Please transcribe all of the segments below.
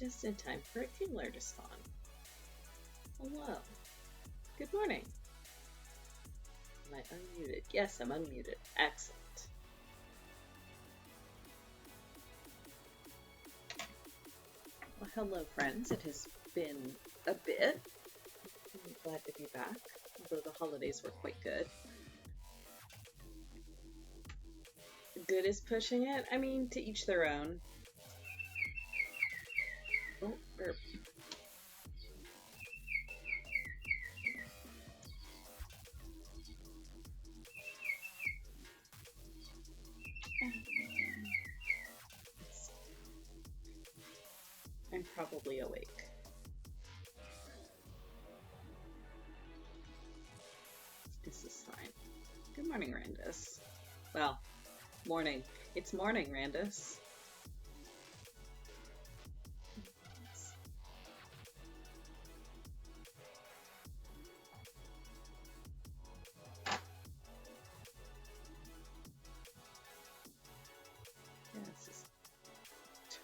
Just in time for a kingler to spawn. Hello. Good morning. Am I unmuted? Yes, I'm unmuted. Excellent. Well, hello, friends. It has been a bit. I'm glad to be back, although the holidays were quite good. Good is pushing it. I mean, to each their own. Oh, burp. I'm probably awake. This is fine. Good morning, Randus. Well, morning. It's morning, Randus. Yeah, this is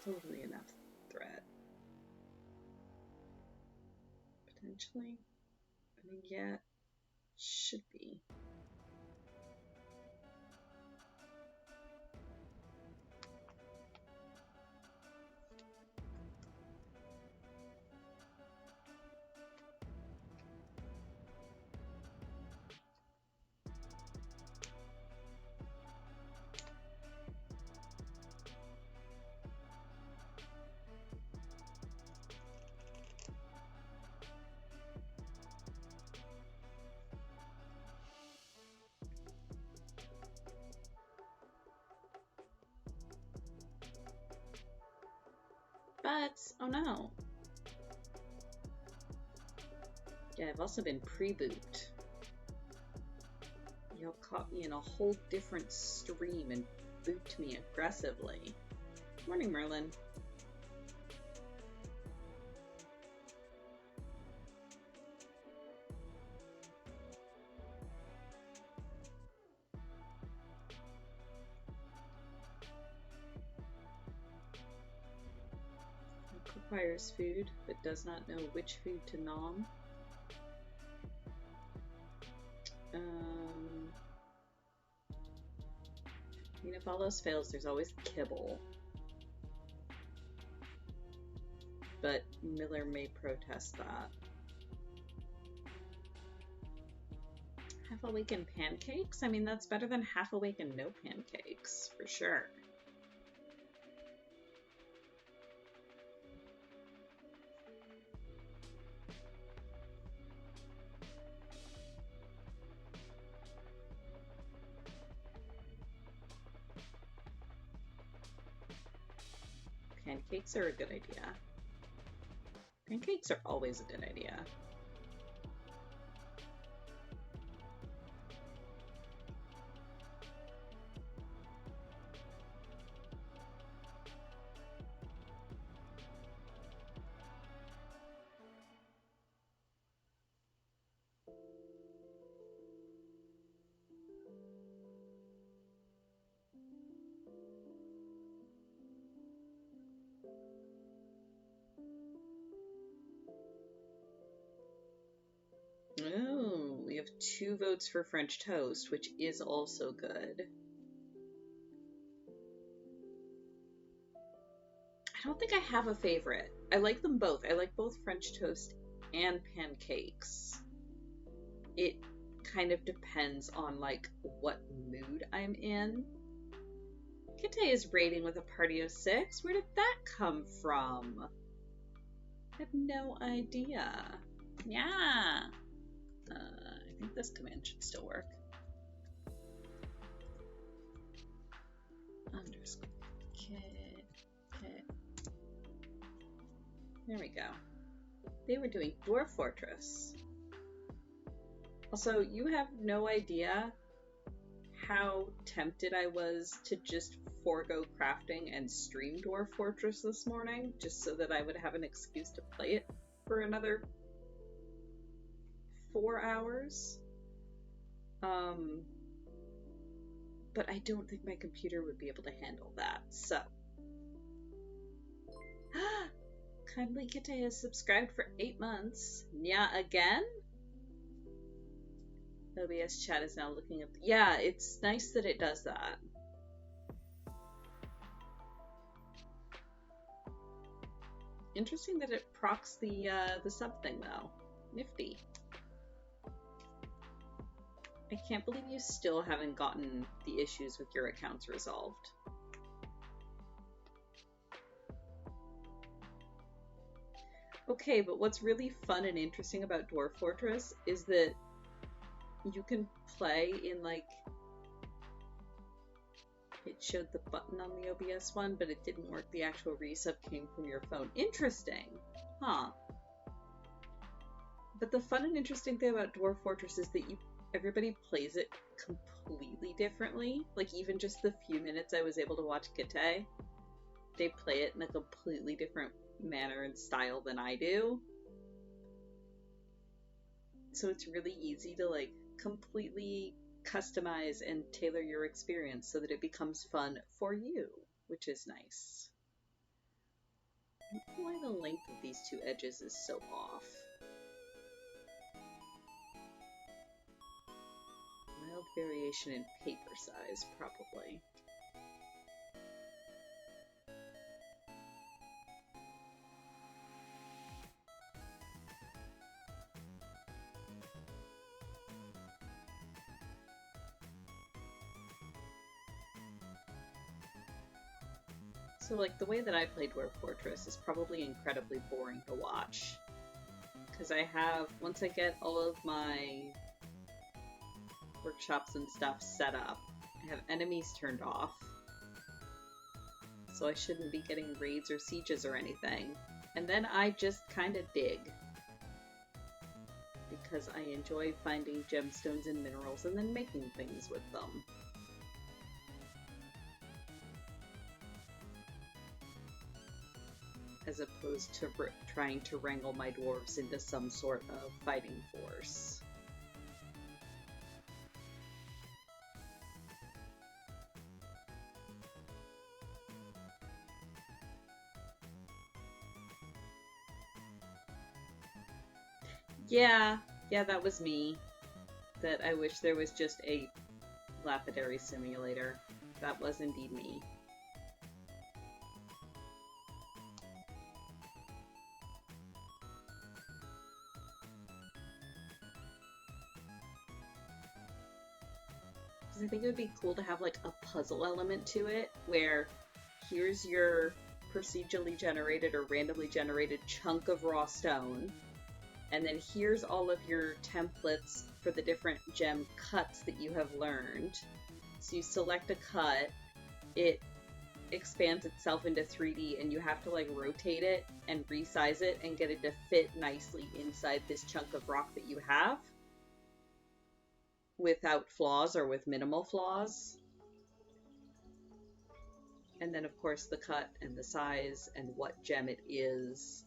totally enough threat. Potentially. I mean, yeah, should be. But, oh no. Yeah, I've also been pre-booped. Y'all caught me in a whole different stream and booped me aggressively. Morning, Merlin. Requires food, but does not know which food to nom. I mean, if all else fails, there's always kibble. But Miller may protest that. Half awake and pancakes? I mean, that's better than half awake and no pancakes, for sure. Pancakes are a good idea. Pancakes are always a good idea. Oh, we have 2 votes for French toast, which is also good. I don't think I have a favorite. I like them both. I like both French toast and pancakes. It kind of depends on like what mood I'm in. Kite is raiding with a party of 6. Where did that come from? I have no idea. Yeah. I think this command should still work. Underscore kit. There we go. They were doing Dwarf Fortress. Also, you have no idea how tempted I was to just forego crafting and stream Dwarf Fortress this morning, just so that I would have an excuse to play it for another 4 hours. But I don't think my computer would be able to handle that, so. Kindly Kite has subscribed for 8 months. Yeah, again? OBS chat is now looking up. Yeah, it's nice that it does that. Interesting that it procs the sub thing though. Nifty. I can't believe you still haven't gotten the issues with your accounts resolved. Okay, but what's really fun and interesting about Dwarf Fortress is that you can play in, like, it showed the button on the OBS one, but it didn't work. The actual resub came from your phone. Interesting. Huh. But the fun and interesting thing about Dwarf Fortress is that everybody plays it completely differently. Like, even just the few minutes I was able to watch Kite, they play it in a completely different manner and style than I do. So it's really easy to, like, completely customize and tailor your experience so that it becomes fun for you, which is nice. I don't know why the length of these two edges is so off. Mild variation in paper size, probably. So, like, the way that I play Dwarf Fortress is probably incredibly boring to watch. Because I have, once I get all of my workshops and stuff set up, I have enemies turned off. So I shouldn't be getting raids or sieges or anything. And then I just kind of dig. Because I enjoy finding gemstones and minerals and then making things with them. As opposed to trying to wrangle my dwarves into some sort of fighting force. Yeah, that was me. That I wish there was just a lapidary simulator. That was indeed me. I think it would be cool to have, like, a puzzle element to it, where here's your procedurally generated or randomly generated chunk of raw stone, and then here's all of your templates for the different gem cuts that you have learned. So you select a cut, it expands itself into 3D, and you have to, like, rotate it and resize it and get it to fit nicely inside this chunk of rock that you have. Without flaws or with minimal flaws. And then, of course, the cut and the size and what gem it is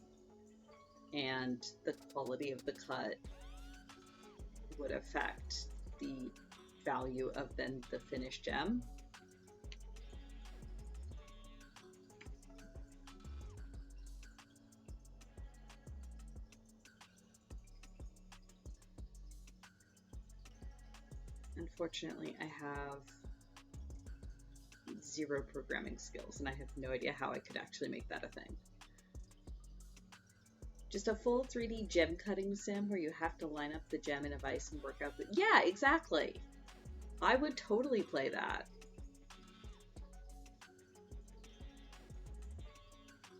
and the quality of the cut would affect the value of then the finished gem. Unfortunately, I have 0 programming skills, and I have no idea how I could actually make that a thing. Just a full 3D gem cutting sim where you have to line up the gem in a vise and work out the... Yeah, exactly! I would totally play that.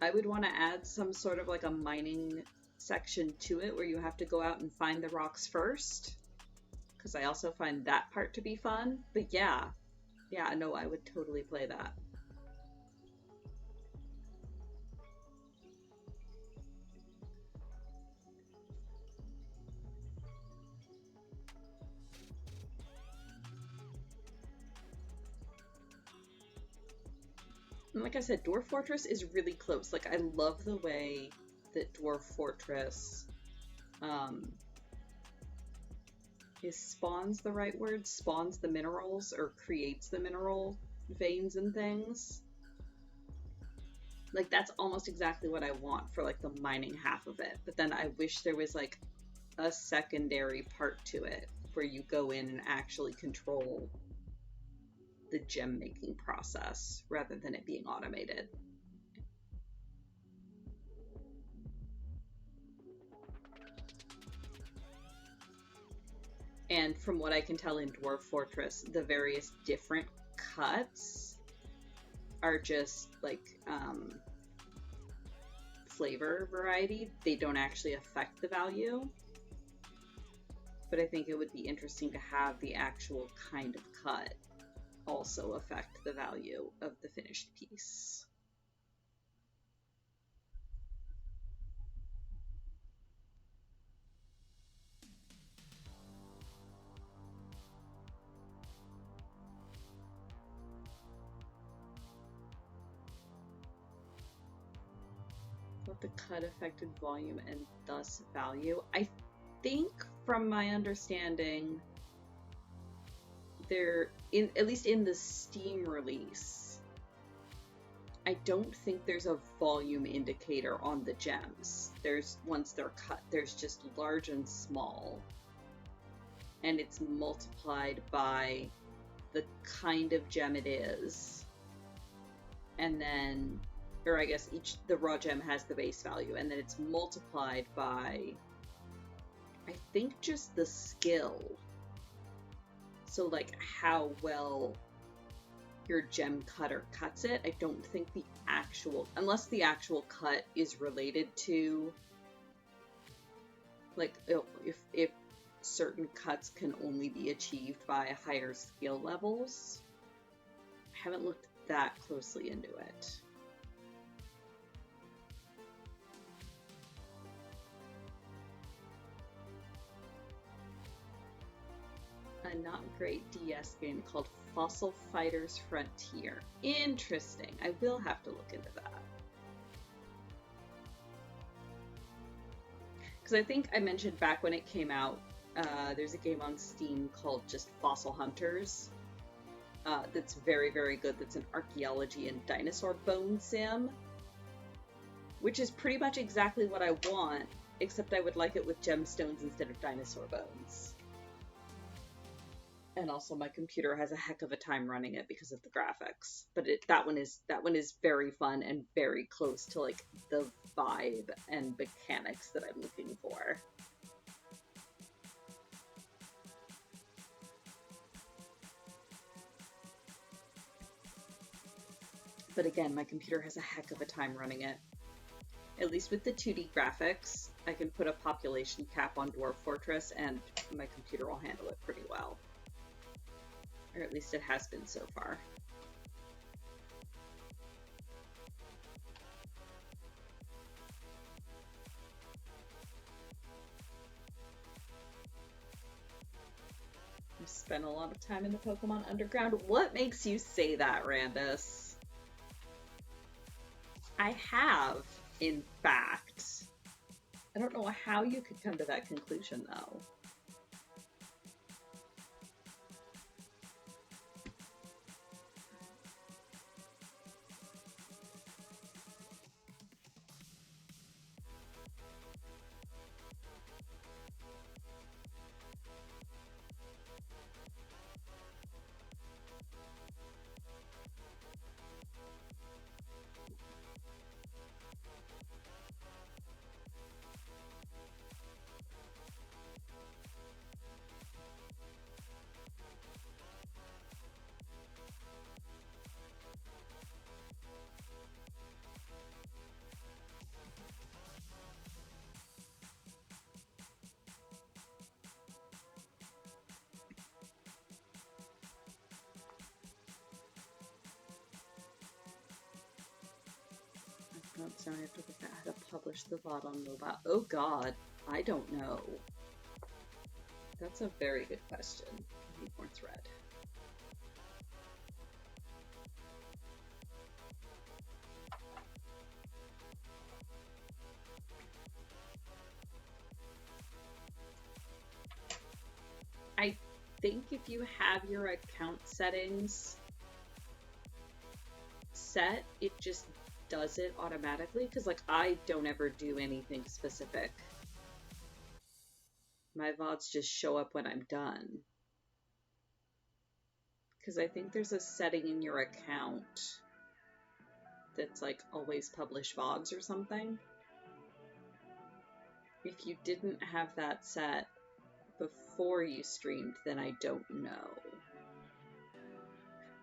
I would want to add some sort of, like, a mining section to it where you have to go out and find the rocks first. Because I also find that part to be fun. But yeah, no, I would totally play that. And like I said, Dwarf Fortress is really close. Like, I love the way that Dwarf Fortress is spawns the right word? Spawns the minerals or creates the mineral veins and things. Like, that's almost exactly what I want for like the mining half of it. But then I wish there was like a secondary part to it where you go in and actually control the gem making process rather than it being automated. And from what I can tell in Dwarf Fortress, the various different cuts are just like flavor variety. They don't actually affect the value. But I think it would be interesting to have the actual kind of cut also affect the value of the finished piece. What the cut affected volume and thus value? I think, from my understanding, there, in at least in the Steam release, I don't think there's a volume indicator on the gems. There's, once they're cut, there's just large and small, and it's multiplied by the kind of gem it is, and then, or I guess the raw gem has the base value, and then it's multiplied by, I think, just the skill. So like how well your gem cutter cuts it. I don't think the actual, unless the actual cut is related to, like, if certain cuts can only be achieved by higher skill levels. I haven't looked that closely into it. A not great DS game called Fossil Fighters Frontier. Interesting. I will have to look into that. Because I think I mentioned back when it came out, there's a game on Steam called just Fossil Hunters. That's very, very good. That's an archaeology and dinosaur bone sim. Which is pretty much exactly what I want, except I would like it with gemstones instead of dinosaur bones. And also my computer has a heck of a time running it because of the graphics. But that one is very fun and very close to like the vibe and mechanics that I'm looking for. But again, my computer has a heck of a time running it. At least with the 2D graphics, I can put a population cap on Dwarf Fortress and my computer will handle it pretty well. Or at least it has been so far. I've spent a lot of time in the Pokemon Underground. What makes you say that, Randus? I have, in fact. I don't know how you could come to that conclusion, though. So I have to look at how to publish the VOD on mobile. Oh god, I don't know. That's a very good question. I need more thread. I think if you have your account settings set, it just does it automatically, because like I don't ever do anything specific. My VODs just show up when I'm done. Because I think there's a setting in your account that's like always publish VODs or something. If you didn't have that set before you streamed, then I don't know.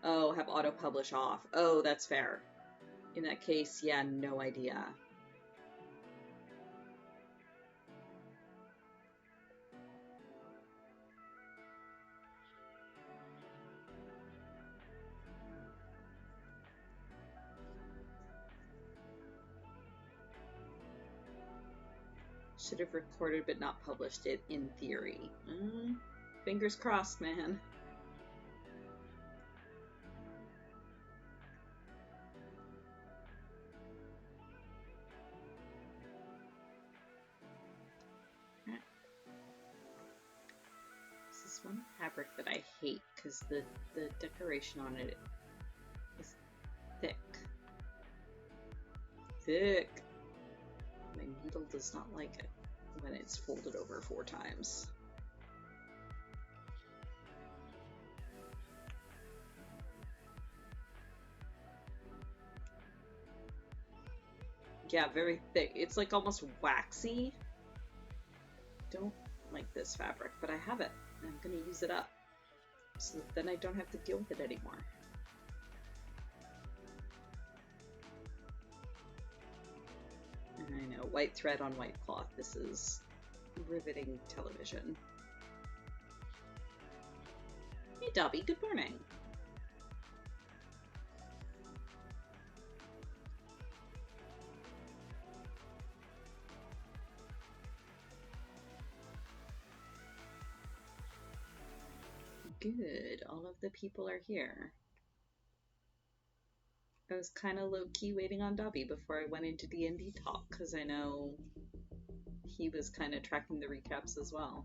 Oh, have auto publish off. Oh, that's fair. In that case, yeah, no idea. Should have recorded but not published it in theory. Fingers crossed, man. This is one fabric that I hate because the decoration on it is thick. Thick. My needle does not like it when it's folded over 4 times. Yeah, very thick. It's like almost waxy. Don't like this fabric, but I have it. I'm gonna use it up. So then I don't have to deal with it anymore. I know, white thread on white cloth. This is riveting television. Hey Dobby, good morning. Good, all of the people are here. I was kind of low-key waiting on Dobby before I went into D&D talk, because I know he was kind of tracking the recaps as well.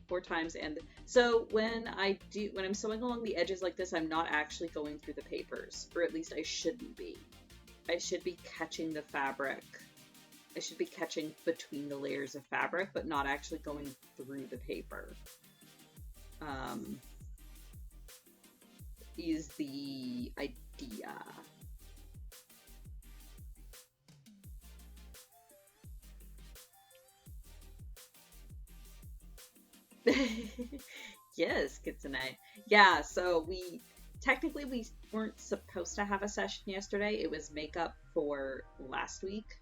4 times, and so when I'm sewing along the edges like this, I'm not actually going through the papers, or at least I shouldn't be. I should be catching the fabric. I should be catching between the layers of fabric, but not actually going through the paper. Is the idea. Yes, Kitsune. Yeah, so we weren't supposed to have a session yesterday. It was makeup for last week,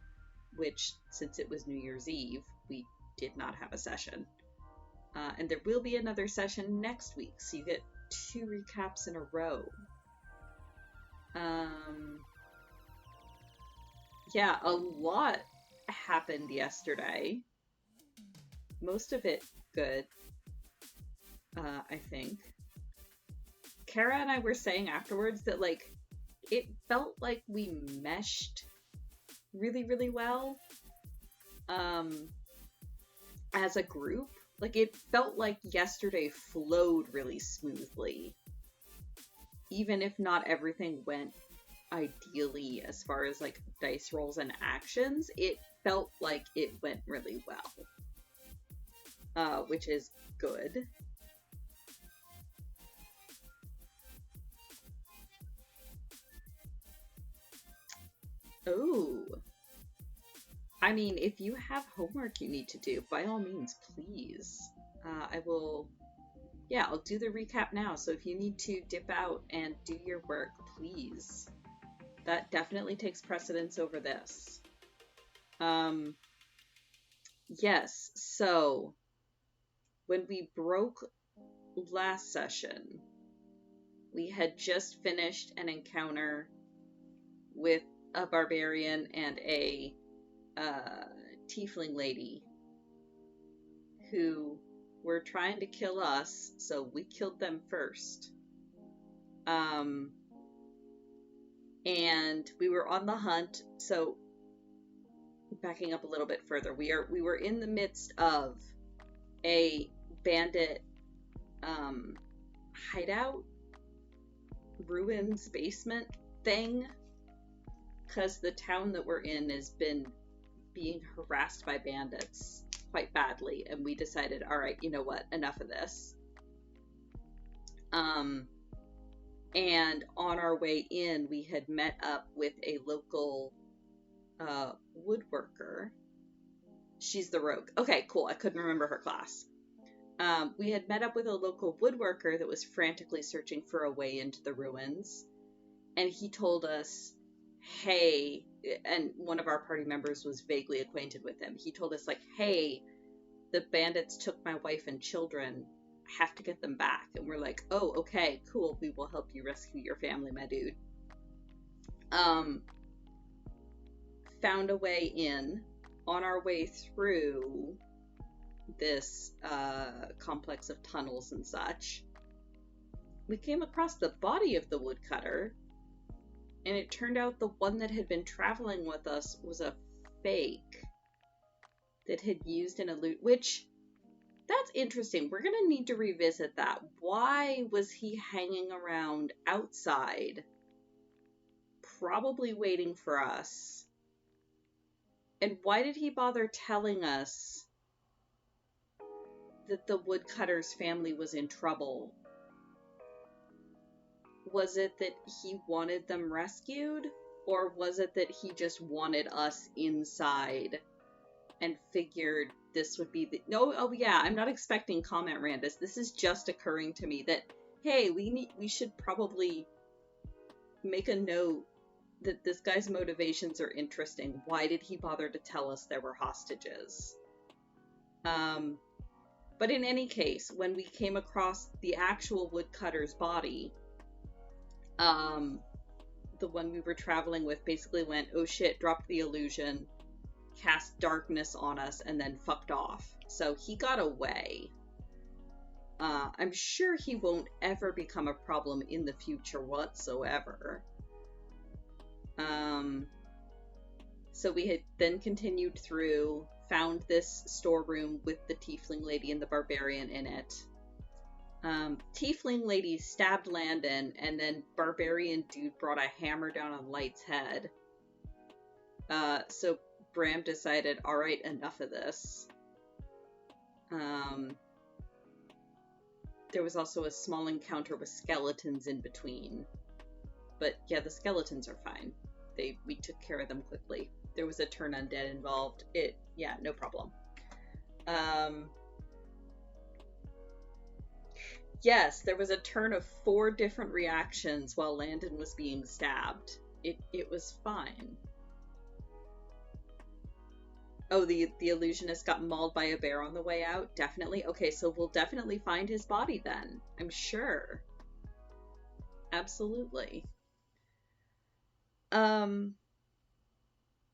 which since it was New Year's Eve, we did not have a session. And there will be another session next week, so you get 2 recaps in a row. Yeah, a lot happened yesterday. Most of it good, I think. Kara and I were saying afterwards that, like, it felt like we meshed really, really well, as a group. Like, it felt like yesterday flowed really smoothly. Even if not everything went ideally as far as, like, dice rolls and actions, it felt like it went really well. Which is good. Oh. I mean, if you have homework you need to do, by all means, please. I'll do the recap now, so if you need to dip out and do your work, please. That definitely takes precedence over this. Yes, so when we broke last session, we had just finished an encounter with a barbarian and a tiefling lady who were trying to kill us, so we killed them first. And we were on the hunt, so backing up a little bit further, we were in the midst of a bandit hideout, ruins, basement thing because the town that we're in has been being harassed by bandits quite badly, and we decided, all right, you know what, enough of this. And on our way in, we had met up with a local woodworker. She's the rogue. Okay, cool. I couldn't remember her class. We had met up with a local woodworker that was frantically searching for a way into the ruins. And he told us, hey, and one of our party members was vaguely acquainted with him. He told us, like, hey, the bandits took my wife and children. I have to get them back. And we're like, oh, okay, cool. We will help you rescue your family, my dude. Found a way in. On our way through this complex of tunnels and such, we came across the body of the woodcutter, and it turned out the one that had been traveling with us was a fake that had used an illusion, which, that's interesting. We're going to need to revisit that. Why was he hanging around outside, probably waiting for us? And why did he bother telling us that the woodcutter's family was in trouble? Was it that he wanted them rescued? Or was it that he just wanted us inside and figured this would be the... No, oh yeah, I'm not expecting comment, Randus. This is just occurring to me that, hey, we should probably make a note that this guy's motivations are interesting. Why did he bother to tell us there were hostages? But in any case, when we came across the actual woodcutter's body, the one we were traveling with basically went, oh shit, dropped the illusion, cast darkness on us, and then fucked off. So he got away. I'm sure he won't ever become a problem in the future whatsoever. So we had then continued through, found this storeroom with the tiefling lady and the barbarian in it. Tiefling lady stabbed Landon, and then barbarian dude brought a hammer down on Light's head. So Bram decided, alright, enough of this. There was also a small encounter with skeletons in between. But yeah, the skeletons are fine. We took care of them quickly. There was a turn undead involved. Yeah, no problem. Yes, there was a turn of 4 different reactions while Landon was being stabbed. It was fine. Oh, the illusionist got mauled by a bear on the way out? Definitely. Okay, so we'll definitely find his body then. I'm sure. Absolutely.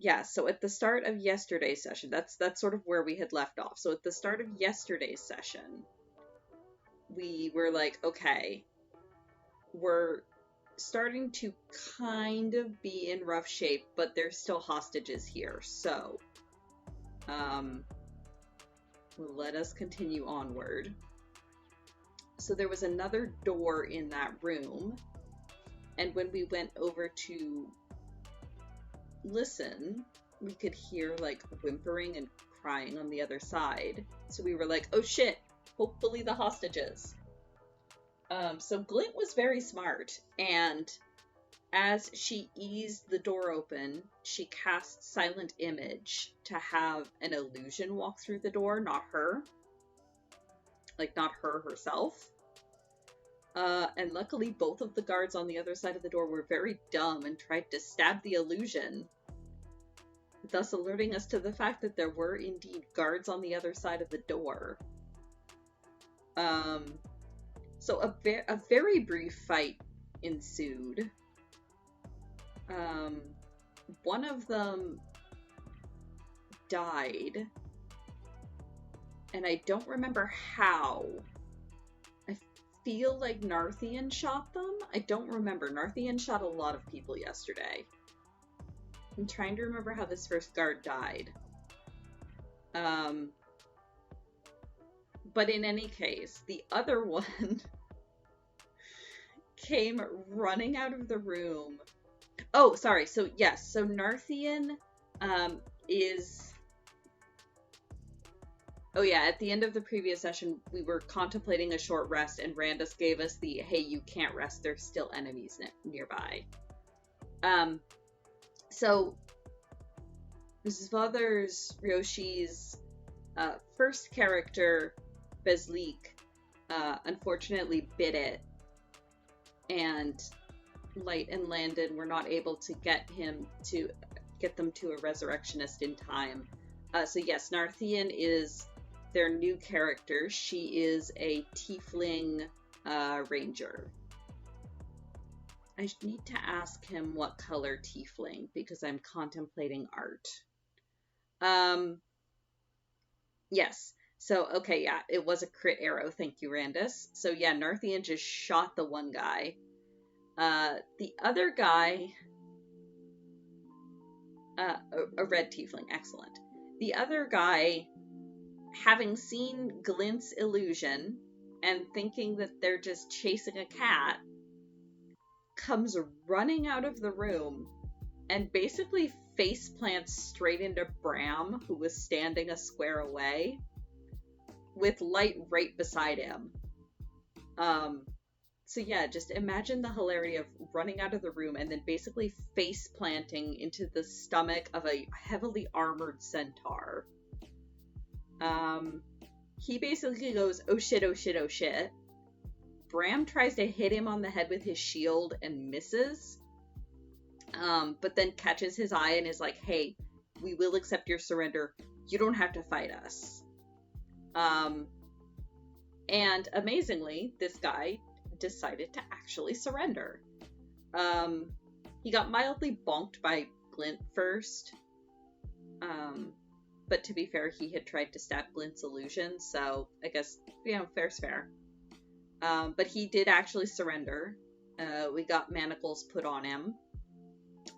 Yeah, so at the start of yesterday's session, that's sort of where we had left off. So at the start of yesterday's session, we were like, okay, we're starting to kind of be in rough shape, but there's still hostages here, so let us continue onward. So there was another door in that room, and when we went over to listen, we could hear like whimpering and crying on the other side. So we were like, oh shit, hopefully the hostages. So Glint was very smart, and as she eased the door open, she cast Silent Image to have an illusion walk through the door, not her. Like, not her herself. And luckily both of the guards on the other side of the door were very dumb and tried to stab the illusion, thus alerting us to the fact that there were indeed guards on the other side of the door. So a very brief fight ensued. One of them died, and I don't remember how. I feel like Narthian shot them? I don't remember. Narthian shot a lot of people yesterday. I'm trying to remember how this first guard died. But in any case, the other one came running out of the room, Oh, sorry. So yes, so Narthian is oh yeah, at the end of the previous session we were contemplating a short rest and Randus gave us the hey, you can't rest, there's still enemies nearby. So Mrs. Father's Ryoshi's first character, Bezlik, unfortunately bit it, and Light and Landon were not able to get them to a resurrectionist in time. So yes, Narthian is their new character. She is a tiefling ranger. I need to ask him what color tiefling because I'm contemplating art. Yes. So, okay, yeah, it was a crit arrow. Thank you, Randus. So, yeah, Narthian just shot the one guy. The other guy, a red tiefling, excellent. The other guy, having seen Glint's illusion and thinking that they're just chasing a cat, comes running out of the room and basically face plants straight into Bram, who was standing a square away, with Light right beside him. So yeah, just imagine the hilarity of running out of the room and then basically face planting into the stomach of a heavily armored centaur. He basically goes, oh shit, oh shit, oh shit. Bram tries to hit him on the head with his shield and misses. But then catches his eye and is like, hey, we will accept your surrender. You don't have to fight us. And amazingly, this guy decided to actually surrender. He got mildly bonked by Glint first. But to be fair, he had tried to stab Glint's illusion, so I guess, fair's fair. But he did actually surrender. We got manacles put on him.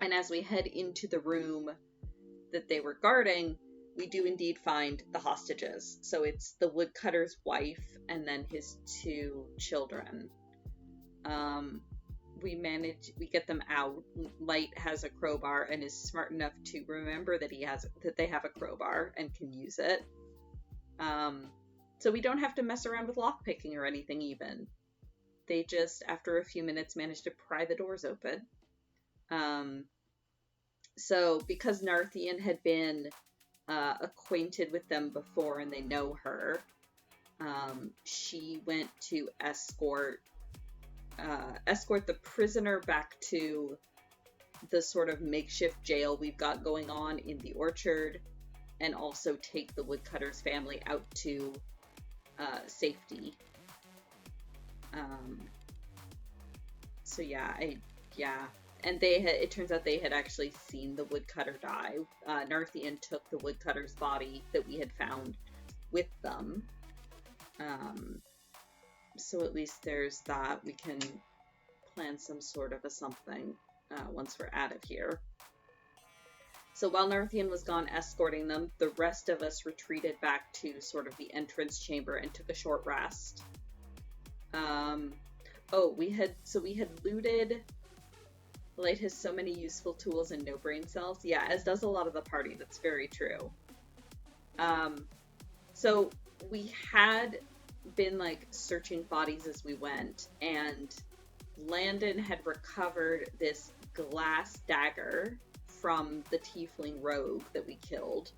And as we head into the room that they were guarding, we do indeed find the hostages. So it's the woodcutter's wife and then his 2 children. We get them out. Light has a crowbar and is smart enough to remember that they have a crowbar and can use it. So we don't have to mess around with lockpicking or anything even. They just, after a few minutes, manage to pry the doors open. So because Narthian had been acquainted with them before and they know her, she went to escort the prisoner back to the sort of makeshift jail we've got going on in the orchard, and also take the woodcutter's family out to safety. So yeah, and it turns out they had actually seen the woodcutter die. Narthian took the woodcutter's body that we had found with them. So at least there's that. We can plan some sort of a something once we're out of here. So while Narthian was gone escorting them, the rest of us retreated back to sort of the entrance chamber and took a short rest. We had looted. Light has so many useful tools and no brain cells. Yeah, as does a lot of the party. That's very true. So we had been searching bodies as we went, and Landon had recovered this glass dagger from the tiefling rogue that we killed,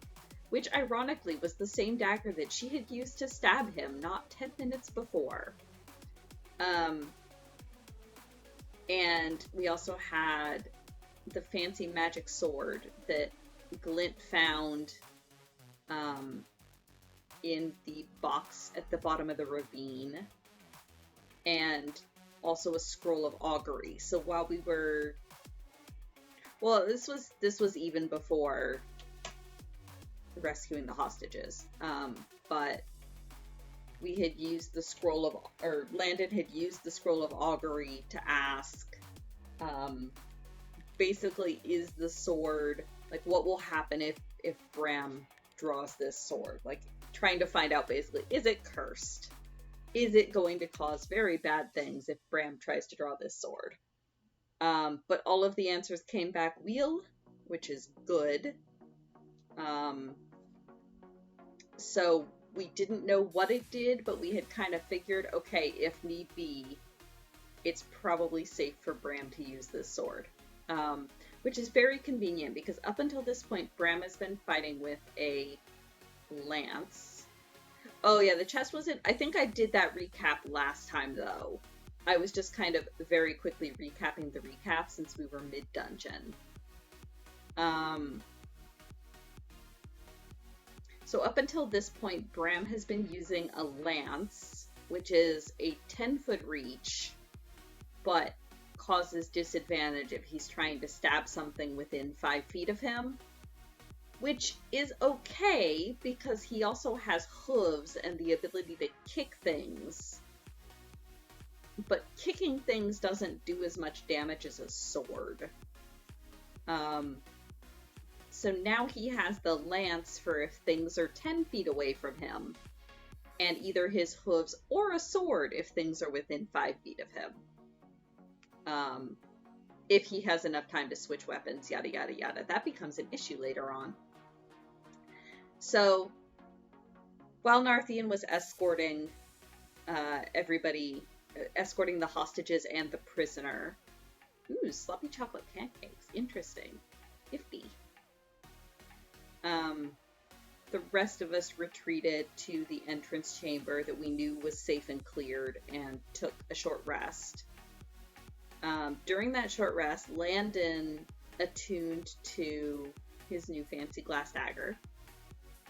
which ironically was the same dagger that she had used to stab him not 10 minutes before. And we also had the fancy magic sword that Glint found in the box at the bottom of the ravine, and also a scroll of augury. So while we were, this was even before rescuing the hostages, but we had used the Landon had used the scroll of augury to ask, basically, is the sword, what will happen if Bram draws this sword? Trying to find out, basically, is it cursed? Is it going to cause very bad things if Bram tries to draw this sword? But all of the answers came back wheel, which is good. So we didn't know what it did, but we had kind of figured, okay, if need be, it's probably safe for Bram to use this sword. Which is very convenient because up until this point, Bram has been fighting with a lance. Oh yeah, the chest wasn't... I think I did that recap last time, though. I was just kind of very quickly recapping the recap since we were mid-dungeon. So up until this point, Bram has been using a lance, which is a 10-foot reach, but causes disadvantage if he's trying to stab something within 5 feet of him, which is okay because he also has hooves and the ability to kick things. But kicking things doesn't do as much damage as a sword. So now he has the lance for if things are 10 feet away from him, and either his hooves or a sword if things are within 5 feet of him. If he has enough time to switch weapons, yada yada yada. That becomes an issue later on. So, while Narthian was escorting everybody, escorting the hostages and the prisoner. Ooh, sloppy chocolate pancakes. Interesting. Nifty. The rest of us retreated to the entrance chamber that we knew was safe and cleared and took a short rest. During that short rest, Landon attuned to his new fancy glass dagger,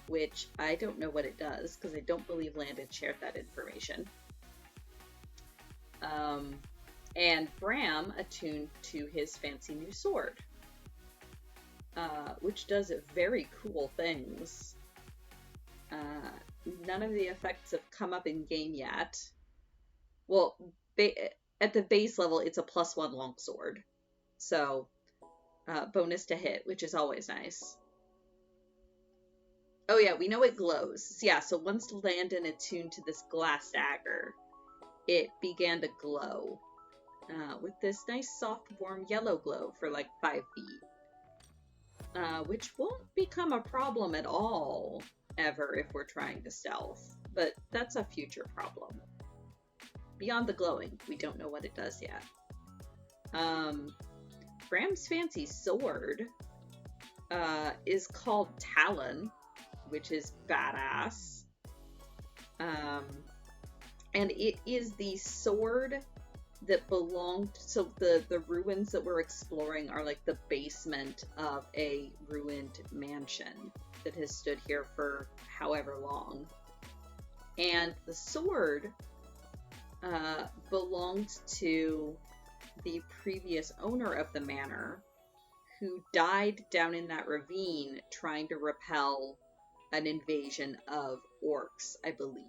which I don't know what it does because I don't believe Landon shared that information. And Bram attuned to his fancy new sword, which does very cool things. None of the effects have come up in game yet. Well, at the base level, it's a +1 longsword. So, bonus to hit, which is always nice. Oh yeah, we know it glows. Yeah, so once Landon attuned to this glass dagger, it began to glow. With this nice, soft, warm yellow glow for like 5 feet. Which won't become a problem at all, ever, if we're trying to stealth. But that's a future problem. Beyond the glowing, we don't know what it does yet. Bram's fancy sword is called Talon, which is badass. And it is the sword that belonged... So the ruins that we're exploring are like the basement of a ruined mansion that has stood here for however long. And the sword belonged to the previous owner of the manor, who died down in that ravine trying to repel an invasion of orcs, I believe.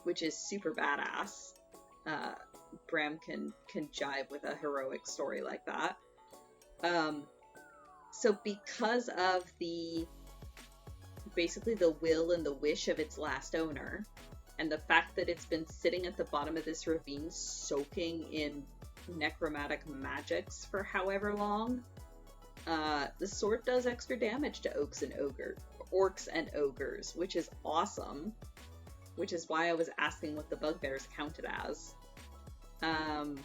Which is super badass. Bram can jive with a heroic story like that. So because of basically the will and the wish of its last owner, and the fact that it's been sitting at the bottom of this ravine soaking in necromantic magics for however long, the sword does extra damage to orcs and ogres, which is awesome. Which is why I was asking what the bugbears counted as. And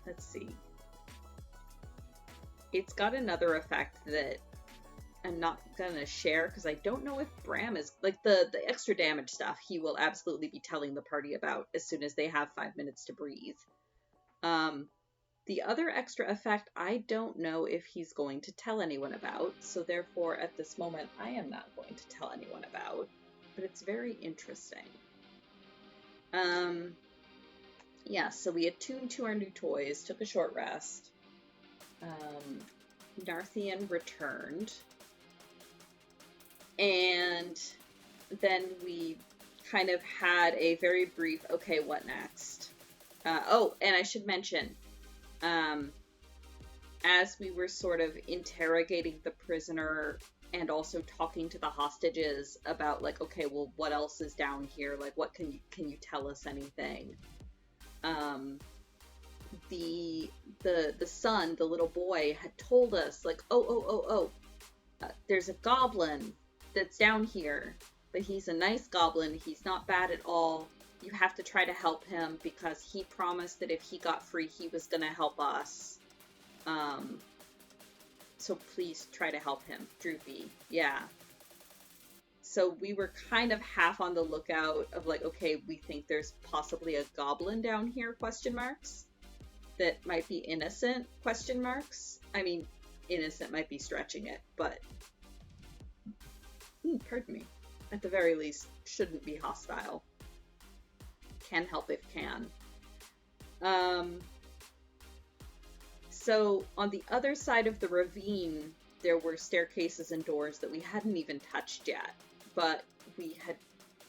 let's see. It's got another effect that I'm not gonna share because I don't know if Bram is... Like, the extra damage stuff he will absolutely be telling the party about as soon as they have 5 minutes to breathe. The other extra effect, I don't know if he's going to tell anyone about, so therefore, at this moment, I am not going to tell anyone about, but it's very interesting. Yeah, so we attuned to our new toys, took a short rest. Narthian returned, and then we kind of had a very brief, okay, what next? Oh, and I should mention, as we were sort of interrogating the prisoner and also talking to the hostages about like, okay, well, what else is down here? Like, what can you tell us anything? Um, the son, the little boy, had told us like, there's a goblin that's down here, but he's a nice goblin. He's not bad at all. You have to try to help him because he promised that if he got free, he was gonna help us. So please try to help him, Droopy. Yeah. So we were kind of half on the lookout of like, okay, we think there's possibly a goblin down here, question marks, that might be innocent, question marks. I mean, innocent might be stretching it, but pardon me, at the very least, shouldn't be hostile. Can help if can. So on the other side of the ravine, there were staircases and doors that we hadn't even touched yet, but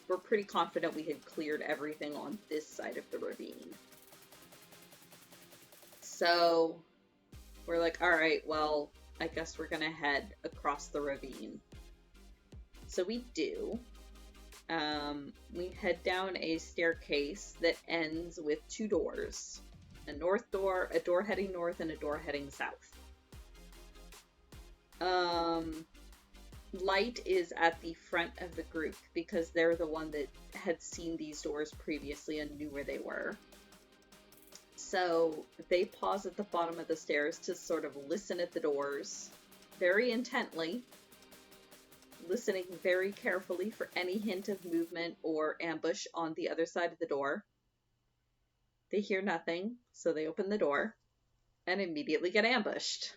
we're pretty confident we had cleared everything on this side of the ravine. So we're like, all right, well, I guess we're gonna head across the ravine. So we do. We head down a staircase that ends with two doors. A north door, a door heading north, and a door heading south. Light is at the front of the group because they're the one that had seen these doors previously and knew where they were. So they pause at the bottom of the stairs to sort of listen at the doors very intently, listening very carefully for any hint of movement or ambush on the other side of the door. They hear nothing, so they open the door and immediately get ambushed.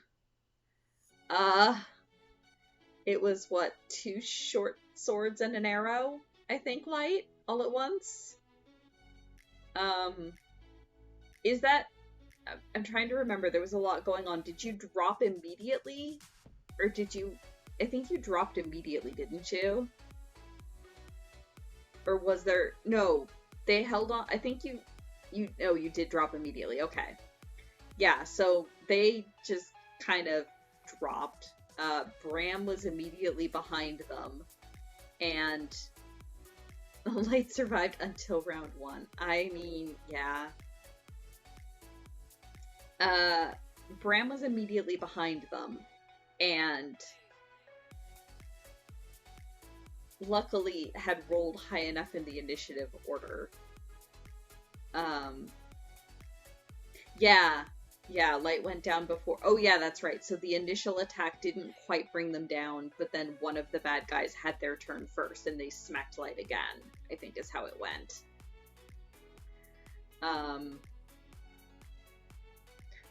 It was what, 2 short swords and an arrow, I think, Light, all at once? Is that... I'm trying to remember, there was a lot going on. Did you drop immediately? Or did you... I think you dropped immediately, didn't you? Or was there... No, they held on... I think you did drop immediately. Okay. Yeah, so they just kind of dropped. Bram was immediately behind them. And Light survived until round 1. I mean, yeah. Bram was immediately behind them. And luckily had rolled high enough in the initiative order. Yeah, Light went down before. Oh yeah, that's right. So the initial attack didn't quite bring them down, but then one of the bad guys had their turn first and they smacked Light again, I think is how it went.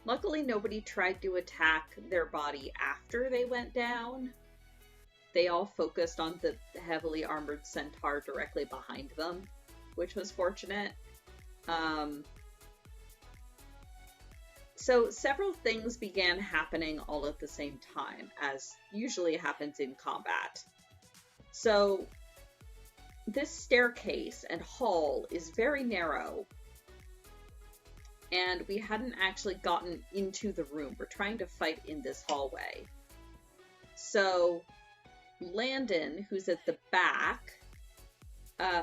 Luckily nobody tried to attack their body after they went down. They all focused on the heavily armored centaur directly behind them, which was fortunate. So several things began happening all at the same time, as usually happens in combat. So this staircase and hall is very narrow, and we hadn't actually gotten into the room. We're trying to fight in this hallway. So Landon, who's at the back,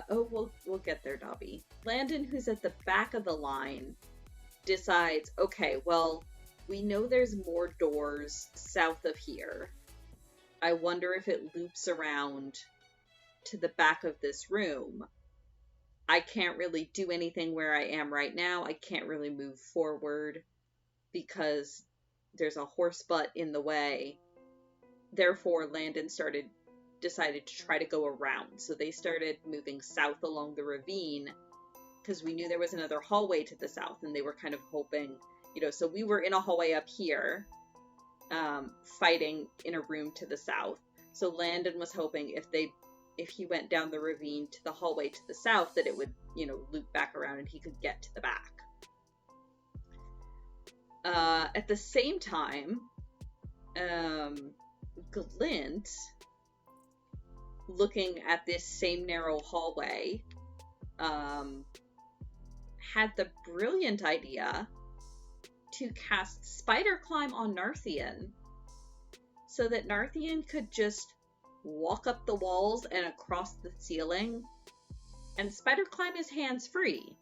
we'll get there, Dobby. Landon, who's at the back of the line, decides, okay, well, we know there's more doors south of here. I wonder if it loops around to the back of this room. I can't really do anything where I am right now. I can't really move forward because there's a horse butt in the way. Therefore, Landon decided to try to go around. So they started moving south along the ravine because we knew there was another hallway to the south, and they were kind of hoping, so we were in a hallway up here, fighting in a room to the south. So Landon was hoping if he went down the ravine to the hallway to the south, that it would, loop back around and he could get to the back. At the same time, Glint, looking at this same narrow hallway, had the brilliant idea to cast Spider Climb on Narthian so that Narthian could just walk up the walls and across the ceiling, and spider climb his hands free.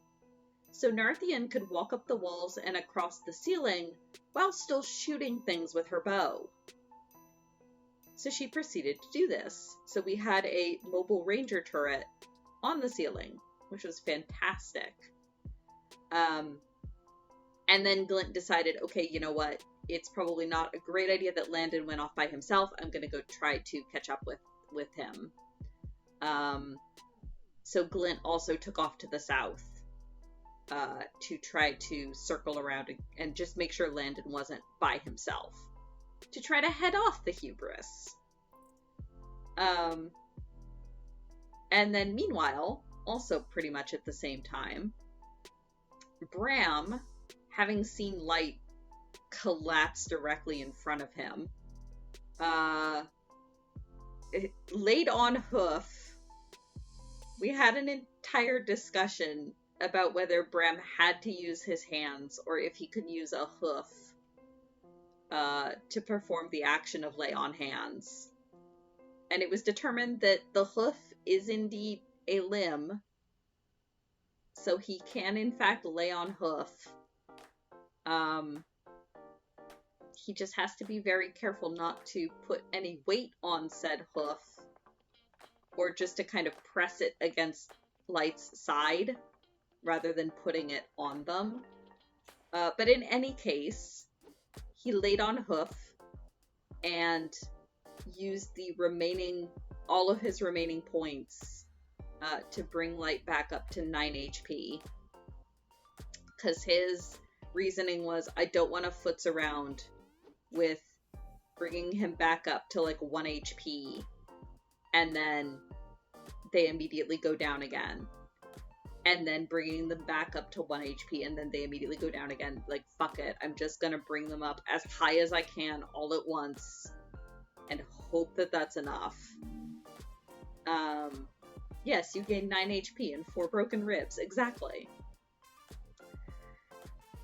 So Narthian could walk up the walls and across the ceiling while still shooting things with her bow. So she proceeded to do this. So we had a mobile ranger turret on the ceiling, which was fantastic. And then Glint decided, okay, you know what? It's probably not a great idea that Landon went off by himself. I'm going to go try to catch up with him. So Glint also took off to the south to try to circle around and just make sure Landon wasn't by himself, to try to head off the hubris. And then meanwhile, also pretty much at the same time, Bram, having seen light collapse directly in front of him, laid on hoof. We had an entire discussion about whether Bram had to use his hands or if he could use a hoof to perform the action of lay on hands. And it was determined that the hoof is indeed a limb, so he can in fact lay on hoof. He just has to be very careful not to put any weight on said hoof, or just to kind of press it against Light's side rather than putting it on them. But in any case, he laid on hoof and used all of his remaining points to bring Light back up to 9 HP. Because his reasoning was, I don't want to futz around with bringing him back up to like 1 HP and then they immediately go down again, and then bringing them back up to 1 HP and then they immediately go down again. Like, fuck it, I'm just gonna bring them up as high as I can all at once and hope that that's enough. Yes, you gain 9 HP and 4 broken ribs, exactly.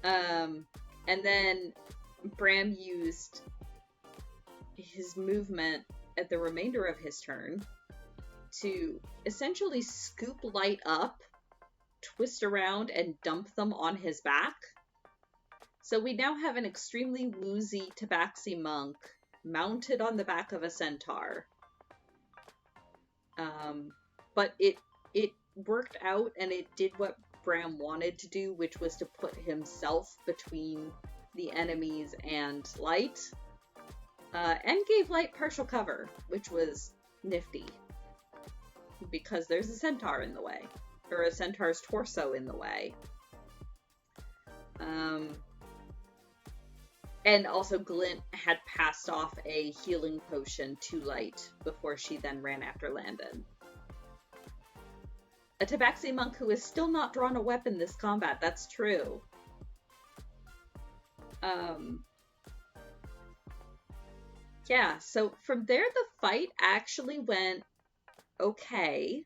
And then Bram used his movement at the remainder of his turn to essentially scoop Light up, twist around, and dump them on his back. So we now have an extremely woozy Tabaxi monk mounted on the back of a centaur. But it worked out, and it did what Bram wanted to do, which was to put himself between the enemies and Light, and gave Light partial cover, which was nifty, because there's a centaur in the way, or a centaur's torso in the way. And also Glint had passed off a healing potion to Light before she then ran after Landon. A Tabaxi monk who has still not drawn a weapon this combat, that's true. Yeah, so from there the fight actually went okay.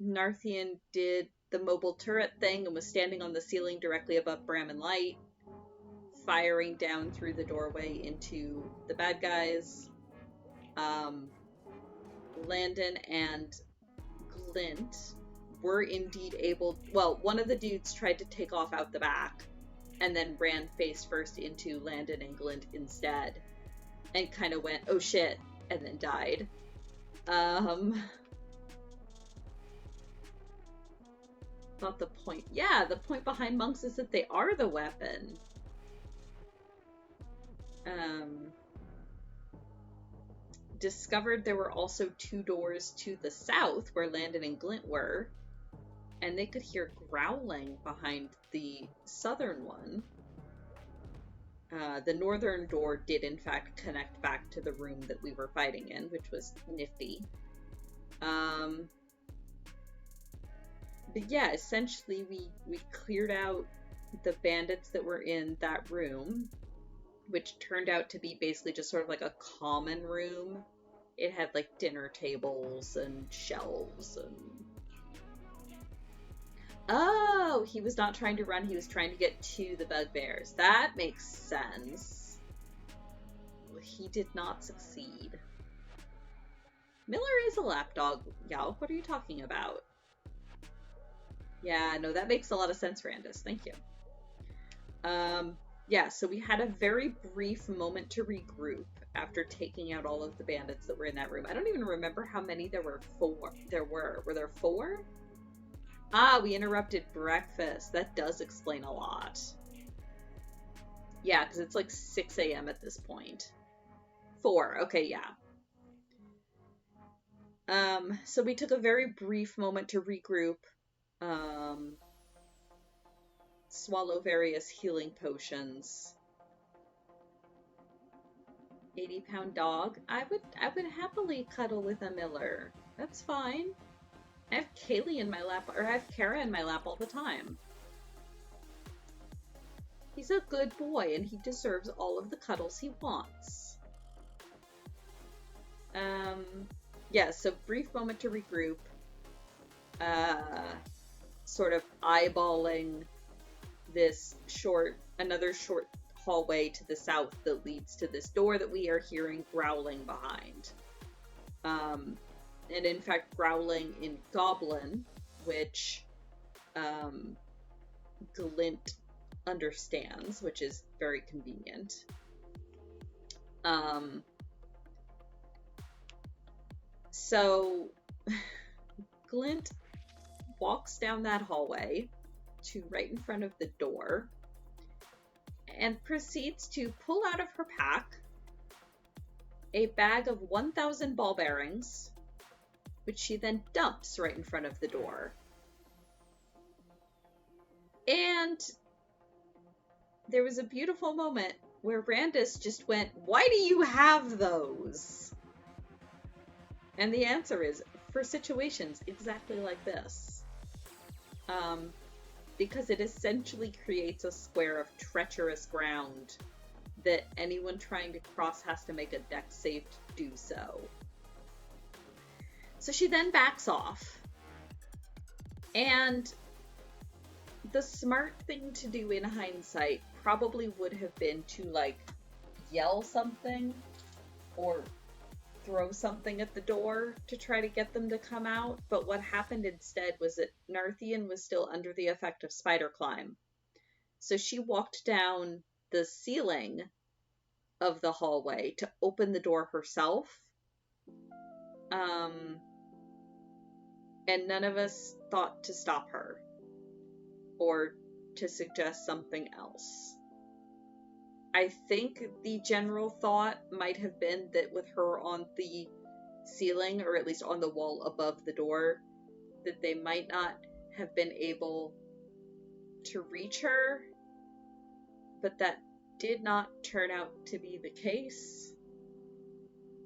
Narthian did the mobile turret thing and was standing on the ceiling directly above Bram and Light, firing down through the doorway into the bad guys. Landon and Glint were indeed able... Well, one of the dudes tried to take off out the back, and then ran face first into Landon and Glint instead, and kind of went, oh shit, and then died. Not the point. Yeah, the point behind monks is that they are the weapon. Discovered there were also 2 doors to the south where Landon and Glint were, and they could hear growling behind the southern one. The northern door did in fact connect back to the room that we were fighting in, which was nifty. But yeah, essentially we cleared out the bandits that were in that room, which turned out to be basically just sort of like a common room. It had like dinner tables and shelves and... Oh, he was not trying to run, he was trying to get to the bugbears. That makes sense. he did not succeed. Miller is a lapdog, Yao. What are you talking about? Yeah, no, that makes a lot of sense, Randus. Thank you. Yeah, so we had a very brief moment to regroup after taking out all of the bandits that were in that room. I don't even remember how many there were. Were there 4? Ah, we interrupted breakfast. That does explain a lot. Yeah, because it's like 6 a.m. at this point. 4, okay, yeah. So we took a very brief moment to regroup, swallow various healing potions. 80-pound dog. I would happily cuddle with a Miller. That's fine. I have Kaylee in my lap, or I have Kara in my lap all the time. He's a good boy, and he deserves all of the cuddles he wants. Yeah, so brief moment to regroup. Sort of eyeballing this another short hallway to the south that leads to this door that we are hearing growling behind. And in fact, growling in Goblin, which Glint understands, which is very convenient. So Glint walks down that hallway to right in front of the door and proceeds to pull out of her pack a bag of 1,000 ball bearings, which she then dumps right in front of the door. And there was a beautiful moment where Randus just went, "Why do you have those?" And the answer is, for situations exactly like this. Because it essentially creates a square of treacherous ground that anyone trying to cross has to make a dex save to do so. So she then backs off. And the smart thing to do in hindsight probably would have been to, like, yell something or throw something at the door to try to get them to come out, but what happened instead was that Narthian was still under the effect of spider climb. So she walked down the ceiling of the hallway to open the door herself. And none of us thought to stop her or to suggest something else. I think the general thought might have been that with her on the ceiling, or at least on the wall above the door, that they might not have been able to reach her, but that did not turn out to be the case.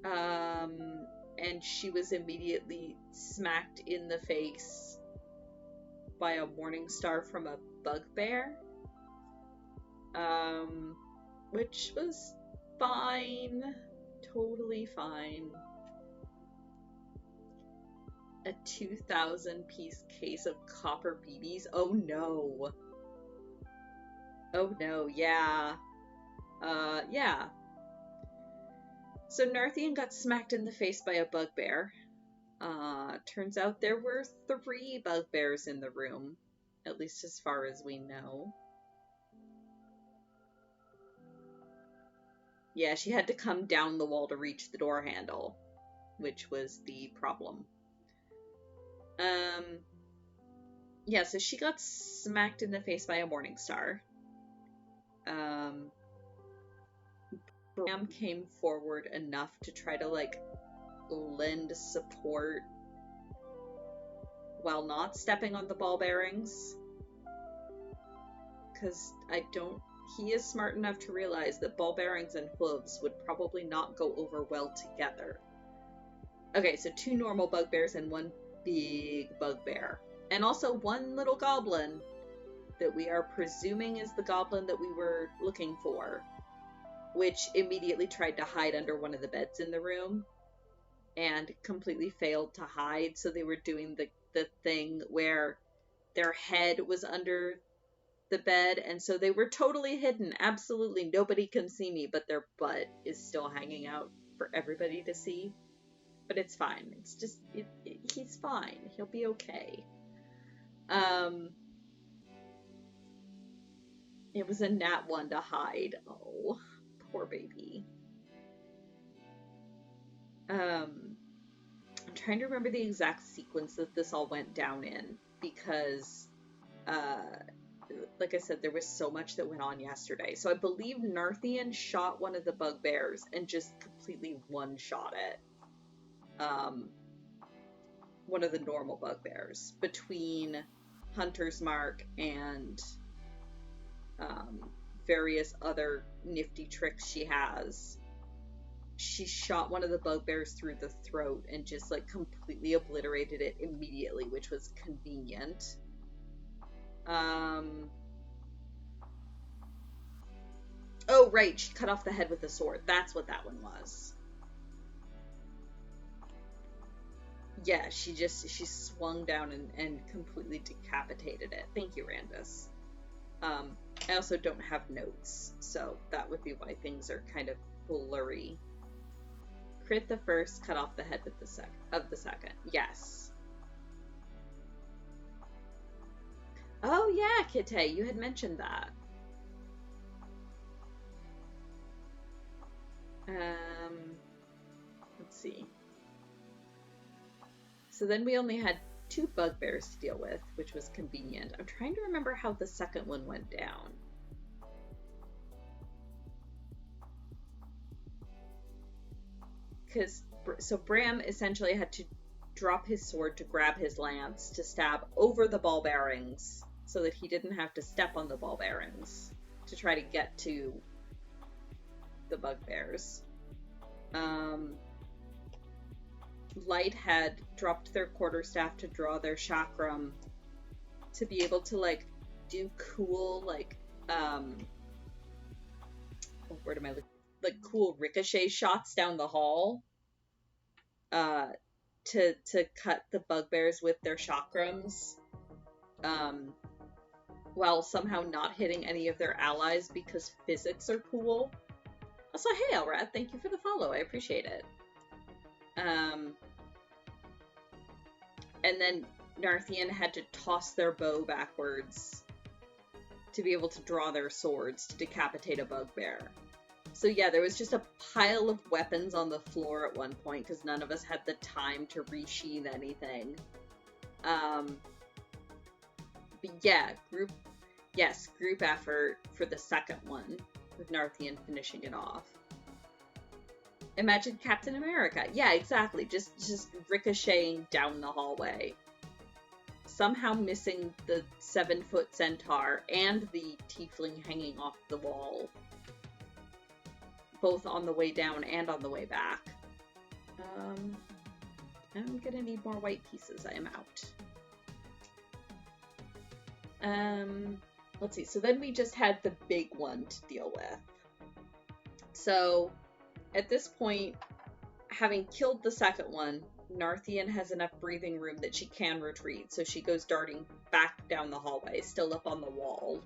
And she was immediately smacked in the face by a morning star from a bugbear. Which was fine. Totally fine. A 2,000-piece case of copper BBs? Oh no. Oh no, yeah. Yeah. So Narthian got smacked in the face by a bugbear. Turns out there were 3 bugbears in the room, at least as far as we know. Yeah, she had to come down the wall to reach the door handle, which was the problem. Yeah, so she got smacked in the face by a morning star. Bram came forward enough to try to, like, lend support while not stepping on the ball bearings. Because he is smart enough to realize that ball bearings and hooves would probably not go over well together. Okay, so 2 normal bugbears and 1 big bugbear. And also 1 little goblin that we are presuming is the goblin that we were looking for, which immediately tried to hide under one of the beds in the room and completely failed to hide. So they were doing the thing where their head was under the bed, and so they were totally hidden. Absolutely nobody can see me, but their butt is still hanging out for everybody to see. But it's fine. It's just, he's fine. He'll be okay. It was a nat one to hide. Oh, poor baby. I'm trying to remember the exact sequence that this all went down in, because like I said, there was so much that went on yesterday. So I believe Narthian shot one of the bugbears and just completely one-shot it. One of the normal bugbears, between Hunter's Mark and various other nifty tricks she has. She shot one of the bugbears through the throat and just like completely obliterated it immediately, which was convenient. Oh, right, she cut off the head with the sword. That's what that one was. Yeah, she swung down and completely decapitated it. Thank you, Randus. I also don't have notes, so that would be why things are kind of blurry. Crit the first, cut off the head with the second. Yes. Oh yeah, Kite, you had mentioned that. Let's see. So then we only had 2 bugbears to deal with, which was convenient. I'm trying to remember how the second one went down. So Bram essentially had to drop his sword to grab his lance to stab over the ball bearings so that he didn't have to step on the ball bearings to try to get to the bugbears. Light had dropped their quarterstaff to draw their chakram to be able to like do cool cool ricochet shots down the hall to cut the bugbears with their chakrams while somehow not hitting any of their allies because physics are cool. Also, hey Elrad, thank you for the follow, I appreciate it. And then Narthian had to toss their bow backwards to be able to draw their swords to decapitate a bugbear. So yeah, there was just a pile of weapons on the floor at one point because none of us had the time to resheath anything. But yeah, group effort for the second one, with Narthian finishing it off. Imagine Captain America. Yeah, exactly. Just ricocheting down the hallway. Somehow missing the 7-foot centaur and the tiefling hanging off the wall. Both on the way down and on the way back. I'm gonna need more white pieces. I am out. Let's see. So then we just had the big one to deal with. So at this point, having killed the second one, Narthian has enough breathing room that she can retreat, so she goes darting back down the hallway, still up on the wall,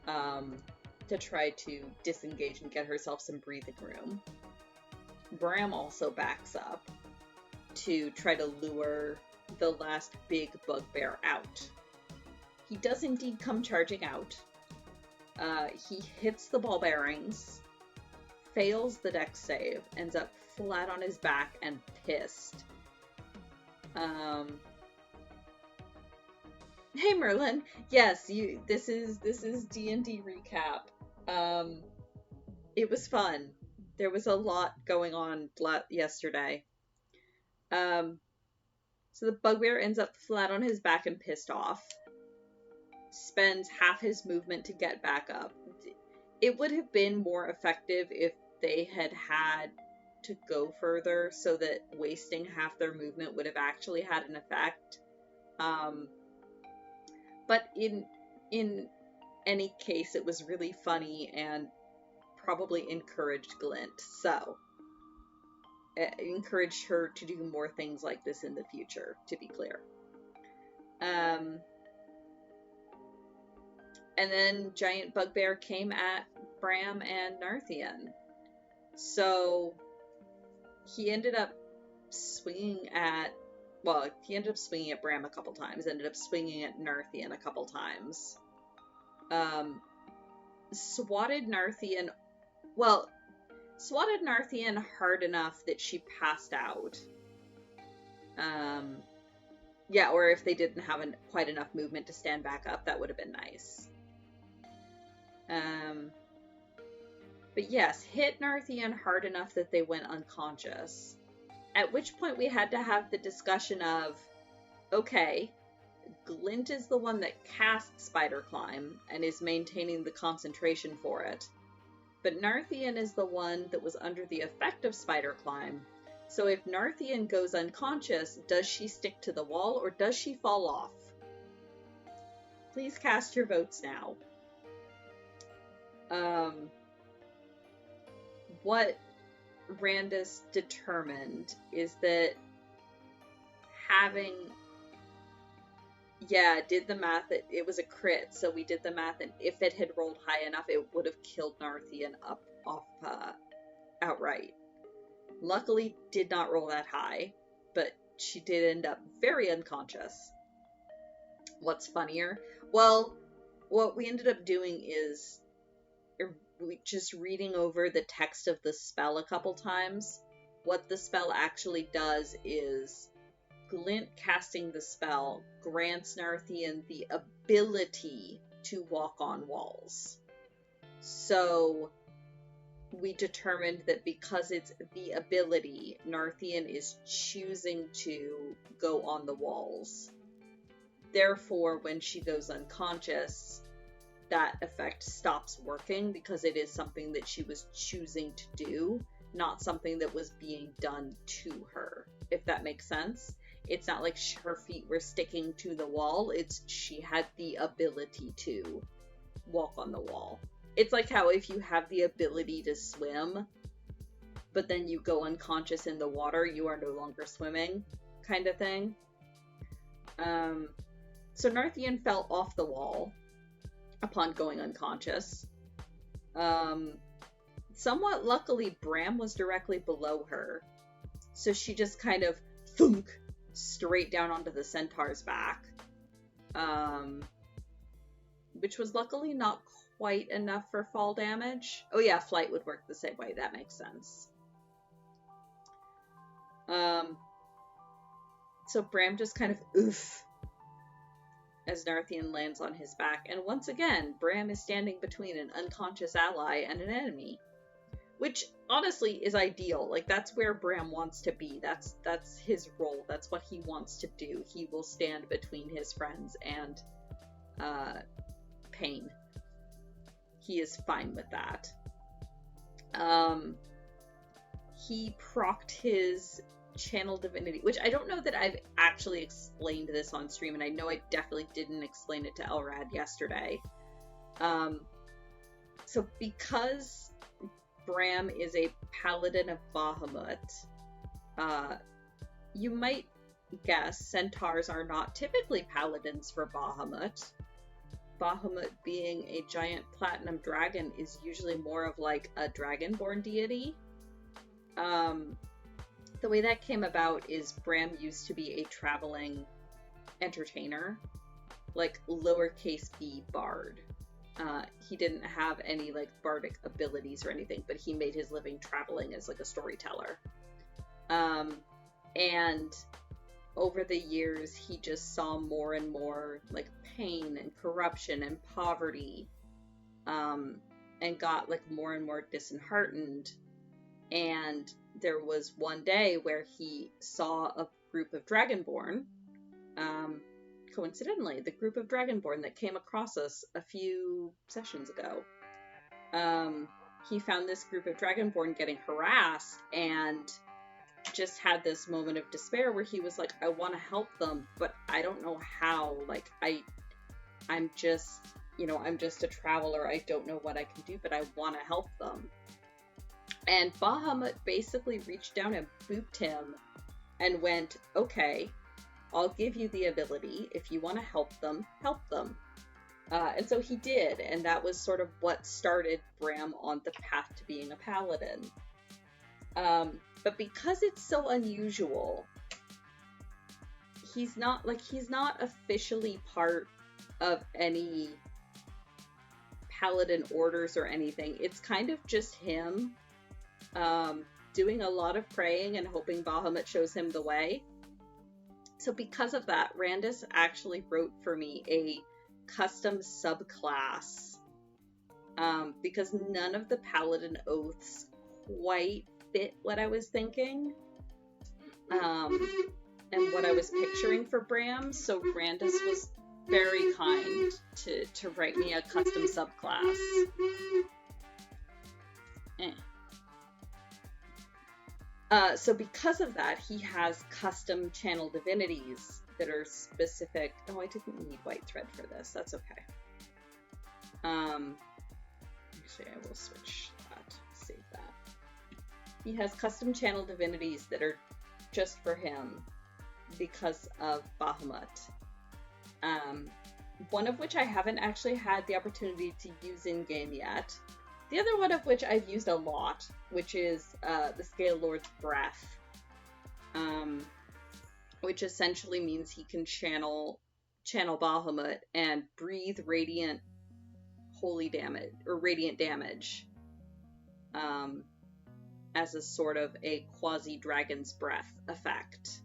to try to disengage and get herself some breathing room. Bram also backs up to try to lure the last big bugbear out. He does indeed come charging out. He hits the ball bearings, fails the dex save, ends up flat on his back and pissed. Hey Merlin, yes, this is D&D recap. It was fun. There was a lot going on yesterday. So the bugbear ends up flat on his back and pissed off. Spends half his movement to get back up. It would have been more effective if they had to go further so that wasting half their movement would have actually had an effect. But in any case, it was really funny and probably encouraged Glint. So, encouraged her to do more things like this in the future, to be clear. And then Giant Bugbear came at Bram and Narthian. So he ended up swinging at Bram a couple times, ended up swinging at Narthian a couple times. Swatted Narthian hard enough that she passed out. Yeah, or if they didn't have quite enough movement to stand back up, that would have been nice. But yes, hit Narthian hard enough that they went unconscious. At which point we had to have the discussion of, okay, Glint is the one that cast Spider Climb and is maintaining the concentration for it. But Narthian is the one that was under the effect of Spider Climb. So if Narthian goes unconscious, does she stick to the wall or does she fall off? Please cast your votes now. What Randus determined is that did the math. It was a crit, so we did the math, and if it had rolled high enough, it would have killed Narthian outright. Luckily, did not roll that high, but she did end up very unconscious. What's funnier? Well, what we ended up doing is just reading over the text of the spell a couple times. What the spell actually does is Glint casting the spell grants Narthian the ability to walk on walls. So we determined that because it's the ability, Narthian is choosing to go on the walls. Therefore, when she goes unconscious, that effect stops working because it is something that she was choosing to do, not something that was being done to her, if that makes sense. It's not like her feet were sticking to the wall, it's she had the ability to walk on the wall. It's like how if you have the ability to swim, but then you go unconscious in the water, you are no longer swimming, kind of thing. So Narthian fell off the wall upon going unconscious. Somewhat luckily, Bram was directly below her, so she just kind of thunk straight down onto the centaur's back, which was luckily not quite enough for fall damage. Oh yeah, flight would work the same way, that makes sense. So Bram just kind of oof as Narthian lands on his back, and once again, Bram is standing between an unconscious ally and an enemy. Which, honestly, is ideal. Like, that's where Bram wants to be. That's his role. That's what he wants to do. He will stand between his friends and pain. He is fine with that. He procced his Channel Divinity, which I don't know that I've actually explained this on stream, and I know I definitely didn't explain it to Elrad yesterday. So because Bram is a paladin of Bahamut, you might guess centaurs are not typically paladins for Bahamut. Bahamut being a giant platinum dragon is usually more of like a dragonborn deity. The way that came about is Bram used to be a traveling entertainer, like lowercase b bard. He didn't have any like bardic abilities or anything, but he made his living traveling as like a storyteller. And over the years, he just saw more and more like pain and corruption and poverty, and got like more and more disheartened. And there was one day where he saw a group of Dragonborn, coincidentally, the group of Dragonborn that came across us a few sessions ago. He found this group of Dragonborn getting harassed and just had this moment of despair where he was like, I want to help them, but I don't know how. Like, I'm just a traveler. I don't know what I can do, but I want to help them. And Bahamut basically reached down and booped him and went, okay, I'll give you the ability. If you want to help them, help them. And so he did, and that was sort of what started Bram on the path to being a paladin. But because it's so unusual, he's not officially part of any paladin orders or anything. It's kind of just him doing a lot of praying and hoping Bahamut shows him the way. So because of that, Randus actually wrote for me a custom subclass because none of the paladin oaths quite fit what I was thinking and what I was picturing for Bram. So Randus was very kind to write me a custom subclass. So because of that, he has custom channel divinities that are specific. Oh, I didn't need white thread for this. That's okay. Actually, I will switch that. Save that. He has custom channel divinities that are just for him because of Bahamut. One of which I haven't actually had the opportunity to use in game yet. The other one of which I've used a lot, which is the Scale Lord's Breath, which essentially means he can channel Bahamut and breathe radiant holy damage or radiant damage as a sort of a quasi dragon's breath effect.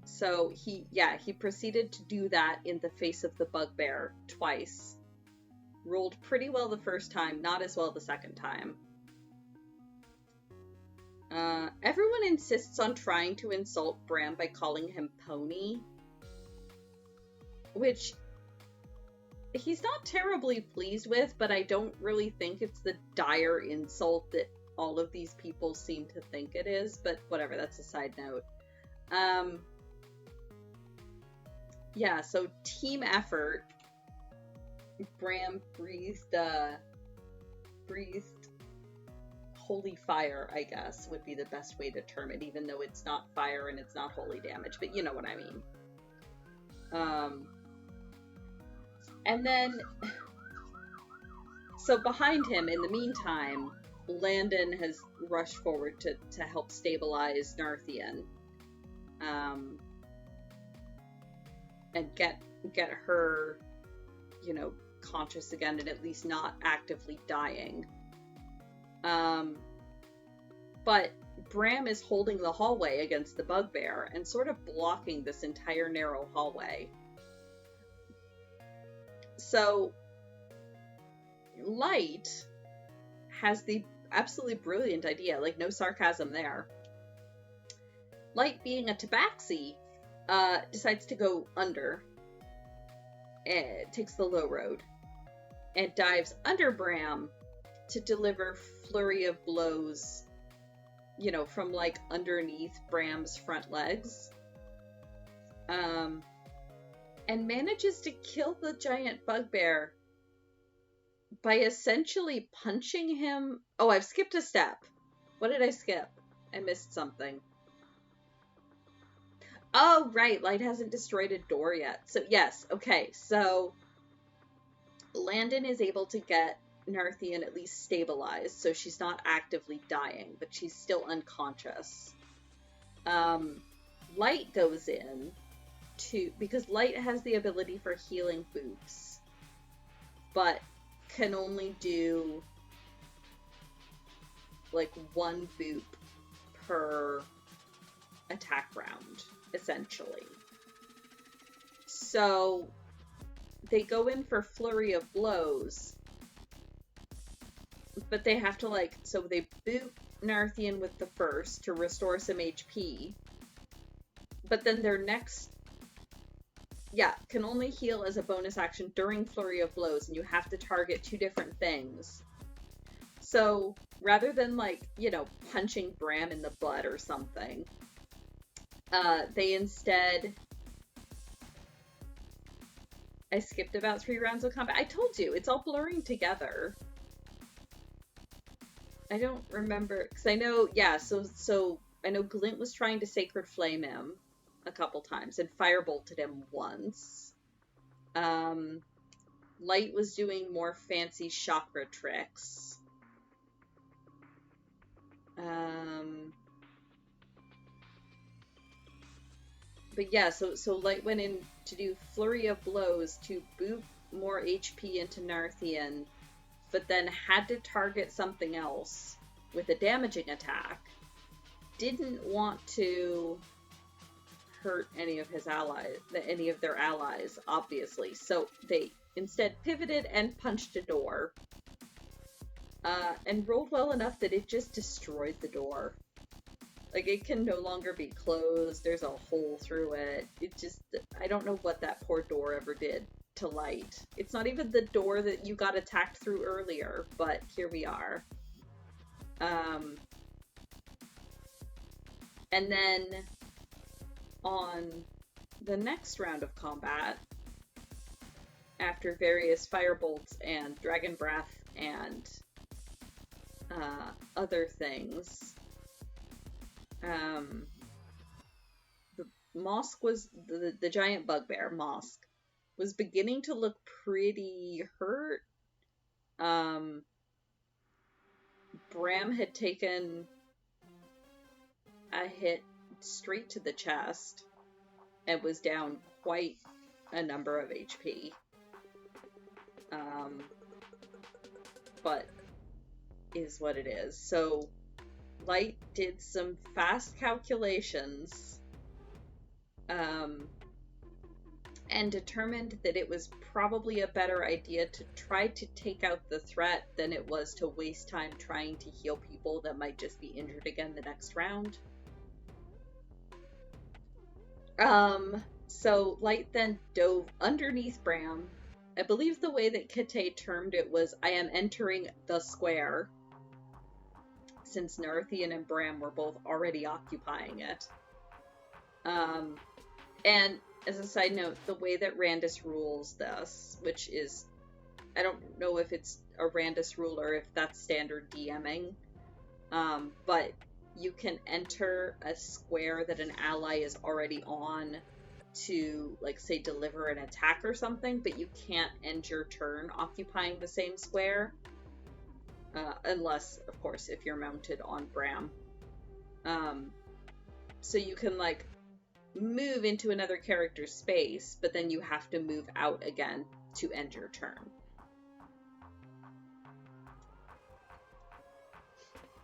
So he proceeded to do that in the face of the bugbear twice. Rolled pretty well the first time, not as well the second time. Everyone insists on trying to insult Bram by calling him Pony, which he's not terribly pleased with, but I don't really think it's the dire insult that all of these people seem to think it is, but whatever, that's a side note. Yeah, so team effort. Bram breathed holy fire, I guess, would be the best way to term it, even though it's not fire and it's not holy damage, but you know what I mean. And then, so behind him, in the meantime, Landon has rushed forward to help stabilize Narthian. And get her, conscious again and at least not actively dying. But Bram is holding the hallway against the bugbear and sort of blocking this entire narrow hallway. So Light has the absolutely brilliant idea, like no sarcasm there. Light, being a tabaxi, decides to go under, takes the low road, and dives under Bram to deliver flurry of blows, from like underneath Bram's front legs, and manages to kill the giant bugbear by essentially punching him. Oh, I've skipped a step. What did I skip? I missed something. Oh, right, Light hasn't destroyed a door yet. So, yes, okay, so Landon is able to get Narthian at least stabilized, so she's not actively dying, but she's still unconscious. Light goes in because Light has the ability for healing boots, but can only do, like, one boop per attack round, essentially. So they go in for flurry of blows, but they have to so they boot Narthian with the first to restore some HP, but then their next can only heal as a bonus action during flurry of blows, and you have to target two different things. So rather than punching Bram in the butt or something, they instead... I skipped about 3 rounds of combat. I told you, it's all blurring together. I don't remember, because I know, so I know Glint was trying to Sacred Flame him. a couple times and firebolted him once. Um, Light was doing more fancy chakra tricks. But yeah, so Light went in to do Flurry of Blows to boot more HP into Narthian, but then had to target something else with a damaging attack. Didn't want to hurt any of their allies, obviously. So they instead pivoted and punched a door, and rolled well enough that it just destroyed the door. Like, it can no longer be closed. There's a hole through it. I don't know what that poor door ever did to Light. It's not even the door that you got attacked through earlier, but here we are. And then on the next round of combat, after various firebolts and dragon breath and other things, the Mosk was the giant bugbear. Mosk was beginning to look pretty hurt. Bram had taken a hit straight to the chest and was down quite a number of HP. But is what it is. So Light did some fast calculations, and determined that it was probably a better idea to try to take out the threat than it was to waste time trying to heal people that might just be injured again the next round. So Light then dove underneath Bram. I believe the way that Kate termed it was, I am entering the square, since Narthian and Bram were both already occupying it. And as a side note, the way that Randus rules this, which is, I don't know if it's a Randus rule or if that's standard DMing, but you can enter a square that an ally is already on to, like, say, deliver an attack or something, but you can't end your turn occupying the same square. Unless, of course, if you're mounted on Bram. So you can, like, move into another character's space, but then you have to move out again to end your turn.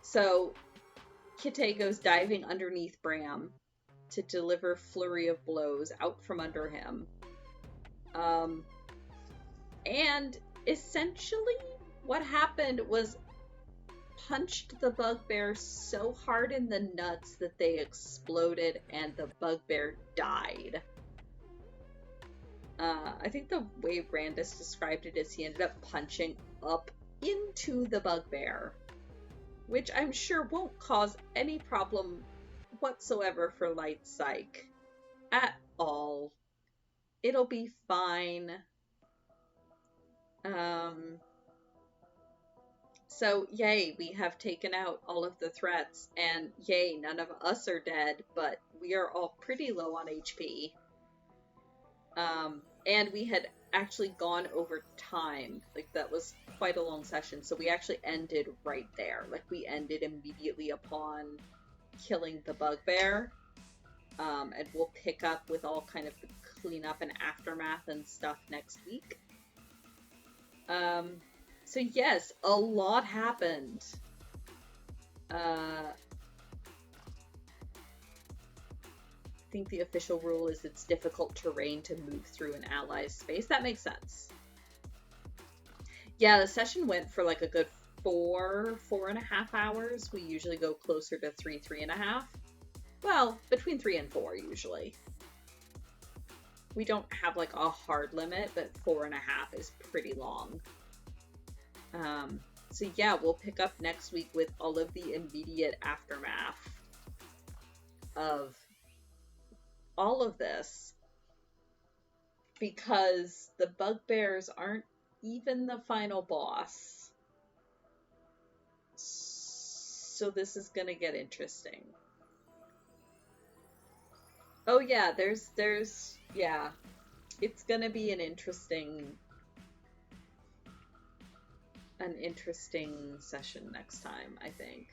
So Kite goes diving underneath Bram to deliver Flurry of Blows out from under him. And essentially what happened was punched the bugbear so hard in the nuts that they exploded and the bugbear died. I think the way Randus described it is he ended up punching up into the bugbear, which I'm sure won't cause any problem whatsoever for Light Psych at all. It'll be fine. So yay, we have taken out all of the threats, and yay, none of us are dead, but we are all pretty low on HP. And we had actually gone over time. Like, that was quite a long session, so we actually ended right there. Like, we ended immediately upon killing the bugbear. And we'll pick up with all kind of the cleanup and aftermath and stuff next week. So yes, a lot happened. I think the official rule is it's difficult terrain to move through an ally's space. That makes sense. Yeah, the session went for like a good 4.5 hours. We usually go closer to 3.5. Well, between 3 and 4 usually. We don't have like a hard limit, but 4.5 is pretty long. So yeah, we'll pick up next week with all of the immediate aftermath of all of this, because the bugbears aren't even the final boss. So this is gonna get interesting. Oh yeah, yeah. It's gonna be an interesting session next time, I think.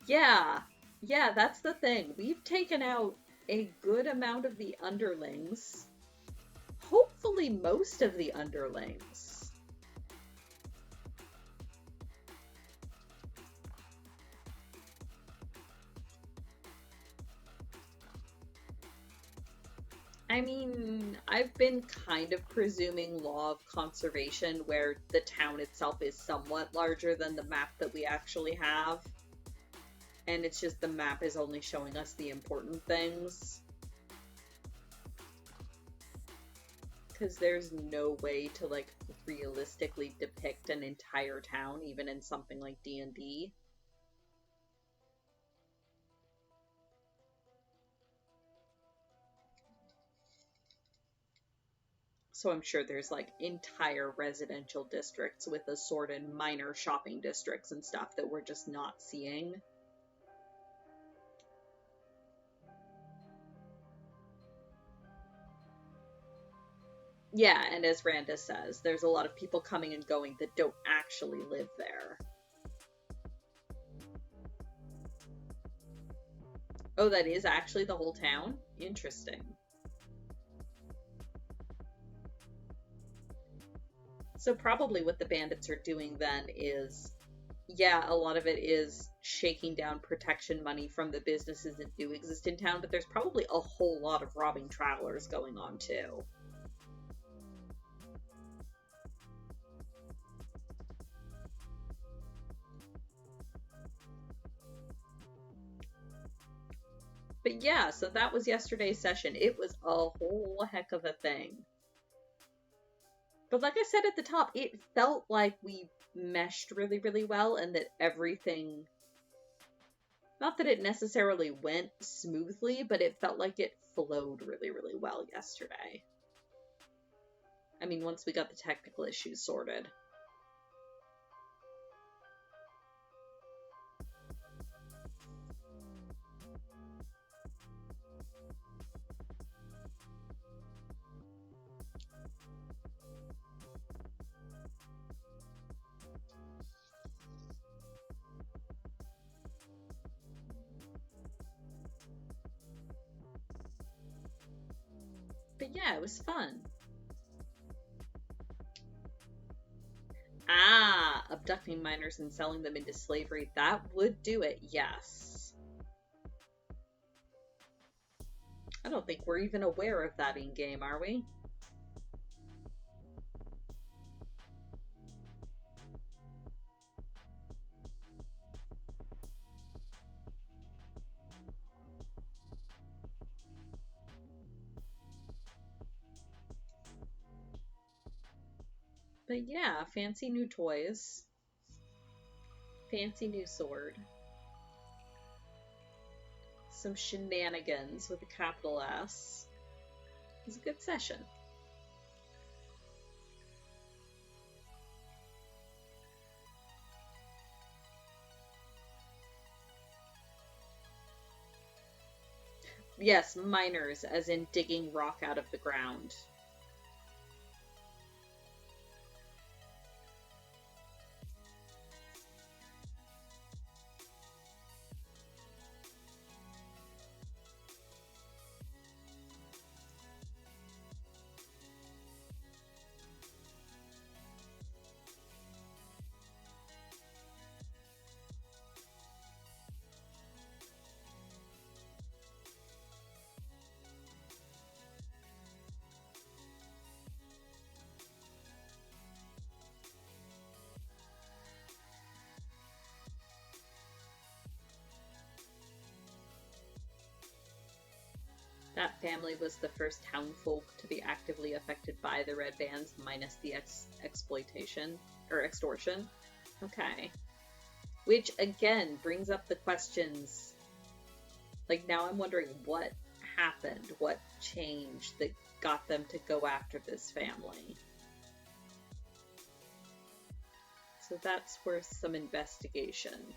Yeah. Yeah, that's the thing. We've taken out a good amount of the underlings. Hopefully most of the underlings. I mean, I've been kind of presuming law of conservation where the town itself is somewhat larger than the map that we actually have. And it's just the map is only showing us the important things. Because there's no way to, like, realistically depict an entire town, even in something like D&D. So I'm sure there's like entire residential districts with assorted minor shopping districts and stuff that we're just not seeing. Yeah, and as Randa says, there's a lot of people coming and going that don't actually live there. Oh, that is actually the whole town? Interesting. So probably what the bandits are doing then is, yeah, a lot of it is shaking down protection money from the businesses that do exist in town, but there's probably a whole lot of robbing travelers going on too. But yeah, so that was yesterday's session. It was a whole heck of a thing. But like I said at the top, it felt like we meshed really, really well and that everything, not that it necessarily went smoothly, but it felt like it flowed really, really well yesterday. I mean, once we got the technical issues sorted. But yeah, it was fun. Ah, abducting minors and selling them into slavery. That would do it, yes. I don't think we're even aware of that in game, are we? But yeah, fancy new toys. Fancy new sword. Some shenanigans with a capital S. It was a good session. Yes, miners, as in digging rock out of the ground. That family was the first townfolk to be actively affected by the red bands, minus the exploitation or extortion. Okay. Which again brings up the questions. Like now I'm wondering what happened, what changed that got them to go after this family. So that's worth some investigation.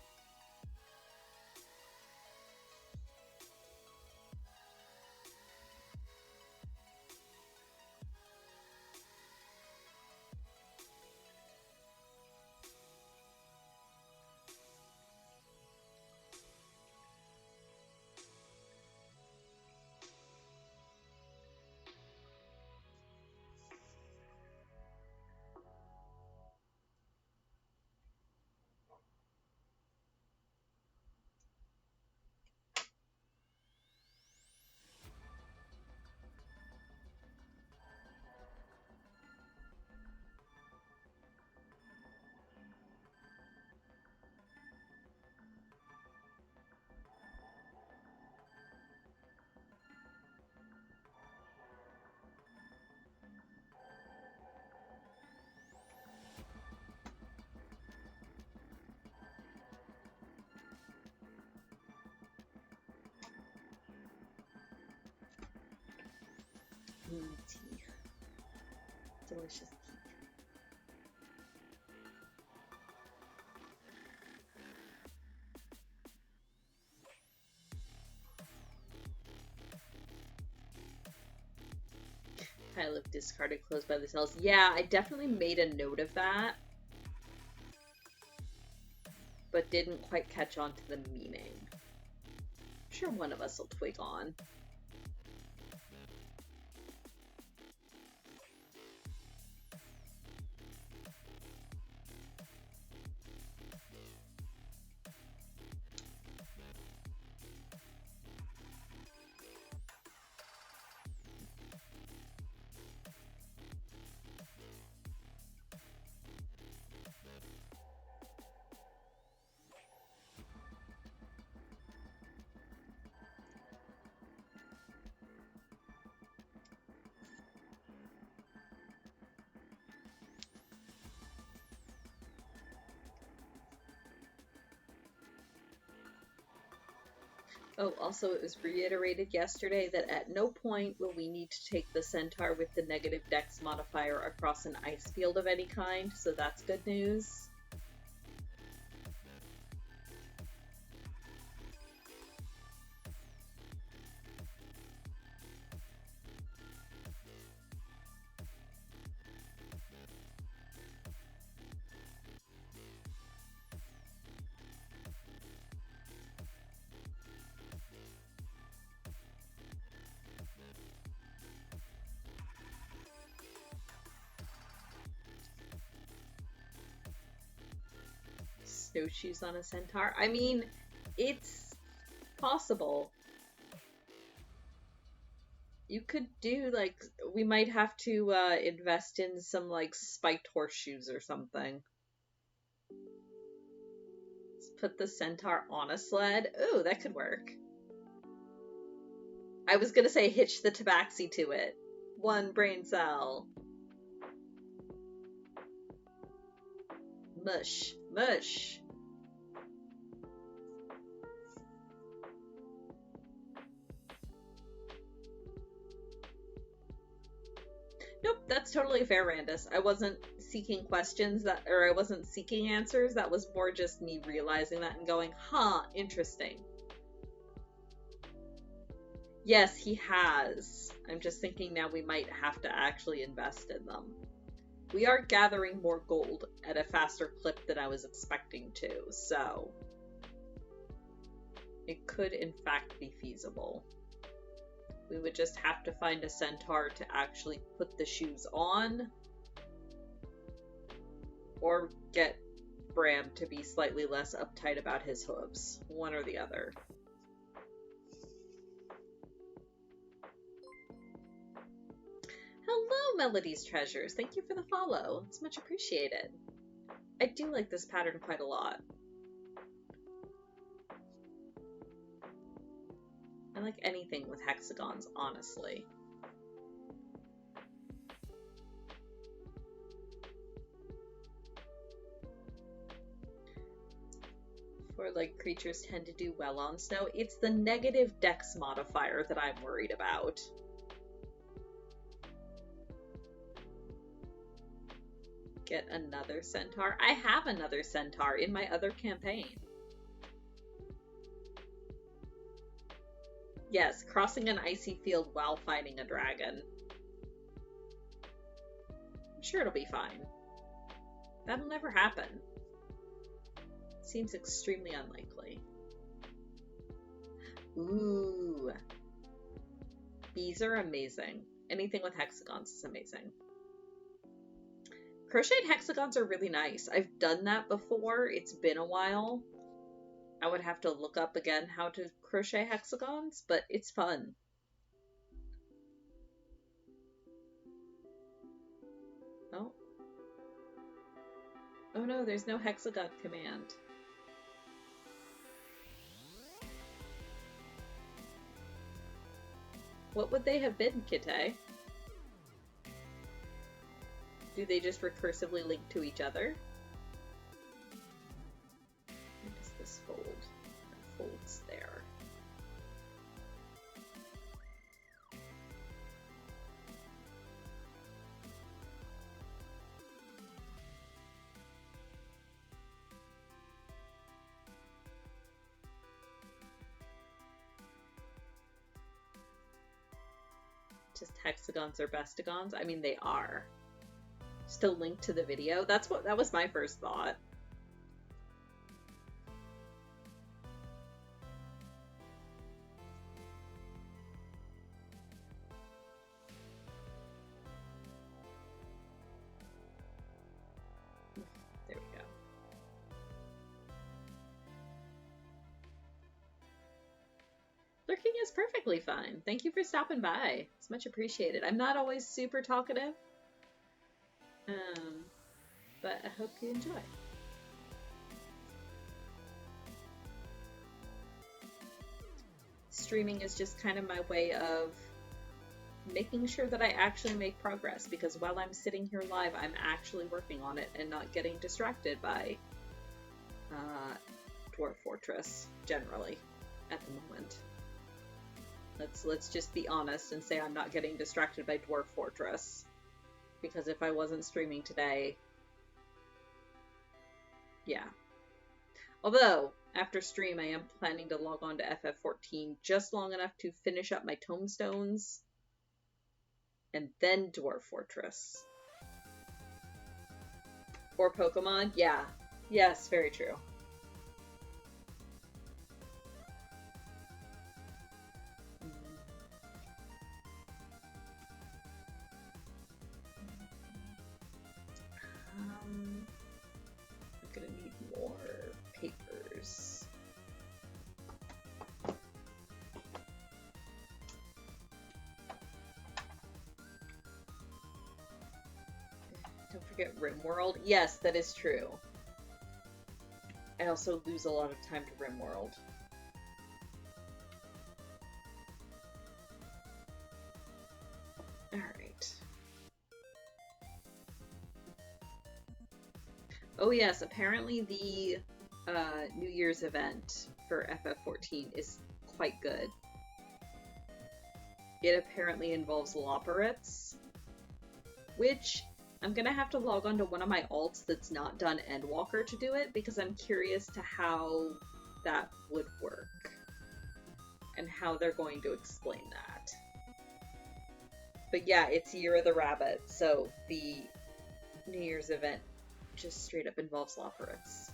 Tea. Delicious tea. Pile of discarded clothes by the cells. Yeah, I definitely made a note of that, but didn't quite catch on to the meaning. I'm sure one of us will twig on. Oh, also, it was reiterated yesterday that at no point will we need to take the centaur with the negative dex modifier across an ice field of any kind, so that's good news. Snowshoes on a centaur? I mean, it's possible. You could do, like, we might have to invest in some, like, spiked horseshoes or something. Let's put the centaur on a sled. Ooh, that could work. I was gonna say hitch the tabaxi to it. One brain cell. Mush. Mush. Nope, that's totally fair, Randus. I wasn't seeking questions or I wasn't seeking answers. That was more just me realizing that and going, huh, interesting. Yes, he has. I'm just thinking now we might have to actually invest in them. We are gathering more gold at a faster clip than I was expecting to, so it could in fact be feasible. We would just have to find a centaur to actually put the shoes on, or get Bram to be slightly less uptight about his hooves. One or the other. Hello, Melody's Treasures. Thank you for the follow. It's much appreciated. I do like this pattern quite a lot. I like anything with hexagons, honestly. For like creatures tend to do well on snow. It's the negative dex modifier that I'm worried about. Get another centaur. I have another centaur in my other campaign. Yes, crossing an icy field while fighting a dragon. I'm sure it'll be fine. That'll never happen. Seems extremely unlikely. Ooh. Bees are amazing. Anything with hexagons is amazing. Crocheted hexagons are really nice. I've done that before. It's been a while. I would have to look up again how to crochet hexagons, but it's fun. Oh. Oh no, there's no hexagon command. What would they have been, Kite? Do they just recursively link to each other? Where does this fold? It folds there. Just hexagons or bestagons? I mean, they are. Still linked to the video. That was my first thought. There we go. Lurking is perfectly fine. Thank you for stopping by. It's much appreciated. I'm not always super talkative. But I hope you enjoy. Streaming is just kind of my way of making sure that I actually make progress, because while I'm sitting here live, I'm actually working on it and not getting distracted by Dwarf Fortress generally at the moment. Let's just be honest and say I'm not getting distracted by Dwarf Fortress, because if I wasn't streaming today, yeah. Although, after stream, I am planning to log on to FF14 just long enough to finish up my tombstones, and then Dwarf Fortress. Or Pokemon? Yeah. Yes, very true. I'm gonna need more papers. Don't forget RimWorld. Yes, that is true. I also lose a lot of time to RimWorld. Alright. Oh yes, apparently the New Year's event for FF14 is quite good. It apparently involves Loporrits, which I'm gonna have to log on to one of my alts that's not done Endwalker to do it, because I'm curious to how that would work and how they're going to explain that. But yeah, it's Year of the Rabbit, so the New Year's event just straight up involves Loporrits.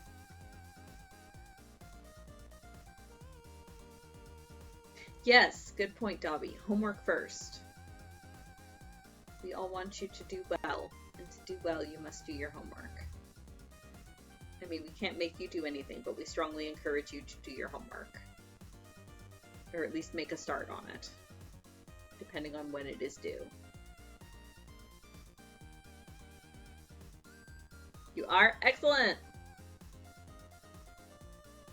Yes, good point, Dobby. Homework first. We all want you to do well, and to do well, you must do your homework. I mean, we can't make you do anything, but we strongly encourage you to do your homework. Or at least make a start on it, depending on when it is due. You are? Excellent!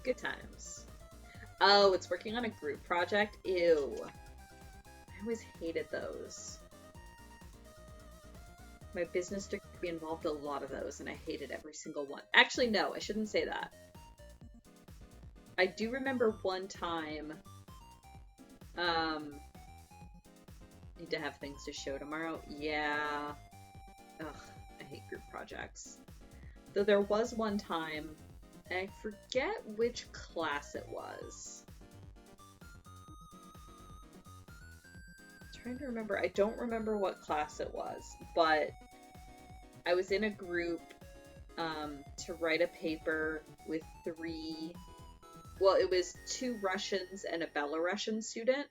Good times. Oh, it's working on a group project? Ew. I always hated those. My business degree involved a lot of those, and I hated every single one. Actually, no, I shouldn't say that. I do remember one time, need to have things to show tomorrow. Yeah. Ugh, I hate group projects. Though there was one time, and I forget which class it was. I'm trying to remember. I don't remember what class it was, but I was in a group to write a paper with it was 2 Russians and a Belarusian student.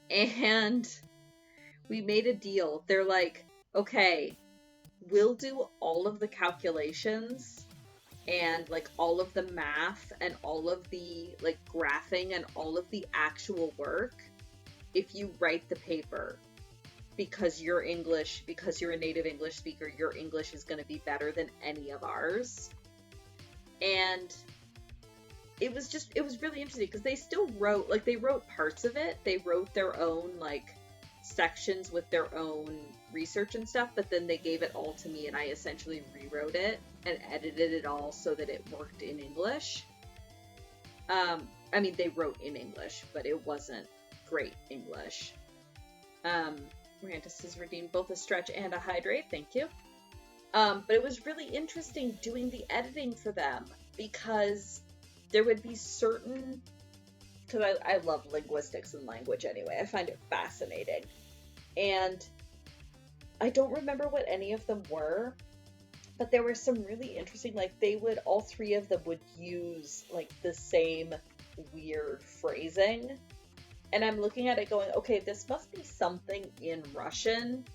And we made a deal. They're like, okay, we'll do all of the calculations and like all of the math and all of the like graphing and all of the actual work if you write the paper, because you're English, because you're a native English speaker, your English is going to be better than any of ours. And it was really interesting because they still wrote, like, they wrote parts of it. They wrote their own, like, sections with their own research and stuff, but then they gave it all to me and I essentially rewrote it and edited it all so that it worked in English. I mean, they wrote in English, but it wasn't great English. Rantis has redeemed both a stretch and a hydrate, thank you. But it was really interesting doing the editing for them, because there would be certain because I love linguistics and language anyway. I find it fascinating. And I don't remember what any of them were, but there were some really interesting, like all three of them would use like the same weird phrasing. And I'm looking at it going, okay, this must be something in Russian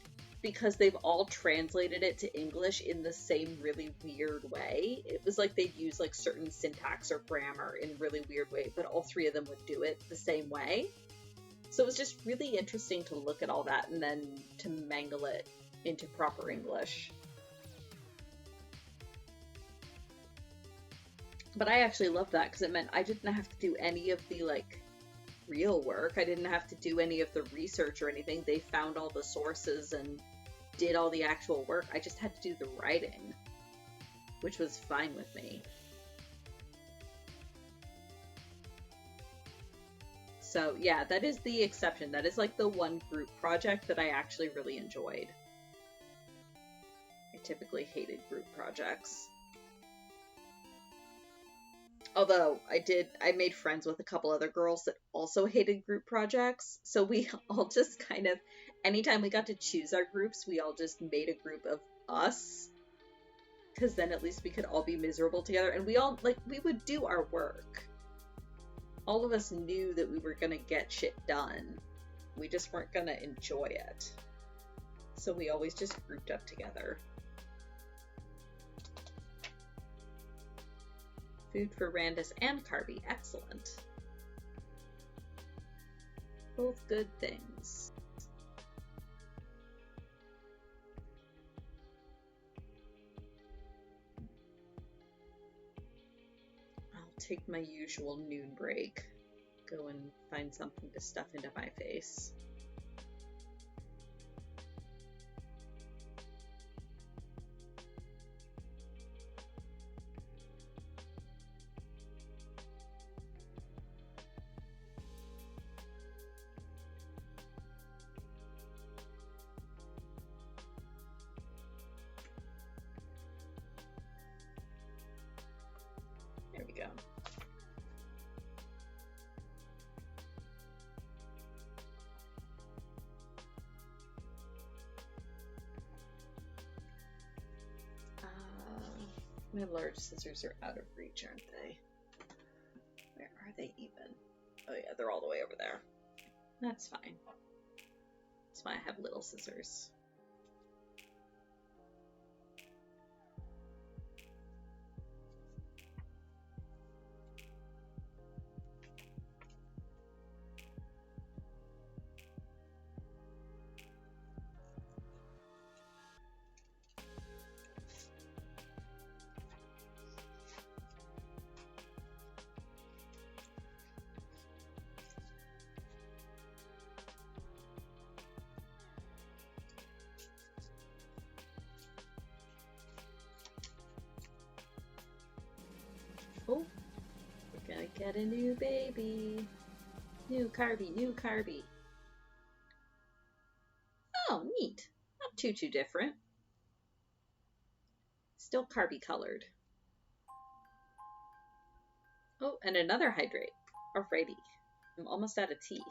because they've all translated it to English in the same really weird way. It was like they'd use like certain syntax or grammar in a really weird way, but all three of them would do it the same way. So it was just really interesting to look at all that and then to mangle it into proper English. But I actually loved that because it meant I didn't have to do any of the like real work. I didn't have to do any of the research or anything. They found all the sources and did all the actual work. I just had to do the writing, which was fine with me. So yeah, that is the exception. That is like the one group project that I actually really enjoyed. I typically hated group projects. Although I made friends with a couple other girls that also hated group projects. So we all just kind of, anytime we got to choose our groups, we all just made a group of us. Because then at least we could all be miserable together. And we all, like, we would do our work. All of us knew that we were going to get shit done. We just weren't going to enjoy it. So we always just grouped up together. Food for Randus and Carby. Excellent. Both good things. I'll take my usual noon break. Go and find something to stuff into my face. There we go. My large scissors are out of reach, aren't they? Where are they even? Oh yeah, they're all the way over there. That's fine. That's why I have little scissors. Oh, we're gonna get a new baby. New Carby, new Carby. Oh, neat. Not too different. Still Carby colored. Oh, and another hydrate. Alrighty. I'm almost out of tea.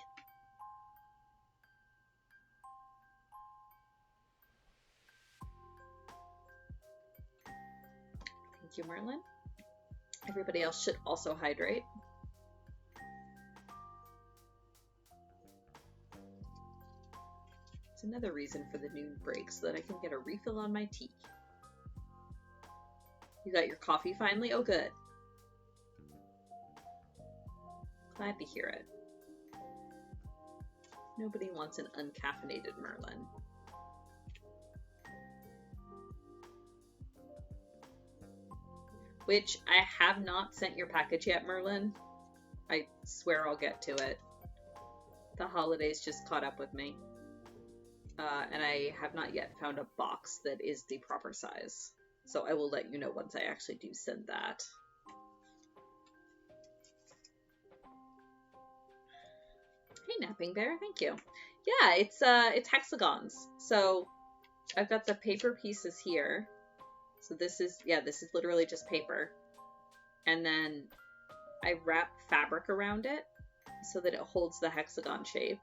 Thank you, Merlin. Everybody else should also hydrate. It's another reason for the noon break, so that I can get a refill on my tea. You got your coffee finally? Oh, good. Glad to hear it. Nobody wants an uncaffeinated Merlin. Which, I have not sent your package yet, Merlin. I swear I'll get to it. The holidays just caught up with me. And I have not yet found a box that is the proper size. So I will let you know once I actually do send that. Hey, Napping Bear, thank you. Yeah, it's hexagons. So I've got the paper pieces here. So this is literally just paper. And then I wrap fabric around it so that it holds the hexagon shape.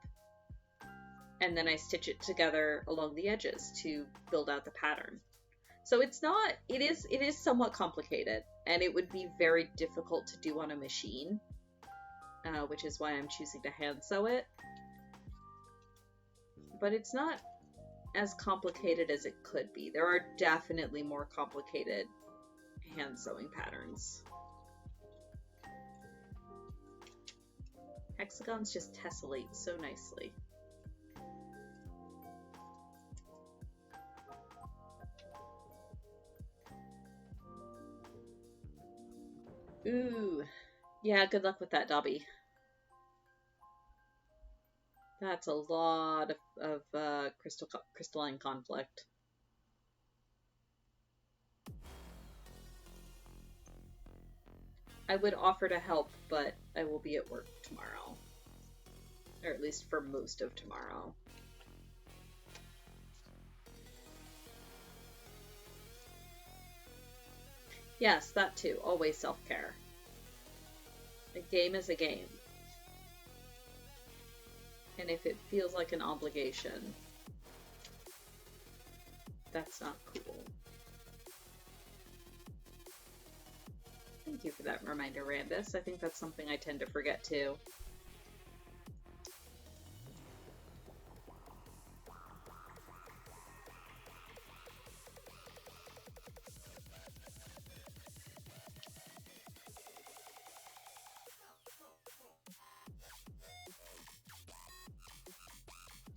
And then I stitch it together along the edges to build out the pattern. So it is somewhat complicated, and it would be very difficult to do on a machine, which is why I'm choosing to hand sew it. But it's not as complicated as it could be. There are definitely more complicated hand sewing patterns. Hexagons just tessellate so nicely. Ooh, yeah, good luck with that, Dobby. That's a lot of crystalline conflict. I would offer to help, but I will be at work tomorrow. Or at least for most of tomorrow. Yes, that too. Always self-care. A game is a game. And if it feels like an obligation, that's not cool. Thank you for that reminder, Randus. I think that's something I tend to forget too.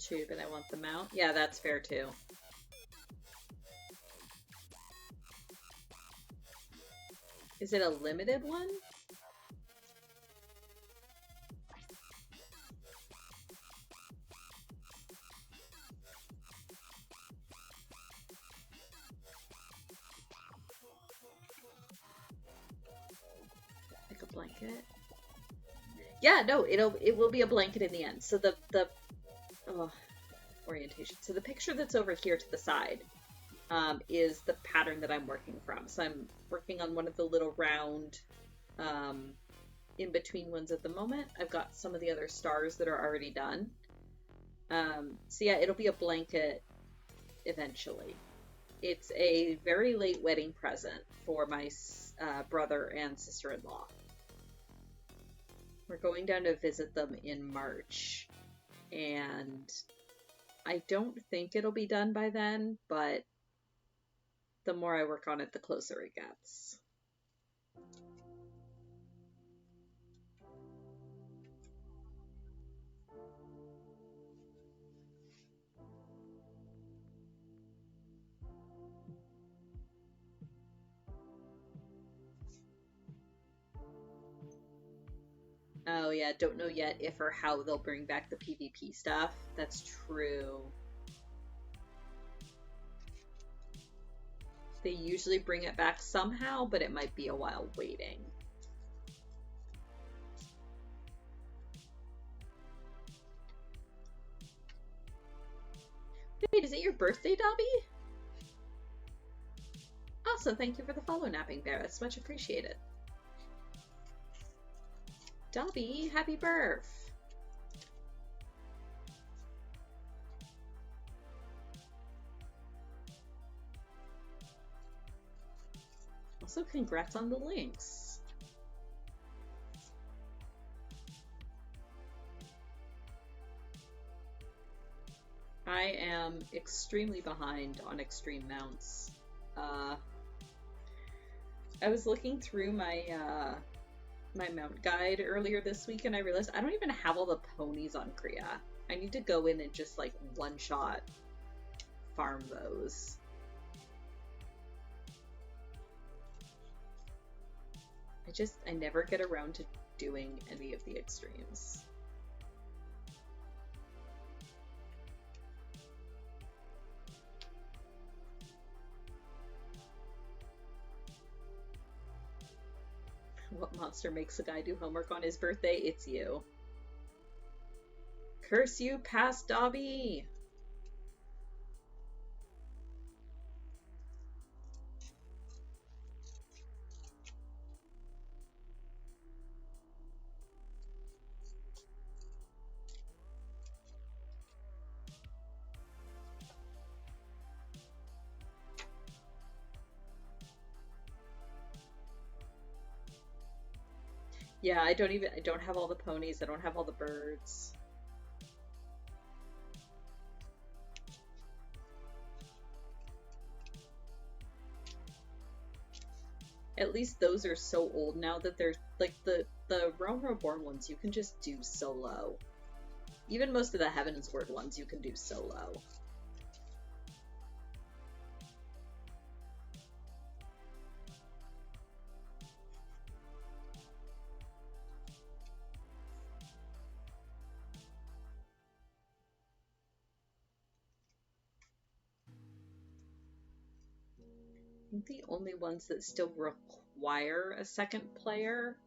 True, but I want them out. Yeah, that's fair too. Is it a limited one? Like a blanket? Yeah, no, it will be a blanket in the end. So the orientation. So the picture that's over here to the side is the pattern that I'm working from. So I'm working on one of the little round in between ones at the moment. I've got some of the other stars that are already done. So yeah, it'll be a blanket eventually. It's a very late wedding present for my brother and sister-in-law. We're going down to visit them in March, and I don't think it'll be done by then, but the more I work on it, the closer it gets. Oh yeah, don't know yet if or how they'll bring back the PvP stuff. That's true. They usually bring it back somehow, but it might be a while waiting. Wait, is it your birthday, Dobby? Awesome, thank you for the follow, Napping Bear. That's much appreciated. Dobby, happy birth! Also, congrats on the links. I am extremely behind on extreme mounts. I was looking through my my mount guide earlier this week, and I realized I don't even have all the ponies on Kriya. I need to go in and just like one-shot farm those. I never get around to doing any of the extremes. What monster makes a guy do homework on his birthday? It's you. Curse you, past Dobby! Yeah, I don't have all the ponies, I don't have all the birds. At least those are so old now that they're like the Realm Reborn ones you can just do solo. Even most of the Heavensward ones you can do solo. I think the only ones that still require a second player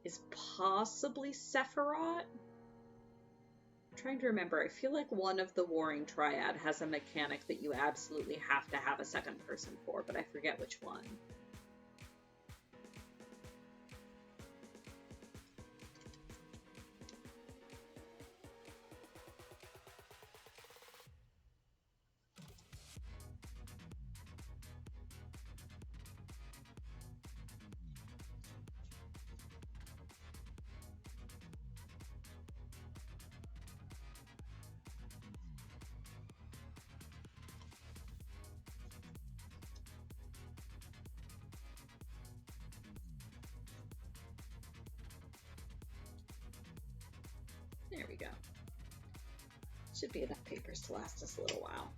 is possibly Sephiroth. I'm trying to remember. I feel like one of the Warring Triad has a mechanic that you absolutely have to have a second person for, but I forget which one. There we go. Should be enough papers to last us a little while.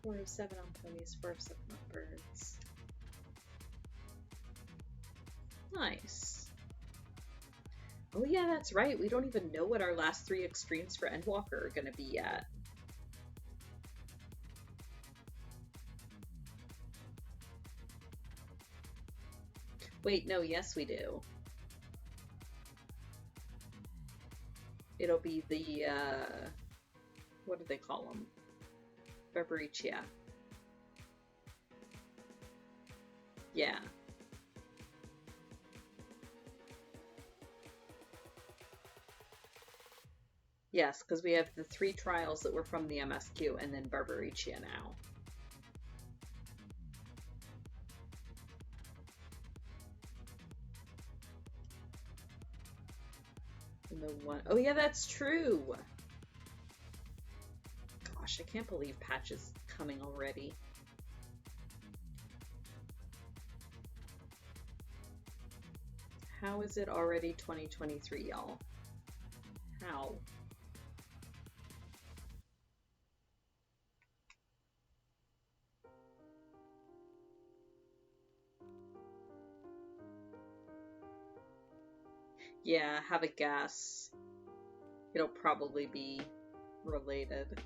Four of 7 on ponies, 4 of 7 on birds. Nice. Oh yeah, that's right. We don't even know what our last 3 extremes for Endwalker are going to be yet. Wait, no, yes we do. It'll be the, what do they call them? Barbaricia. Yeah. Yes, because we have the 3 trials that were from the MSQ and then Barbaricia now. And the one, oh yeah, that's true. Gosh, I can't believe Patch is coming already. How is it already 2023, y'all? How? Yeah, have a guess. It'll probably be related.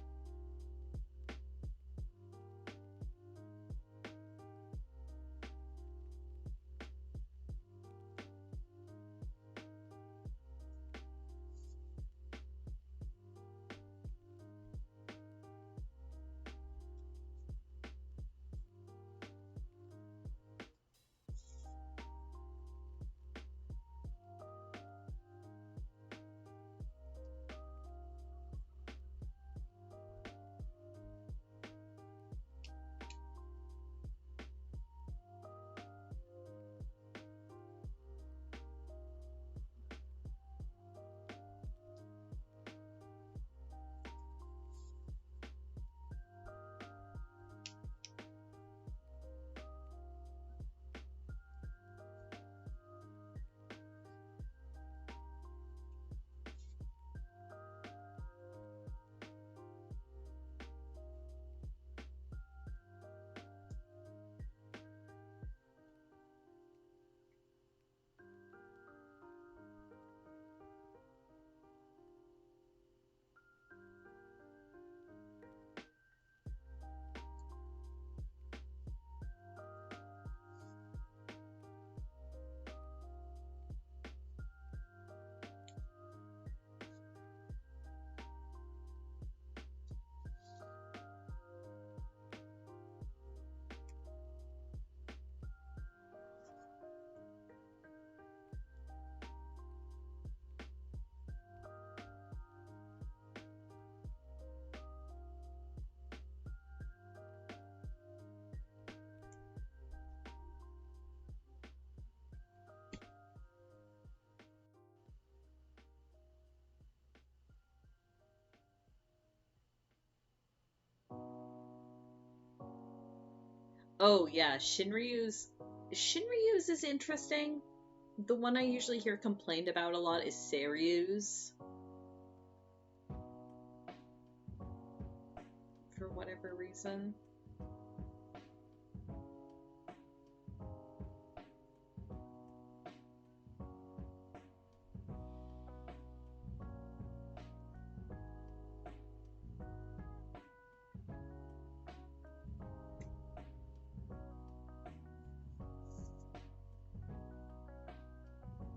Oh yeah, Shinryu's is interesting. The one I usually hear complained about a lot is Seryu's, for whatever reason.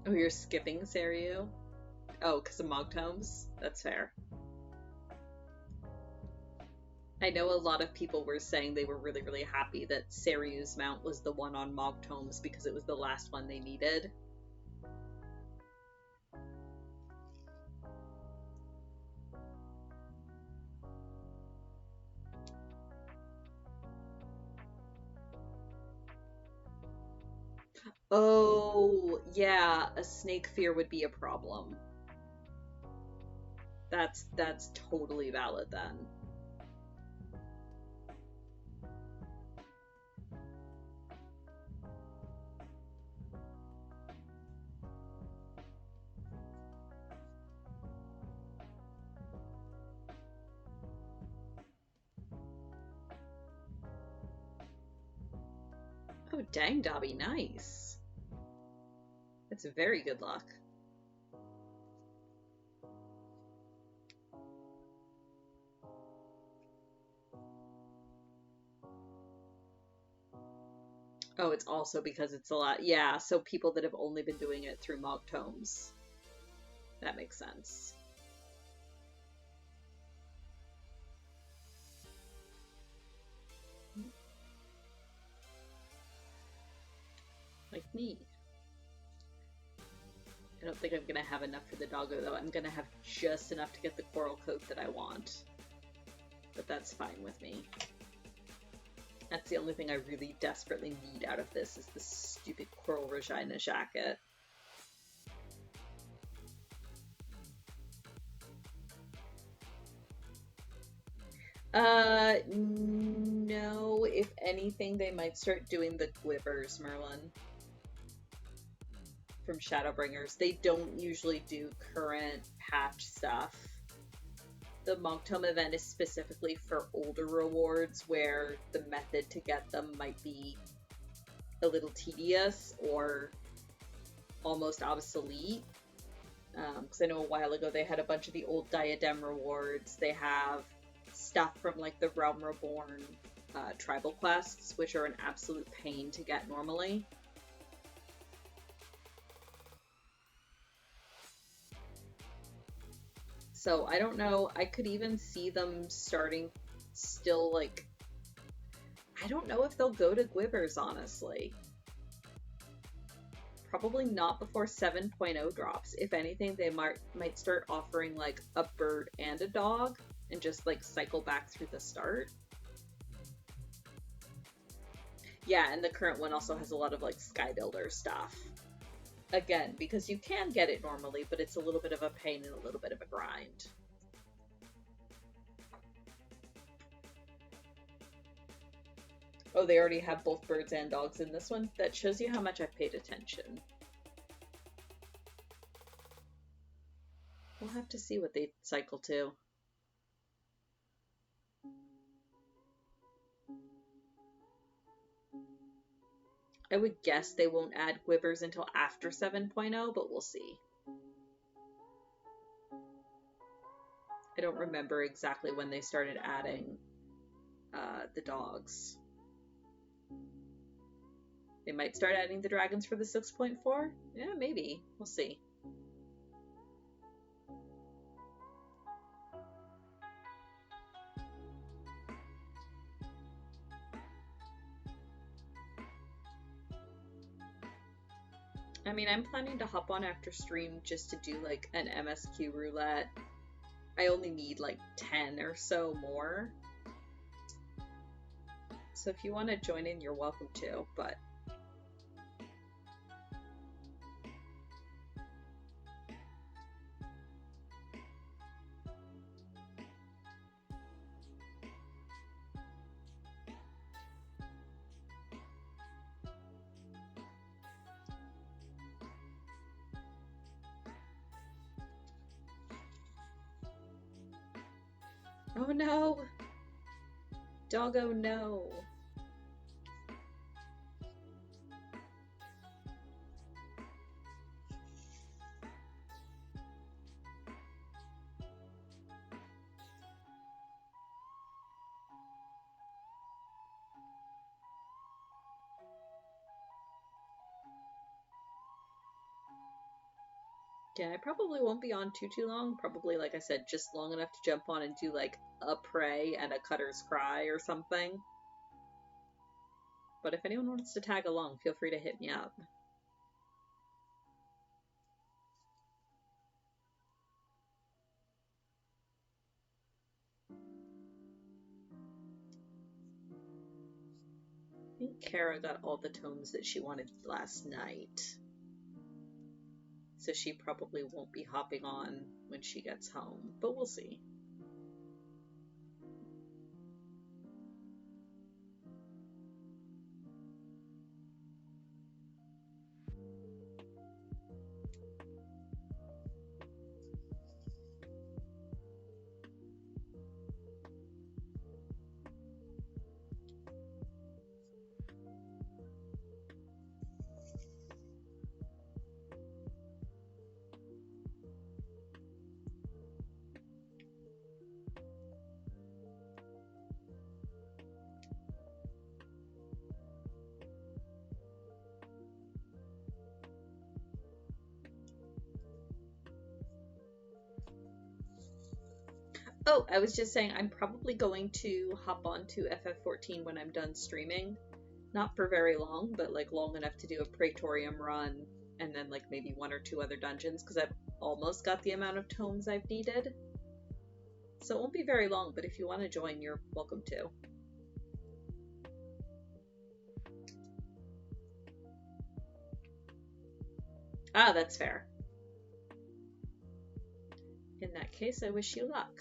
Oh, you're skipping Seryu? Oh, because of Mogtomes? That's fair. I know a lot of people were saying they were really, really happy that Seryu's mount was the one on Mogtomes because it was the last one they needed. Oh, yeah, a snake fear would be a problem. That's totally valid then. Oh, dang, Dobby, nice. That's very good luck. Oh, it's also because it's a lot. Yeah, so people that have only been doing it through Mogtomes. That makes sense. Like me. I don't think I'm gonna have enough for the doggo though. I'm gonna have just enough to get the coral coat that I want. But that's fine with me. That's the only thing I really desperately need out of this is this stupid coral Regina jacket. No. If anything, they might start doing the Gwivers, Merlin, from Shadowbringers. They don't usually do current patch stuff. The Monctome event is specifically for older rewards where the method to get them might be a little tedious or almost obsolete. Because I know a while ago they had a bunch of the old Diadem rewards. They have stuff from like the Realm Reborn tribal quests, which are an absolute pain to get normally. So I don't know. I could even see them starting still like. I don't know if they'll go to Gwivers, honestly. Probably not before 7.0 drops. If anything, they might start offering like a bird and a dog and just like cycle back through the start. Yeah, and the current one also has a lot of like Skybuilder stuff. Again, because you can get it normally, but it's a little bit of a pain and a little bit of a grind. Oh, they already have both birds and dogs in this one? That shows you how much I've paid attention. We'll have to see what they cycle to. I would guess they won't add Gwivers until after 7.0, but we'll see. I don't remember exactly when they started adding the dogs. They might start adding the dragons for the 6.4? Yeah, maybe. We'll see. I mean, I'm planning to hop on after stream just to do like an MSQ roulette. I only need like 10 or so more. So if you want to join in, you're welcome to, but Oh no! Doggo, no! Yeah, I probably won't be on too long. Probably, like I said, just long enough to jump on and do like a pray and a cutter's cry or something. But if anyone wants to tag along, feel free to hit me up. I think Kara got all the tomes that she wanted last night. So she probably won't be hopping on when she gets home, but we'll see. Oh, I was just saying I'm probably going to hop on to FF14 when I'm done streaming. Not for very long, but like long enough to do a Praetorium run and then like maybe one or two other dungeons because I've almost got the amount of tomes I've needed. So it won't be very long, but if you want to join, you're welcome to. Ah, that's fair. In that case, I wish you luck.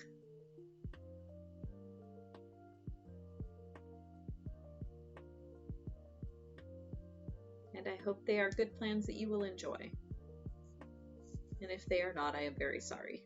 And I hope they are good plans that you will enjoy. And if they are not, I am very sorry.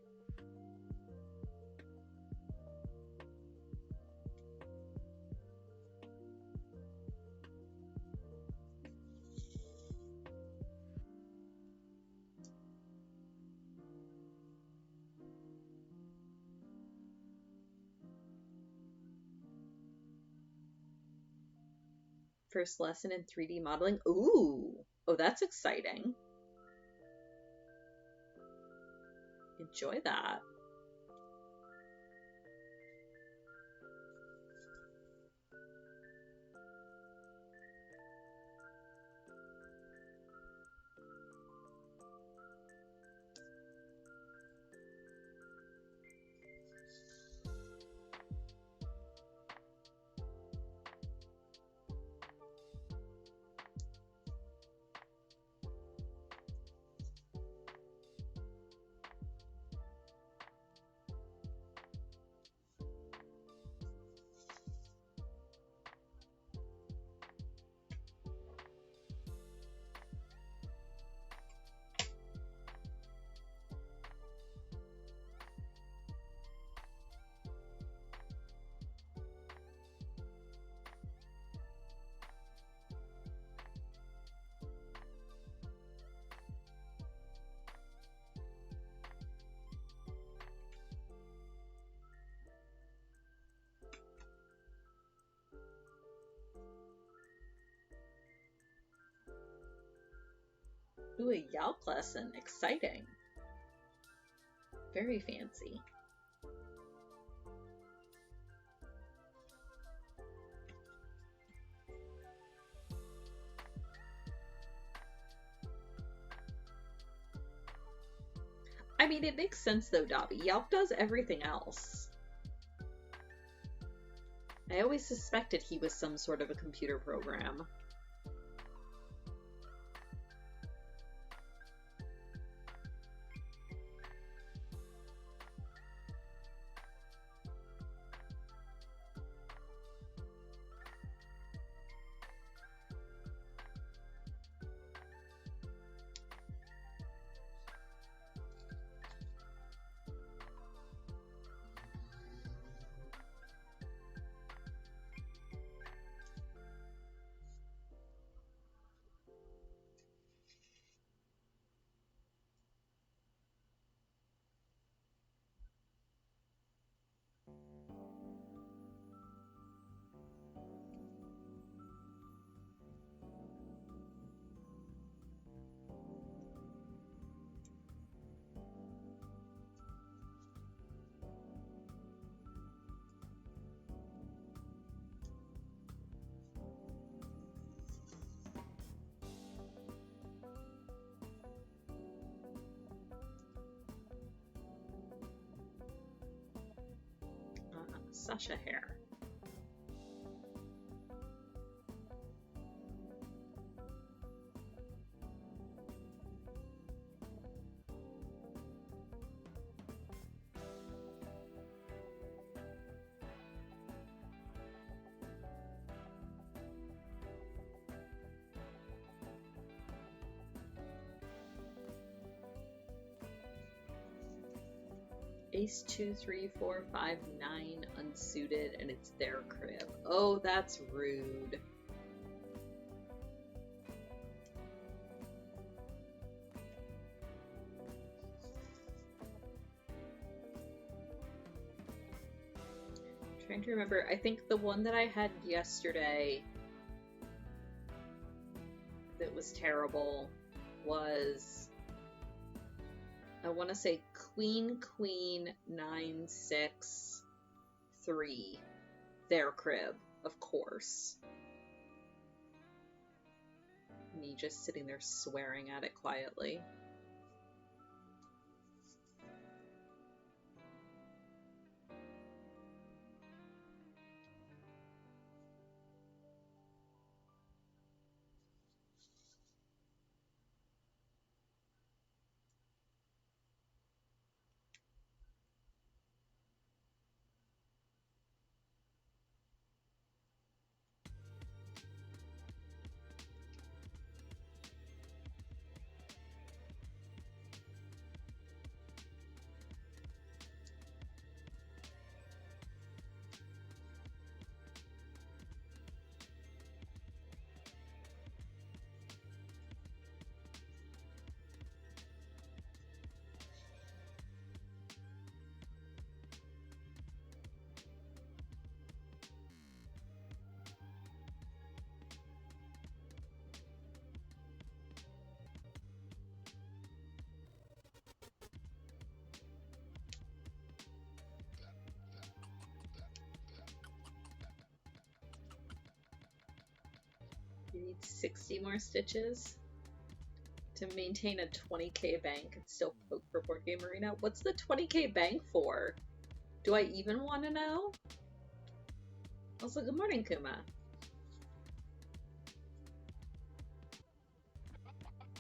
First lesson in 3D modeling. Ooh! Oh, that's exciting. Enjoy that. Ooh, a Yalk lesson. Exciting. Very fancy. I mean, it makes sense though, Dobby. Yalk does everything else. I always suspected he was some sort of a computer program. such a hair. Ace 2, 3, 4, 5, 9 unsuited, and it's their crib. Oh, that's rude. I'm trying to remember. I think the one that I had yesterday that was terrible was, I want to say Queen, Queen, 9, 6, 3. Their crib, of course. Me just sitting there swearing at it quietly. You need 60 more stitches to maintain a 20k bank and still poke for Board Game Arena. What's the 20k bank for? Do I even want to know? Also, good morning, Kuma.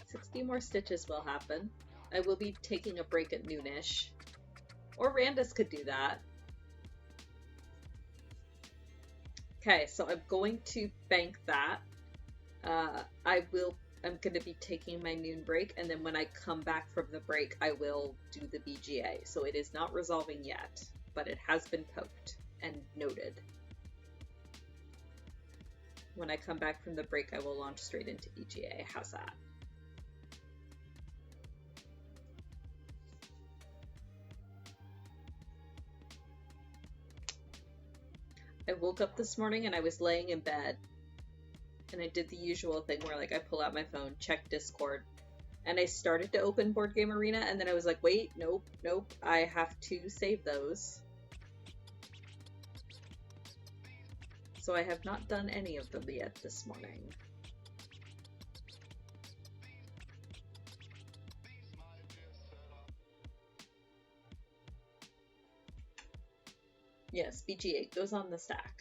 60 more stitches will happen. I will be taking a break at noonish. Or Randus could do that. Okay, so I'm going to bank that. I'm going to be taking my noon break, and then when I come back from the break, I will do the BGA. So it is not resolving yet, but it has been poked and noted. When I come back from the break, I will launch straight into BGA. How's that? I woke up this morning and I was laying in bed. And I did the usual thing where, like, I pull out my phone, check Discord, and I started to open Board Game Arena, and then I was like, wait, nope, I have to save those. So I have not done any of them yet this morning. Yes, BG8 goes on the stack.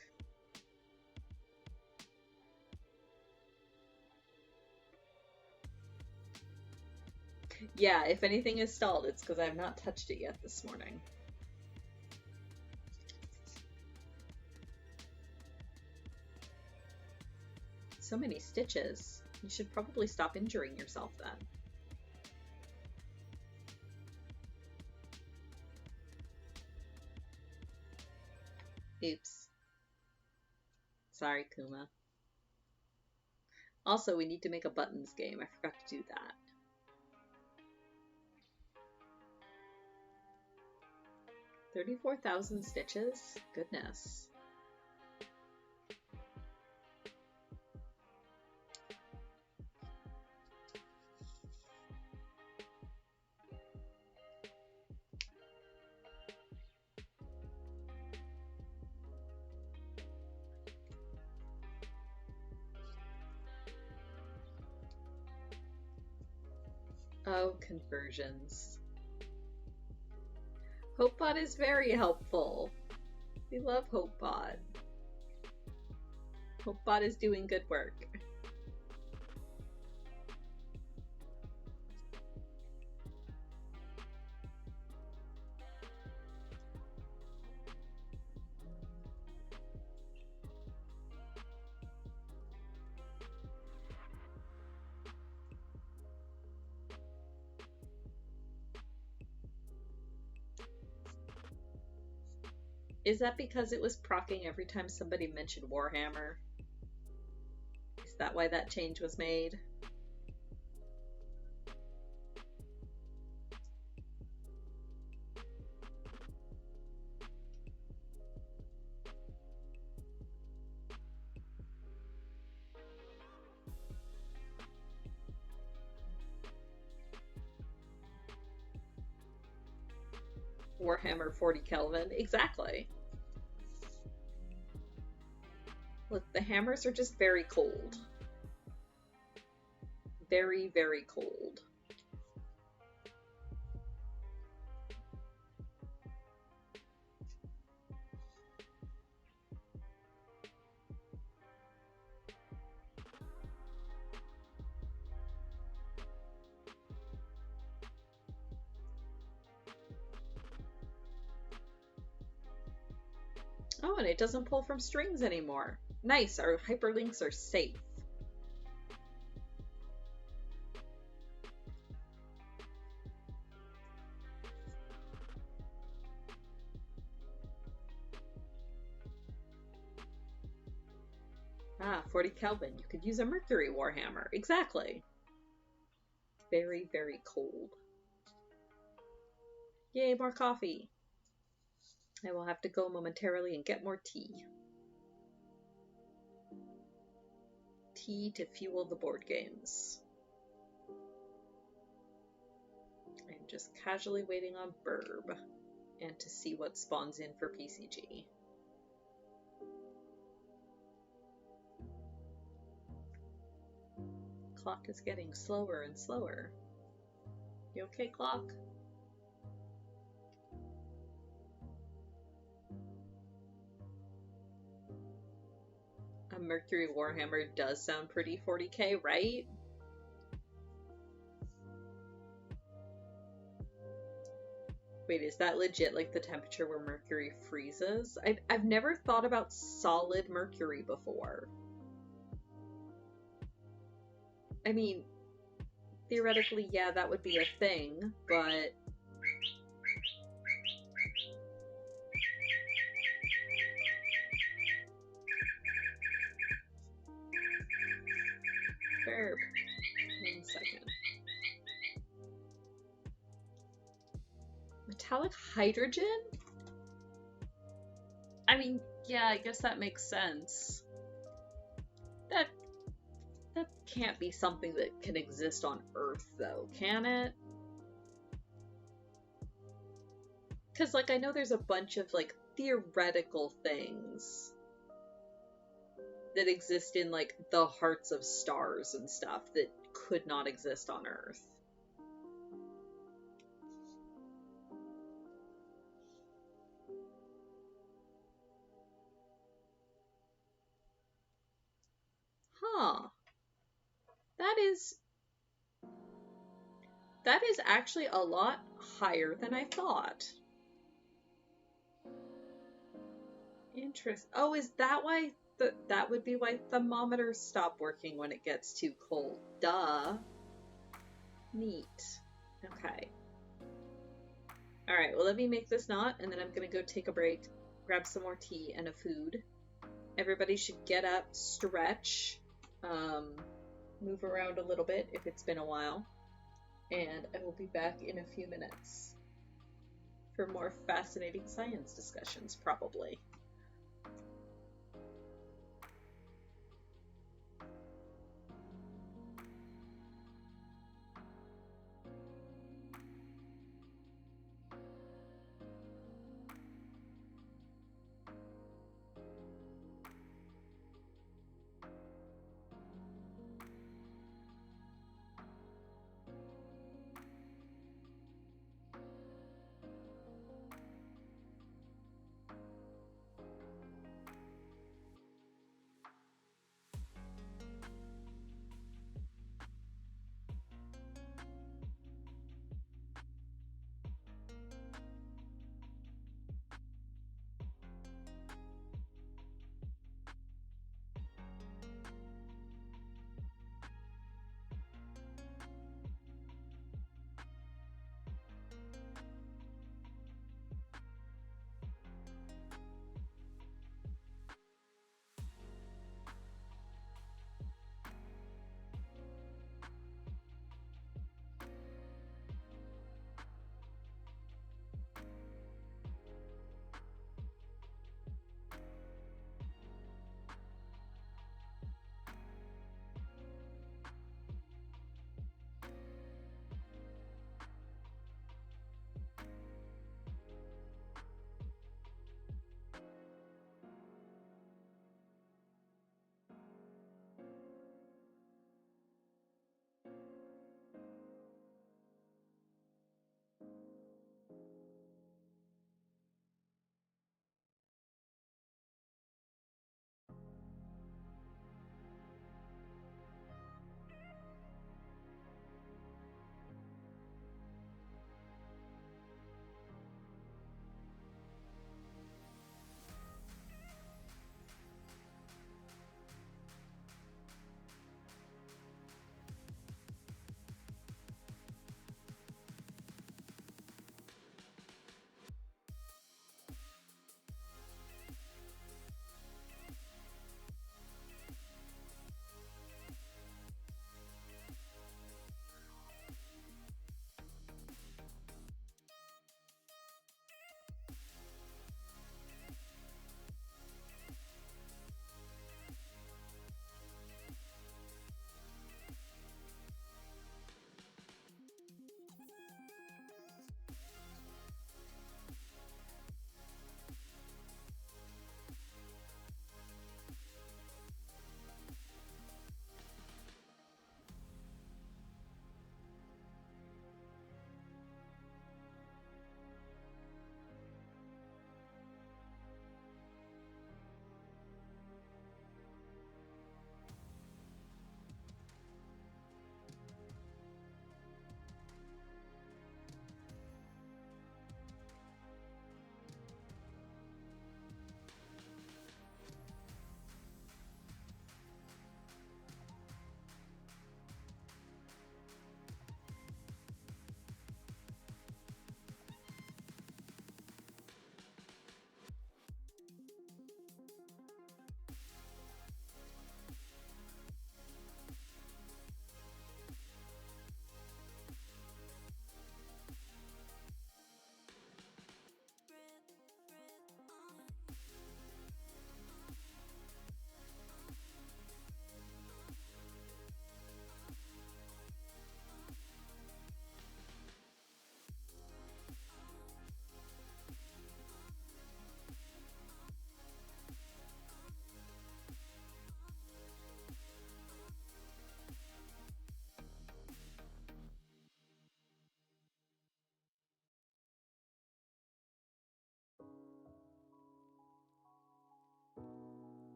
Yeah, if anything is stalled, it's because I have not touched it yet this morning. So many stitches. You should probably stop injuring yourself then. Oops. Sorry, Kuma. Also, we need to make a buttons game. I forgot to do that. $34,000 stitches? Goodness. Oh, conversions. HopeBot is very helpful. We love HopeBot. HopeBot is doing good work. Is that because it was proccing every time somebody mentioned Warhammer? Is that why that change was made? Warhammer 40 Kelvin, exactly. Look, the hammers are just very cold. Very, very cold. Oh, and it doesn't pull from strings anymore. Nice, our hyperlinks are safe. Ah, 40 Kelvin. You could use a Mercury Warhammer. Exactly. Very, very cold. Yay, more coffee. I will have to go momentarily and get more tea. Tea to fuel the board games. I'm just casually waiting on Burb and to see what spawns in for PCG. Clock is getting slower and slower. You okay, clock? A Mercury Warhammer does sound pretty 40k, right? Wait, is that legit like the temperature where Mercury freezes? I've never thought about solid Mercury before. I mean, theoretically, yeah, that would be a thing, but... Verb. 1 second. Metallic hydrogen? I mean, yeah, I guess that makes sense. That can't be something that can exist on Earth, though, can it? Because, like, I know there's a bunch of, like, theoretical things that exist in, like, the hearts of stars and stuff that could not exist on Earth. Huh. That is actually a lot higher than I thought. Interest. Oh, is that why that would be why thermometers stop working when it gets too cold? Duh. Neat. Okay. Alright, well, let me make this knot, and then I'm gonna go take a break, grab some more tea and a food. Everybody should get up, stretch, move around a little bit if it's been a while, and I will be back in a few minutes for more fascinating science discussions, probably.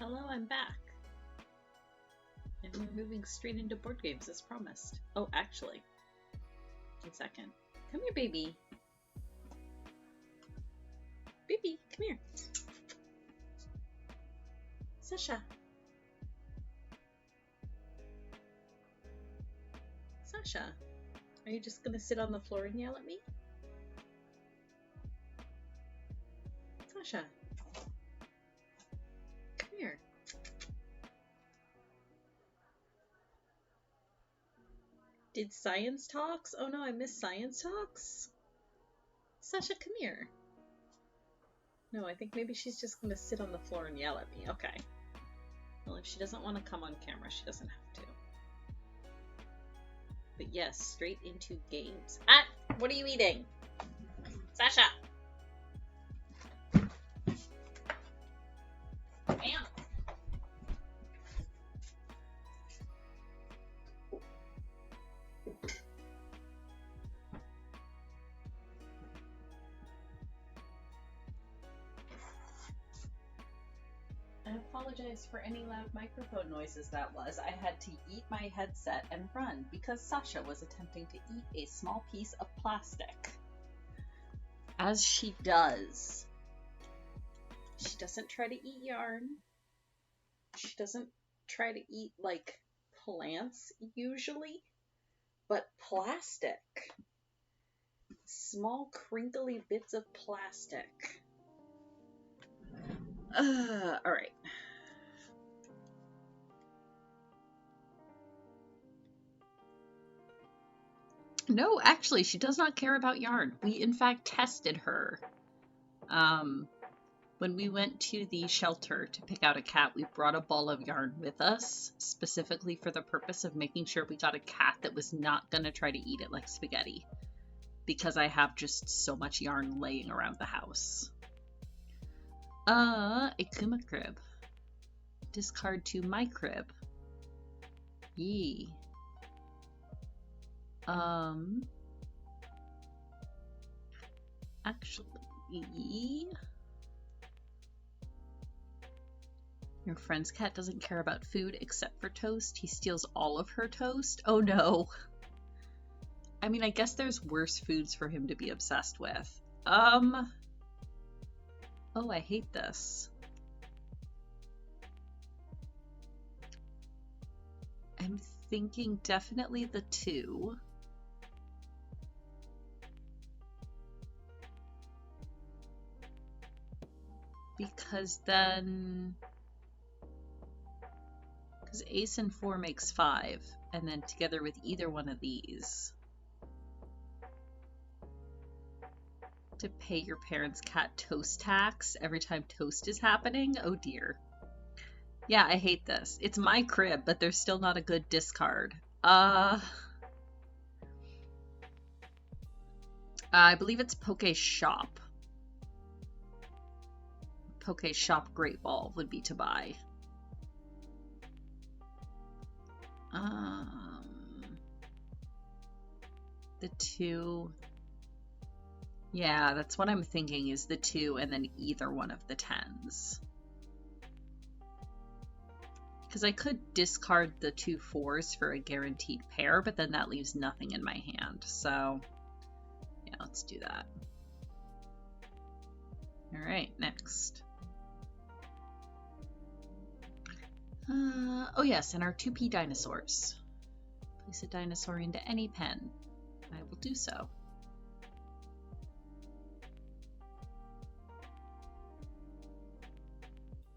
Hello, I'm back. And we're moving straight into board games as promised. Oh, actually. 1 second. Come here, baby. Baby, come here. Sasha. Sasha. Are you just gonna sit on the floor and yell at me? Sasha. Come here. Did science talks? Oh no, I missed science talks. Sasha, come here. No, I think maybe she's just gonna sit on the floor and yell at me. Okay. Well, if she doesn't want to come on camera, she doesn't have to. But yes, straight into games. Ah! What are you eating? Sasha! Bam! I apologize for any loud microphone noises that was. I had to eat my headset and run because Sasha was attempting to eat a small piece of plastic. As she does. She doesn't try to eat yarn. She doesn't try to eat, like, plants usually, but plastic. Small crinkly bits of plastic. Alright. No, actually, she does not care about yarn. We, in fact, tested her. When we went to the shelter to pick out a cat, we brought a ball of yarn with us, specifically for the purpose of making sure we got a cat that was not going to try to eat it like spaghetti. Because I have just so much yarn laying around the house. A Kuma crib. Discard to my crib. Yee. Actually, your friend's cat doesn't care about food except for toast. He steals all of her toast. Oh no. I mean, I guess there's worse foods for him to be obsessed with. Oh, I hate this. I'm thinking definitely the 2. Because then... Because ace and 4 makes 5, and then together with either one of these. To pay your parents' cat toast tax every time toast is happening? Oh dear. Yeah, I hate this. It's my crib, but there's still not a good discard. I believe it's Poke Shop. Poke Shop Great Ball would be to buy. The 2. Yeah, that's what I'm thinking is the 2 and then either one of the 10s. Because I could discard the 2 4s for a guaranteed pair, but then that leaves nothing in my hand. So, yeah, let's do that. Alright, next. Oh yes, and our 2P dinosaurs. Place a dinosaur into any pen. I will do so.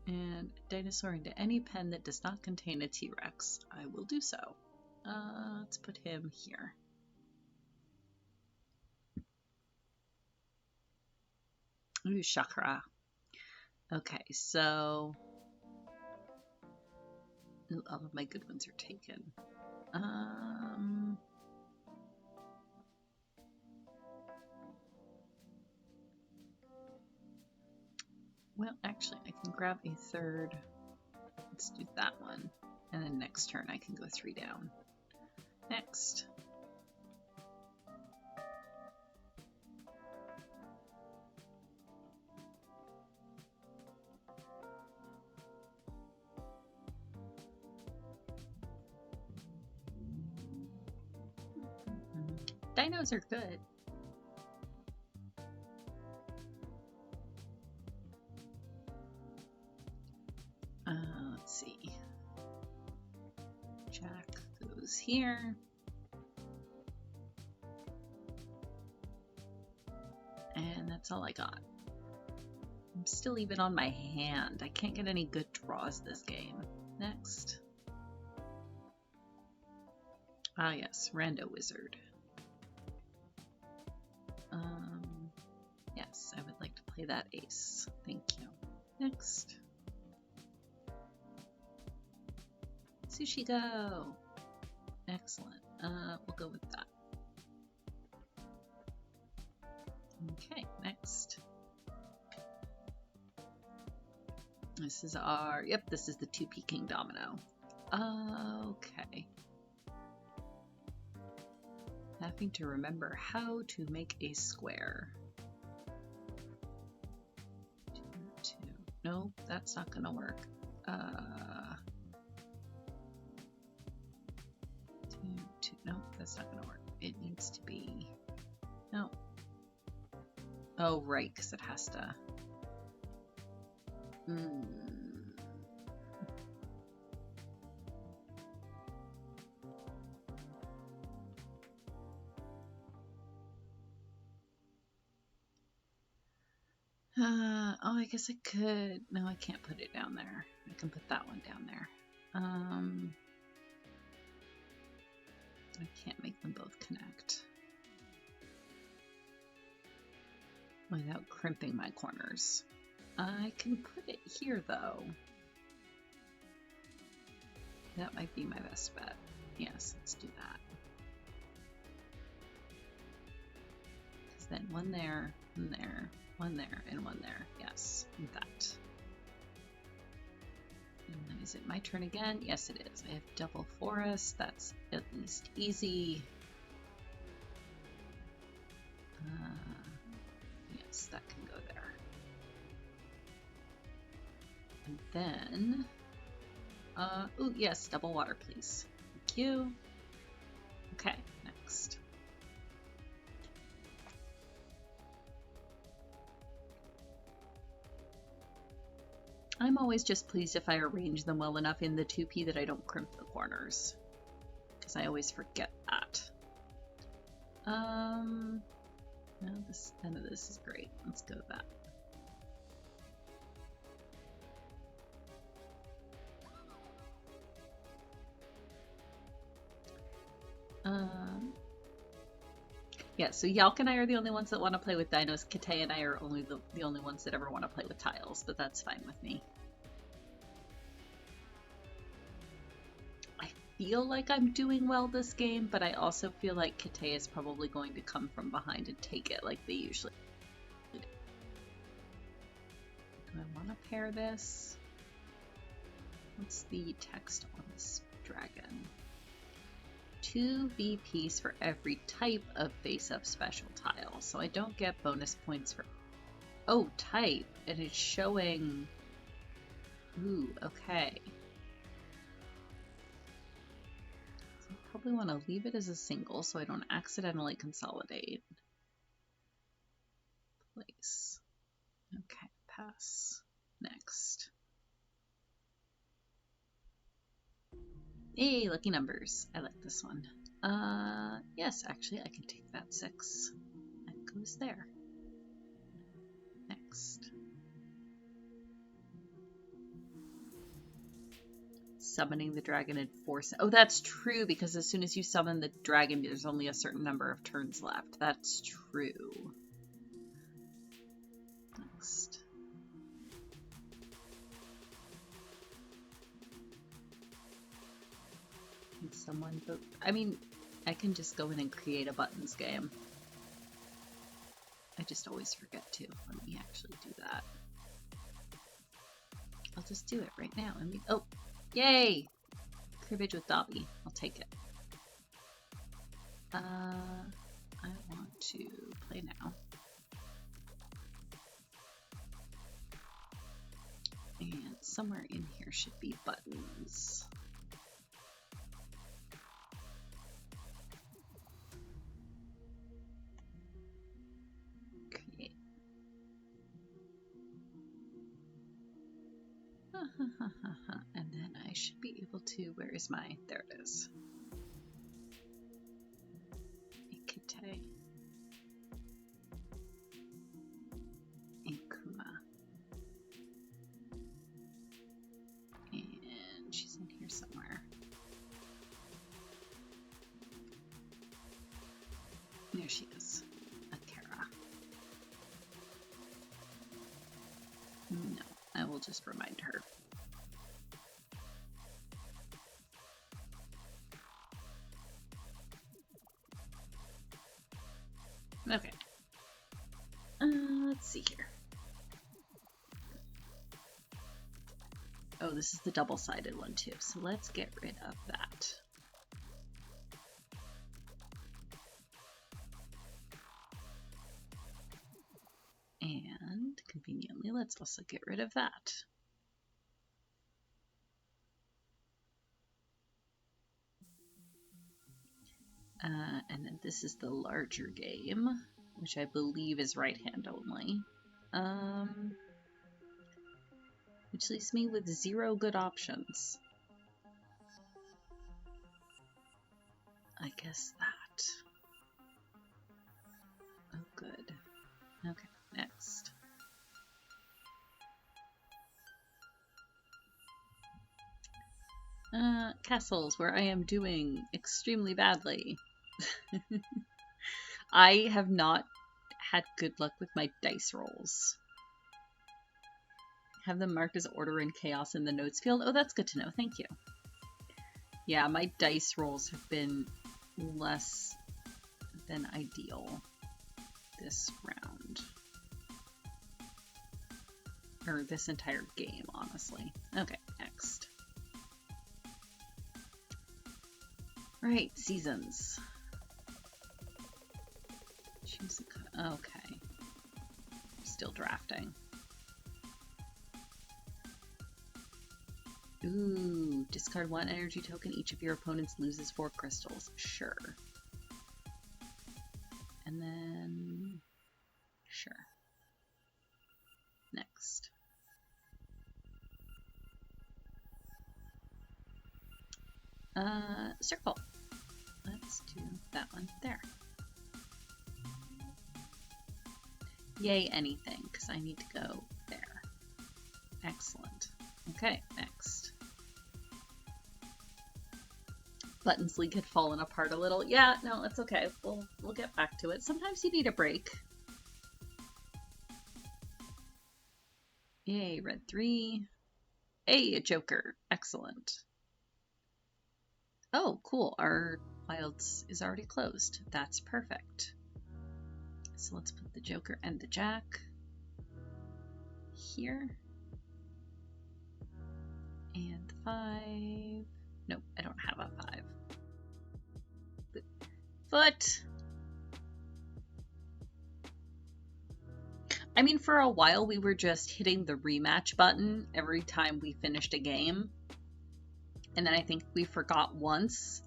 And dinosaur into any pen that does not contain a T-Rex. I will do so. Let's put him here. Ooh, chakra. Okay, so... Ooh, all of my good ones are taken. Well, actually, I can grab a 3rd. Let's do that one. And then next turn, I can go 3 down. Next. Dinos are good. Let's see. Jack goes here. And that's all I got. I'm still even on my hand. I can't get any good draws this game. Next. Ah yes, Rando Wizard. Yes, I would like to play that ace. Thank you. Next. Sushi go! Excellent. We'll go with that. Okay, next. This is our, yep, this is the 2p King Domino. Okay. Having to remember how to make a square. 2, 2. No, that's not gonna work. 2, 2. No, that's not gonna work. It needs to be. No. Oh, right, because it has to. Oh, I guess I could. No, I can't put it down there. I can put that one down there. I can't make them both connect without crimping my corners. I can put it here though. That might be my best bet. Yes, let's do that. Because then one there, one there, one there, and one there. Yes, that. And then is it my turn again? Yes, it is. I have double forest. That's at least easy. Yes, that can go there. And then, ooh, yes, double water, please. Thank you. Okay, next. I'm always just pleased if I arrange them well enough in the 2p that I don't crimp the corners, because I always forget that. No, none of this is great. Let's go with that. Yeah, so Yalk and I are the only ones that want to play with dinos. Kate and I are only the only ones that ever want to play with tiles, but that's fine with me. I feel like I'm doing well this game, but I also feel like Kate is probably going to come from behind and take it like they usually do. Do I want to pair this? What's the text on this dragon? 2 VPs for every type of face-up special tile, so I don't get bonus points for... Oh, type, and it's showing... Ooh, okay. So I probably want to leave it as a single so I don't accidentally consolidate. Place. Okay, pass. Next. Yay, lucky numbers. I like this one. Yes, actually, I can take that 6. That goes there. Next. Summoning the dragon in 4 seconds. Oh, that's true, because as soon as you summon the dragon, there's only a certain number of turns left. That's true. Next. Can someone vote? I mean, I can just go in and create a buttons game. I just always forget to. Let me actually do that. I'll just do it right now. I mean, oh, yay! Cribbage with Dobby. I'll take it. I want to play now. And somewhere in here should be buttons. And then I should be able to, where is my, there it is. Ikite. Inkuma. And she's in here somewhere. There she is. Akara. No, I will just remind her. Okay. Let's see here. Oh, this is the double-sided one too, so let's get rid of that. And conveniently, let's also get rid of that. And then this is the larger game, which I believe is right hand only. Which leaves me with 0 good options. I guess that. Oh, good. Okay, next. Castles, where I am doing extremely badly. I have not had good luck with my dice rolls. Have them marked as order and chaos in the notes field. Oh, that's good to know. Thank you. Yeah, my dice rolls have been less than ideal this round. Or this entire game, honestly. Okay, next. Right, seasons. Choose a okay. Still drafting. Ooh, discard 1 energy token. Each of your opponents loses 4 crystals. Sure. And then... Sure. Next. Circle. Let's do that one there. Yay, anything, because I need to go there. Excellent. Okay, next. Buttons League had fallen apart a little. Yeah, no, it's okay. We'll get back to it. Sometimes you need a break. Yay, red 3. Hey, a joker. Excellent. Oh, cool. Our wilds is already closed. That's perfect. So let's put the joker and the jack here. And 5. Nope, I don't have a 5. Foot. I mean, for a while we were just hitting the rematch button every time we finished a game. And then I think we forgot once,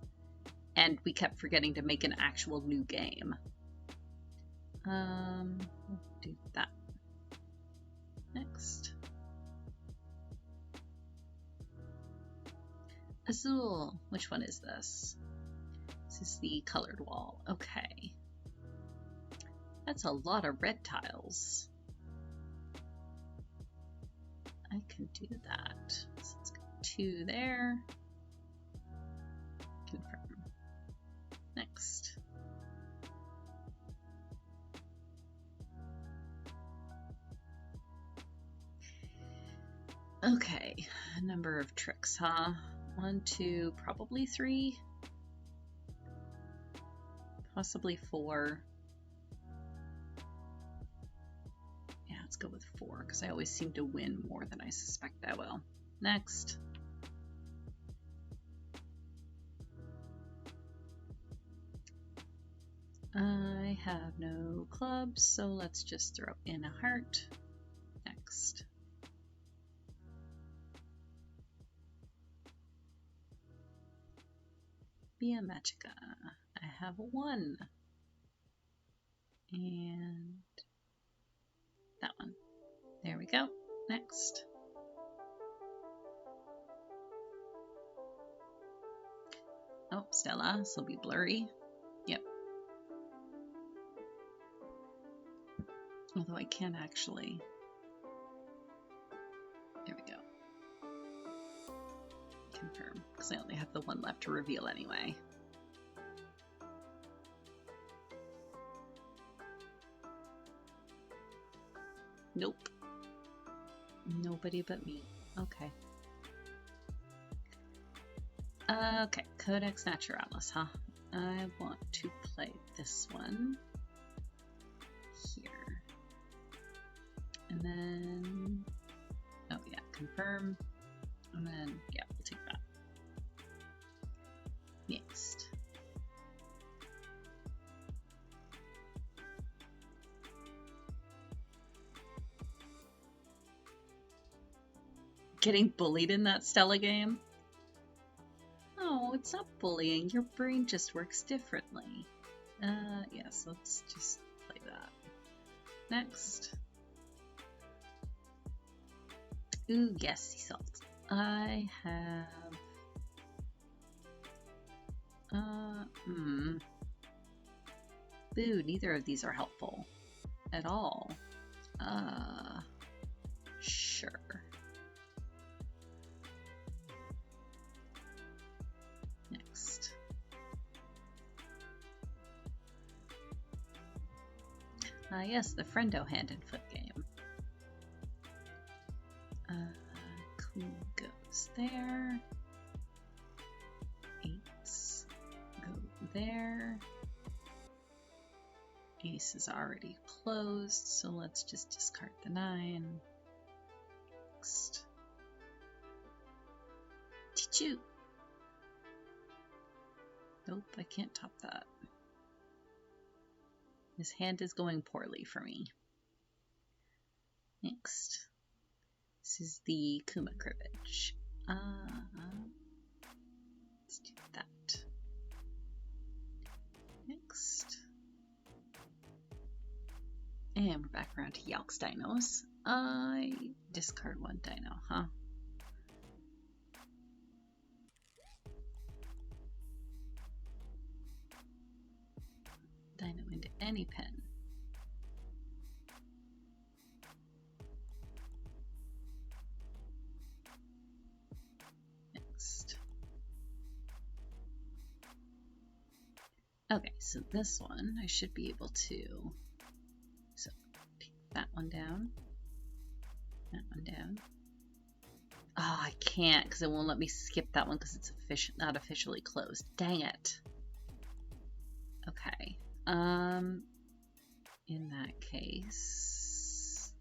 and we kept forgetting to make an actual new game. We'll do that. Next. Azul. Which one is this? This is the colored wall. Okay. That's a lot of red tiles. I can do that. So let's go 2 there. Confirm. Next. Okay, a number of tricks, huh? 1, 2, probably 3. Possibly 4. Yeah, let's go with 4, because I always seem to win more than I suspect I will. Next. I have no clubs, so let's just throw in a heart. Next. Via Magica. I have 1. And that one. There we go. Next. Oh, Stella, this will be blurry. Yep. Although I can actually. There we go. Confirm, because I only have the one left to reveal anyway. Nope. Nobody but me. Okay. Okay, Codex Naturalis, huh? I want to play this one here. And then, oh yeah, confirm. And then, yeah, we'll take that. Next. Getting bullied in that Stella game? Oh, it's not bullying. Your brain just works differently. Yes, let's just play that. Next. Ooh, yes, sea salt. I have... Boo, neither of these are helpful. At all. Sure. Next. Yes, the Friendo hand and foot game. Cool goes there. 8s go there. Ace is already closed, so let's just discard the 9. Next. Tichu! Nope, I can't top that. His hand is going poorly for me. Next. This is the Kuma cribbage. Let's do that. Next. And we're back around to Yalk's dinos. I discard 1 dino, huh? Dino into any pen. Next. Okay, so this one I should be able to. So take that one down. That one down. Oh, I can't because it won't let me skip that one because it's not officially closed. Dang it. Okay. In that case,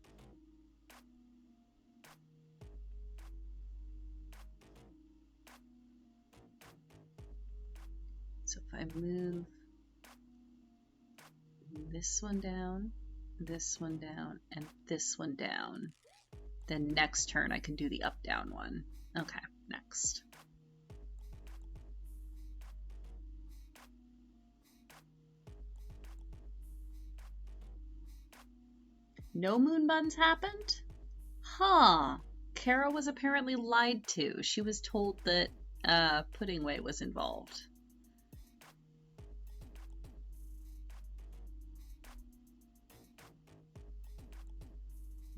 so if I move this one down, and this one down, then next turn I can do the up-down one. Okay, next. No moon buns happened? Huh. Kara was apparently lied to. She was told that Pudding Way was involved.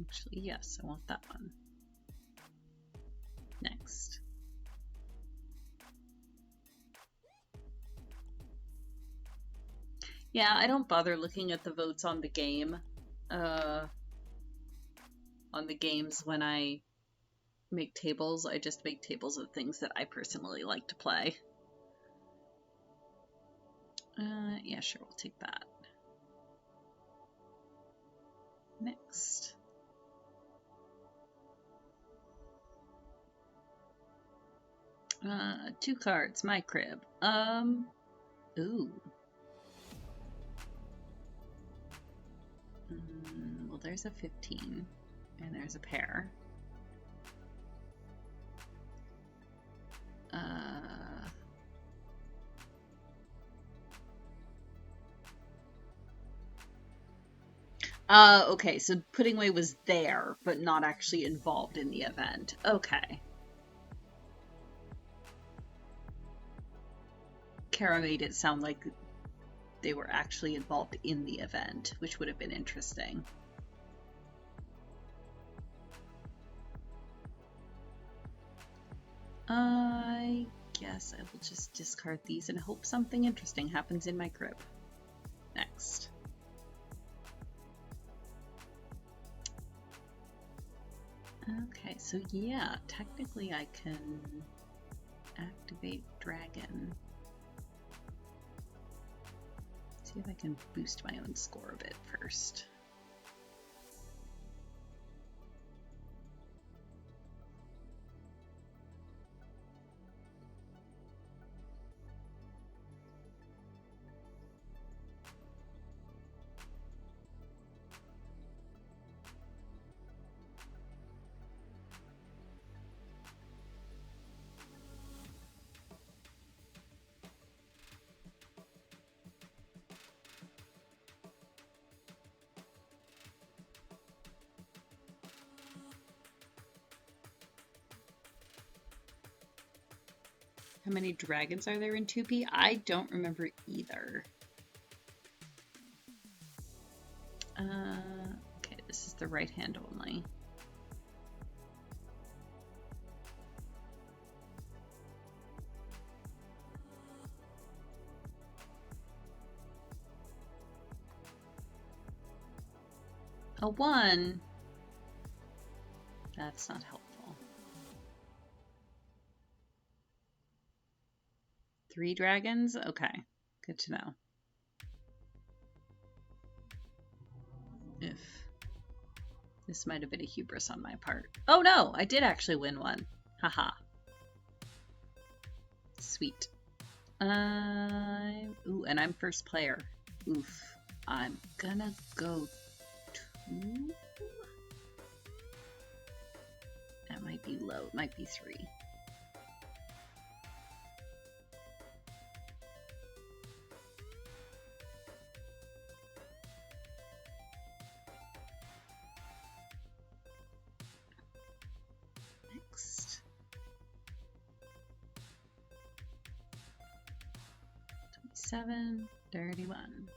Actually, yes, I want that one. Next. Yeah, I don't bother looking at the votes on the game. On the games when I make tables. I just make tables of things that I personally like to play. Yeah, sure, we'll take that. Next. Two cards, my crib. Ooh. Well, there's a 15, and there's a pair. Okay, so Pudding Way was there, but not actually involved in the event. Okay. Kara made it sound like they were actually involved in the event, which would have been interesting. I guess I will just discard these and hope something interesting happens in my crib. Next. Okay, so yeah, technically I can activate Dragon. See if I can boost my own score a bit first. How many dragons are there in 2P? I don't remember either. Okay, this is the right hand only. A 1? That's not helpful. 3 dragons? Okay, good to know. If this might have been a hubris on my part. Oh no, I did actually win one. Haha. Sweet. Ooh, and I'm first player. Oof. I'm gonna go 2. That might be low. It might be 3. Next. 27, 31.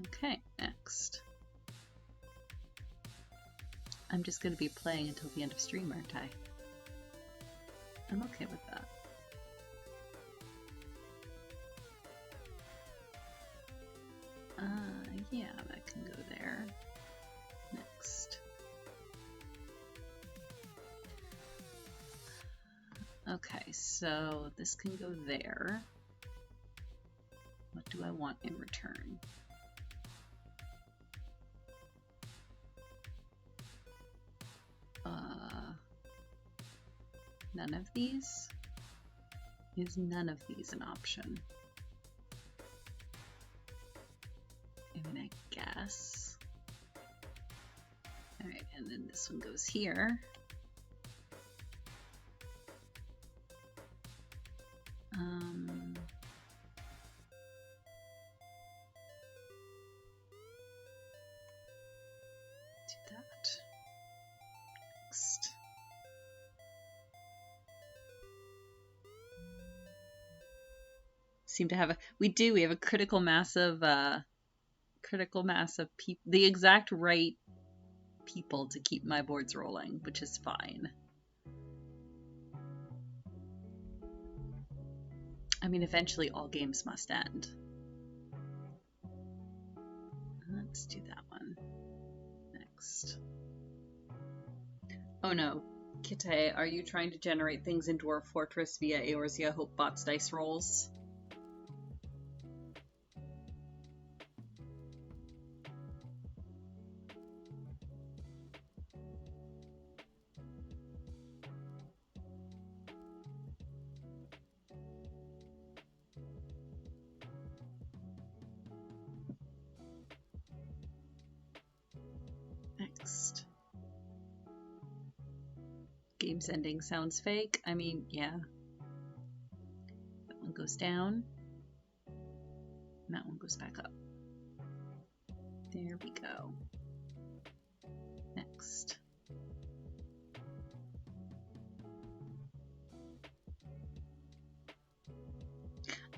Okay, next. I'm just going to be playing until the end of stream, aren't I? I'm okay with that. Yeah, that can go there. Next. Okay, so this can go there. What do I want in return? None of these? Is none of these an option? I mean, I guess. Alright, and then this one goes here. Do that. Next. Seem to have a we have a critical mass of people, the exact right people to keep my boards rolling, which is fine. I mean, eventually all games must end. Let's do that one. Next. Oh no. Kite, are you trying to generate things in Dwarf Fortress via Eorzea Hopebot's dice rolls? Next. Game's ending sounds fake. I mean, yeah. That one goes down. And that one goes back up. There we go. Next.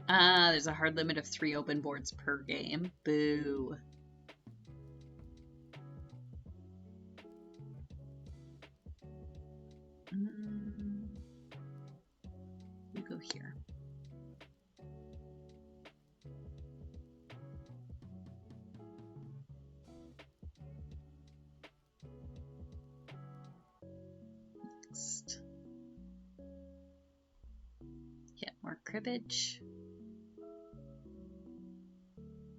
There's a hard limit of 3 open boards per game. Boo. You go here. Next. Get more cribbage.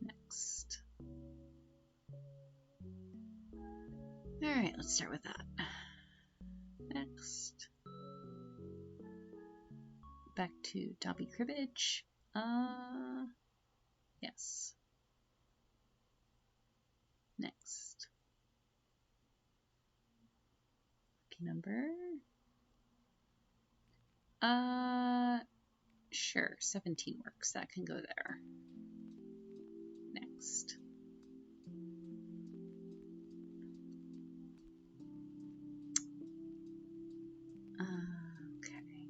Next. Alright, let's start with that. Next. Back to Dobby Cribbage. Yes. Next. Lucky number. Sure, 17 works. That can go there. Next. Okay.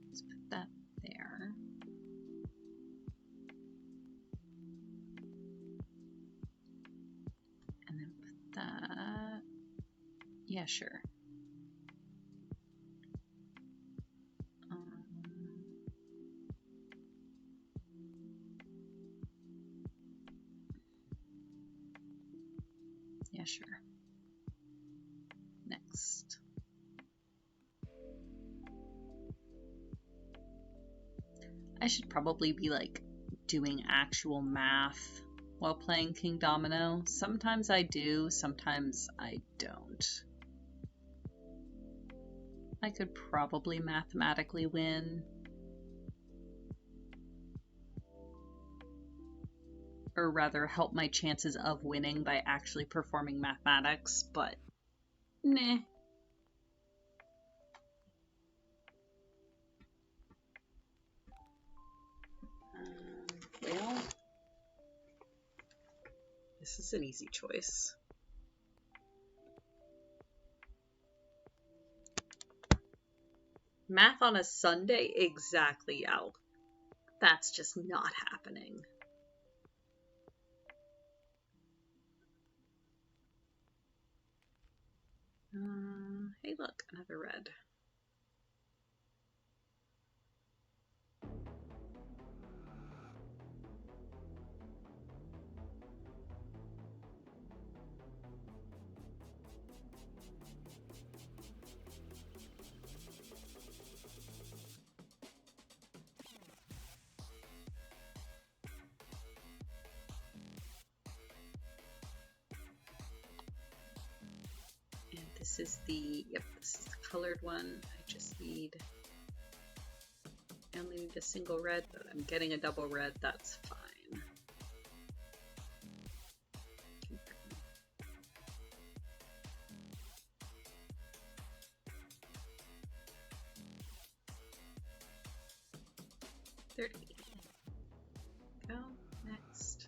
Let's put that there. And then put that. Yeah, sure. Yeah, sure. Next. I should probably be like doing actual math while playing King Domino. Sometimes I do, sometimes I don't. I could probably mathematically win. Or rather, help my chances of winning by actually performing mathematics, but nah. Well, this is an easy choice. Math on a Sunday? Exactly, Al. That's just not happening. Hey look, another red. This is the, yep, this is the colored one. I just need, I only need a single red, but I'm getting a double red, that's fine. Go, next.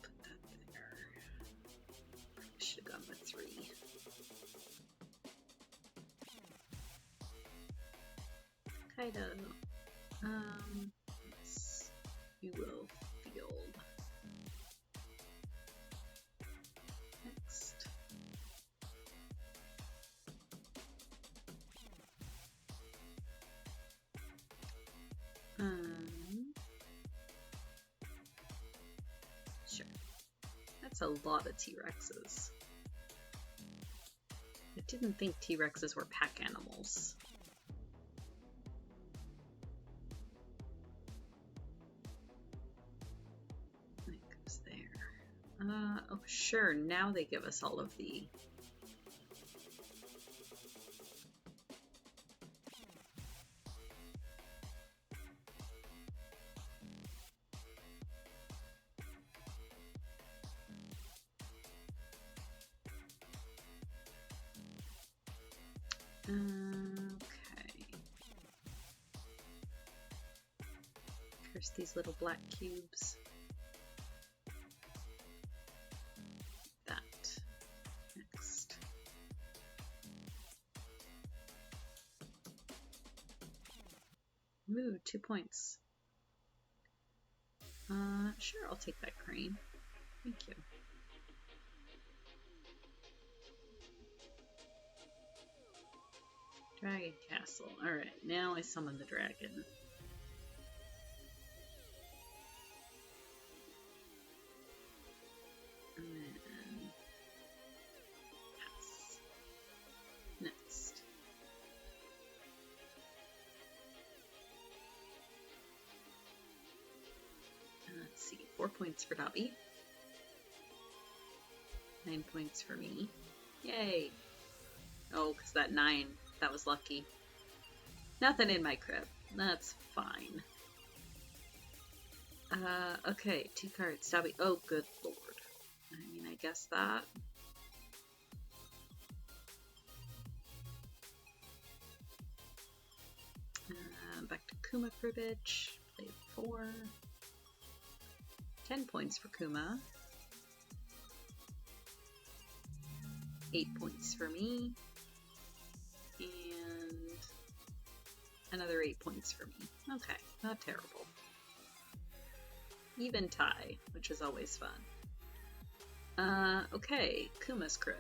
Put that there. Should have gone with 3. Kaido. Yes, you will field. Next. Sure. That's a lot of T-Rexes. I didn't think T-Rexes were pack animals. That goes there. Oh sure, now they give us all of the... Okay. Curse these little black cubes. That. Next. Mood, 2 points. Sure, I'll take that crane. Thank you. Dragon Castle. Alright, now I summon the dragon. And then... Yes. Next. Let's see, 4 points for Dobby. 9 points for me. Yay! Oh, because that 9, that was lucky. Nothing in my crib. That's fine. Okay, 2 cards. Dobby. Oh, good lord. I mean, I guess that. Back to Kuma cribbage. Play 4. 10 points for Kuma. 8 points for me. And another 8 points for me. Okay, not terrible. Even tie, which is always fun. Okay, Kuma's crib.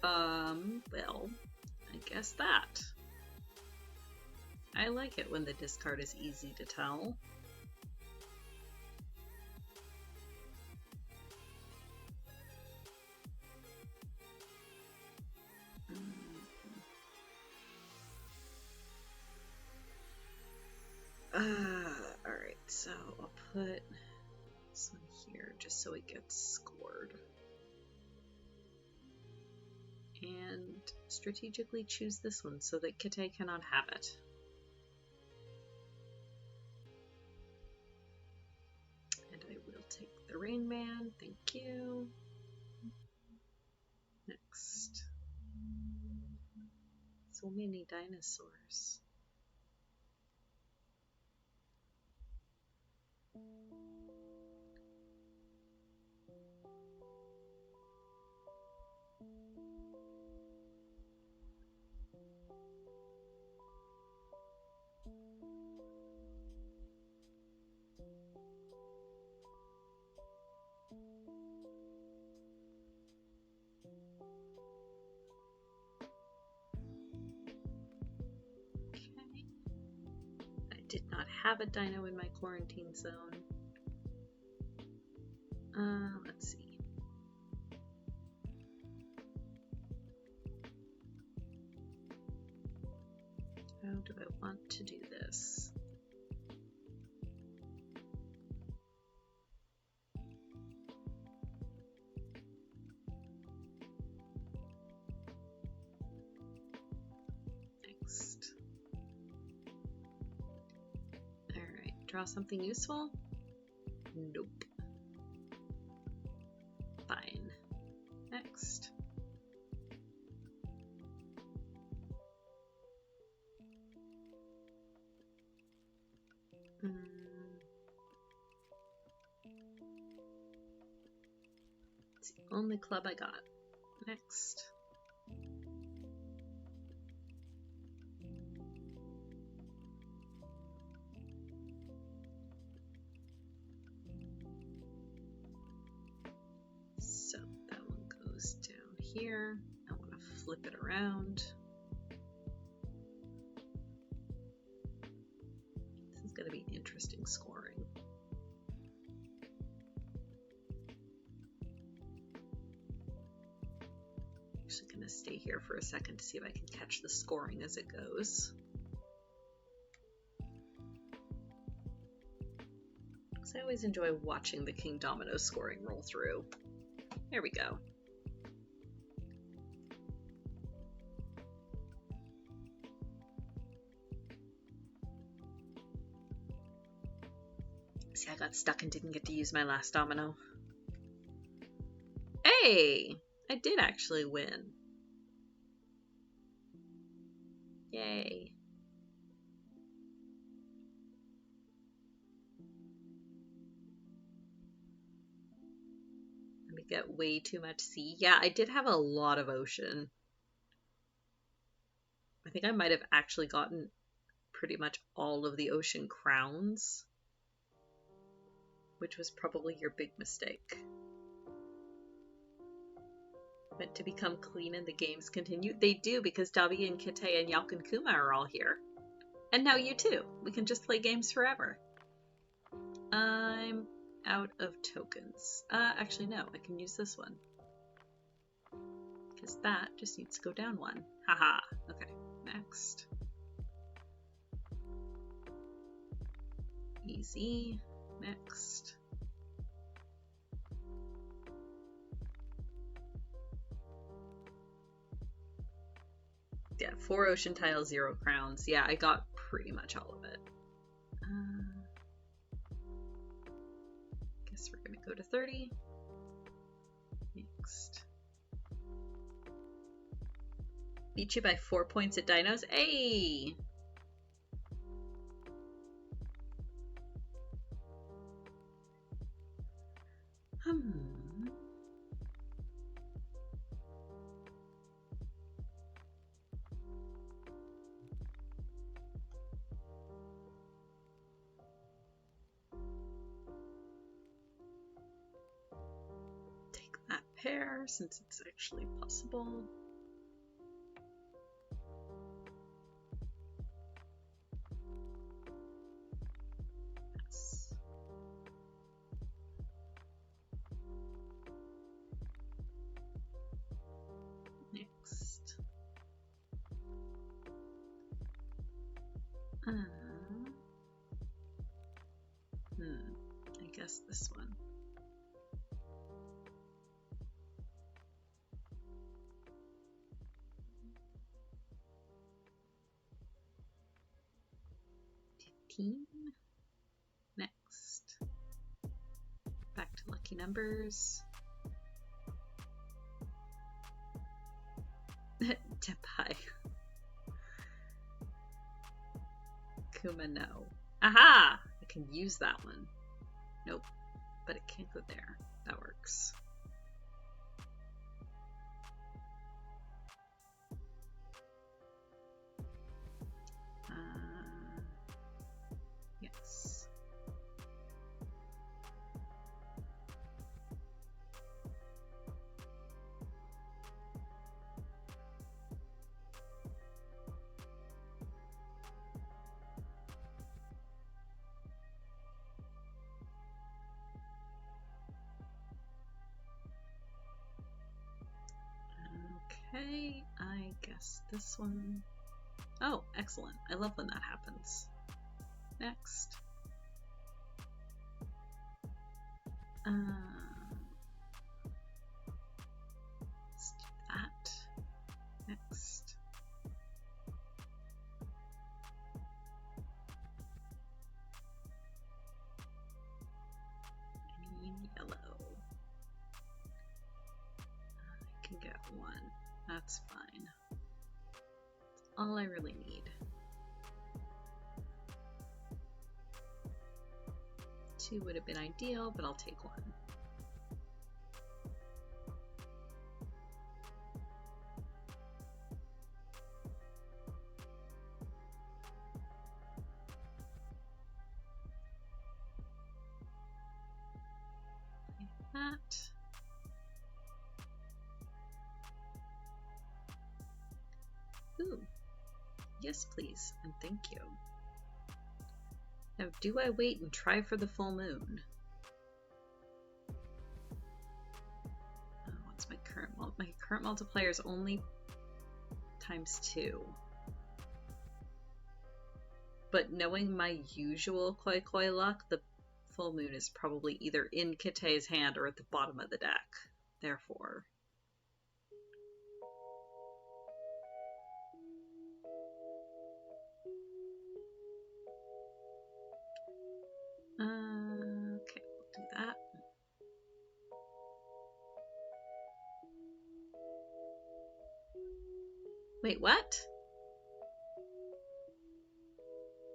Well, I guess that. I like it when the discard is easy to tell. Alright, so I'll put this one here just so it gets scored. And strategically choose this one so that Kite cannot have it. And I will take the Rain Man, thank you. Next. So many dinosaurs. Did not have a dino in my quarantine zone. Let's see. How do I want to do this? Next. Alright, draw something useful? Nope. Fine. Next. It's the only club I got. Next. So that one goes down here. I want to flip it around. This is going to be interesting scoring. Actually going to stay here for a second to see if I can catch the scoring as it goes. Because I always enjoy watching the King Domino scoring roll through. There we go. See, I got stuck and didn't get to use my last domino. Hey! I did actually win. Yay. Let me get way too much sea. Yeah, I did have a lot of ocean. I think I might have actually gotten pretty much all of the ocean crowns, which was probably your big mistake. Meant to become clean and the games continue? They do, because Dabi and Kite and Yalk and Kuma are all here. And now you too. We can just play games forever. I'm out of tokens. Actually no, I can use this one. Because that just needs to go down one. Haha. Okay, next. Easy. Next. Yeah, 4 ocean tiles, 0 crowns. Yeah, I got pretty much all of it. Guess we're gonna go to 30. Next. Beat you by 4 points at Dinos. Hey! Take that pair since it's actually possible. Yes. Next. I guess this one. Next. Back to lucky numbers. Tepai. Kuma, no. Aha! I can use that one. Nope. But it can't go there. That works. Yes. Okay, I guess this one. Oh, excellent. I love when that happens. Next. Let's do that. Next. I need yellow. I can get one. That's fine. That's all I really need. 2 would have been ideal, but I'll take 1. Like that. Ooh. Yes, please, and thank you. Now, do I wait and try for the full moon? What's my current my current multiplier is only ×2. But knowing my usual Koi Koi luck, the full moon is probably either in Kite's hand or at the bottom of the deck. Therefore. Okay, we'll do that. Wait, what?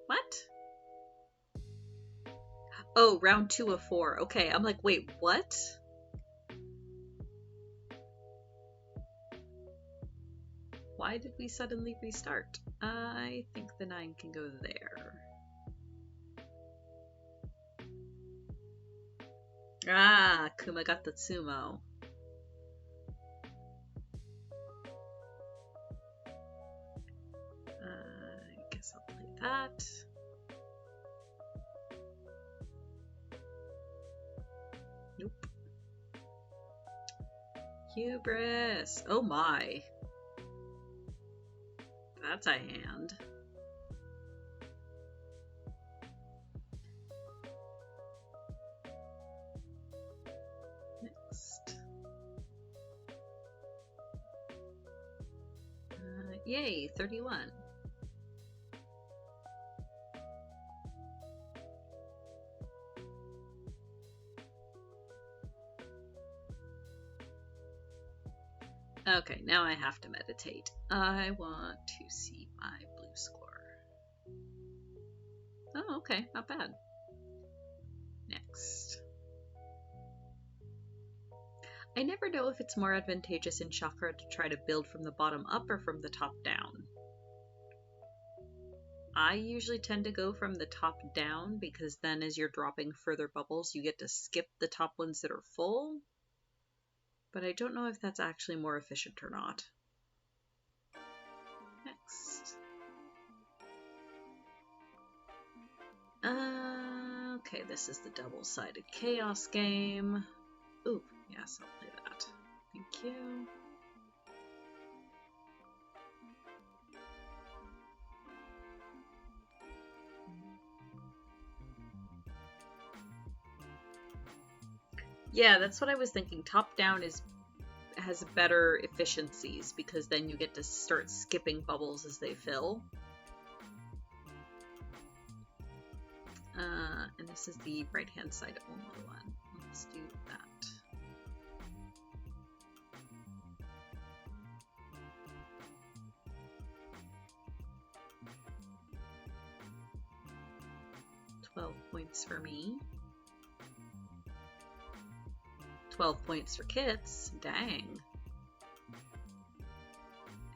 What? Oh, round 2 of 4. Okay, I'm like, wait, what? Why Why did we suddenly restart? I think the 9 can go there. Ah, Kuma got the Tsumo. I guess I'll play that. Nope. Hubris! Oh my! That's a hand. Next. Yay, 31. Okay, now I have to meditate. I want to see my blue score. Oh, okay, not bad. Next. I never know if it's more advantageous in chakra to try to build from the bottom up or from the top down. I usually tend to go from the top down because then as you're dropping further bubbles, you get to skip the top ones that are full. But I don't know if that's actually more efficient or not. Next. Okay, this is the double-sided chaos game. Ooh, yes, I'll play that. Thank you. Yeah, that's what I was thinking. Top down has better efficiencies because then you get to start skipping bubbles as they fill. And this is the right-hand side only one. Let's do that. $12 points for me. 12 points for Kits. Dang.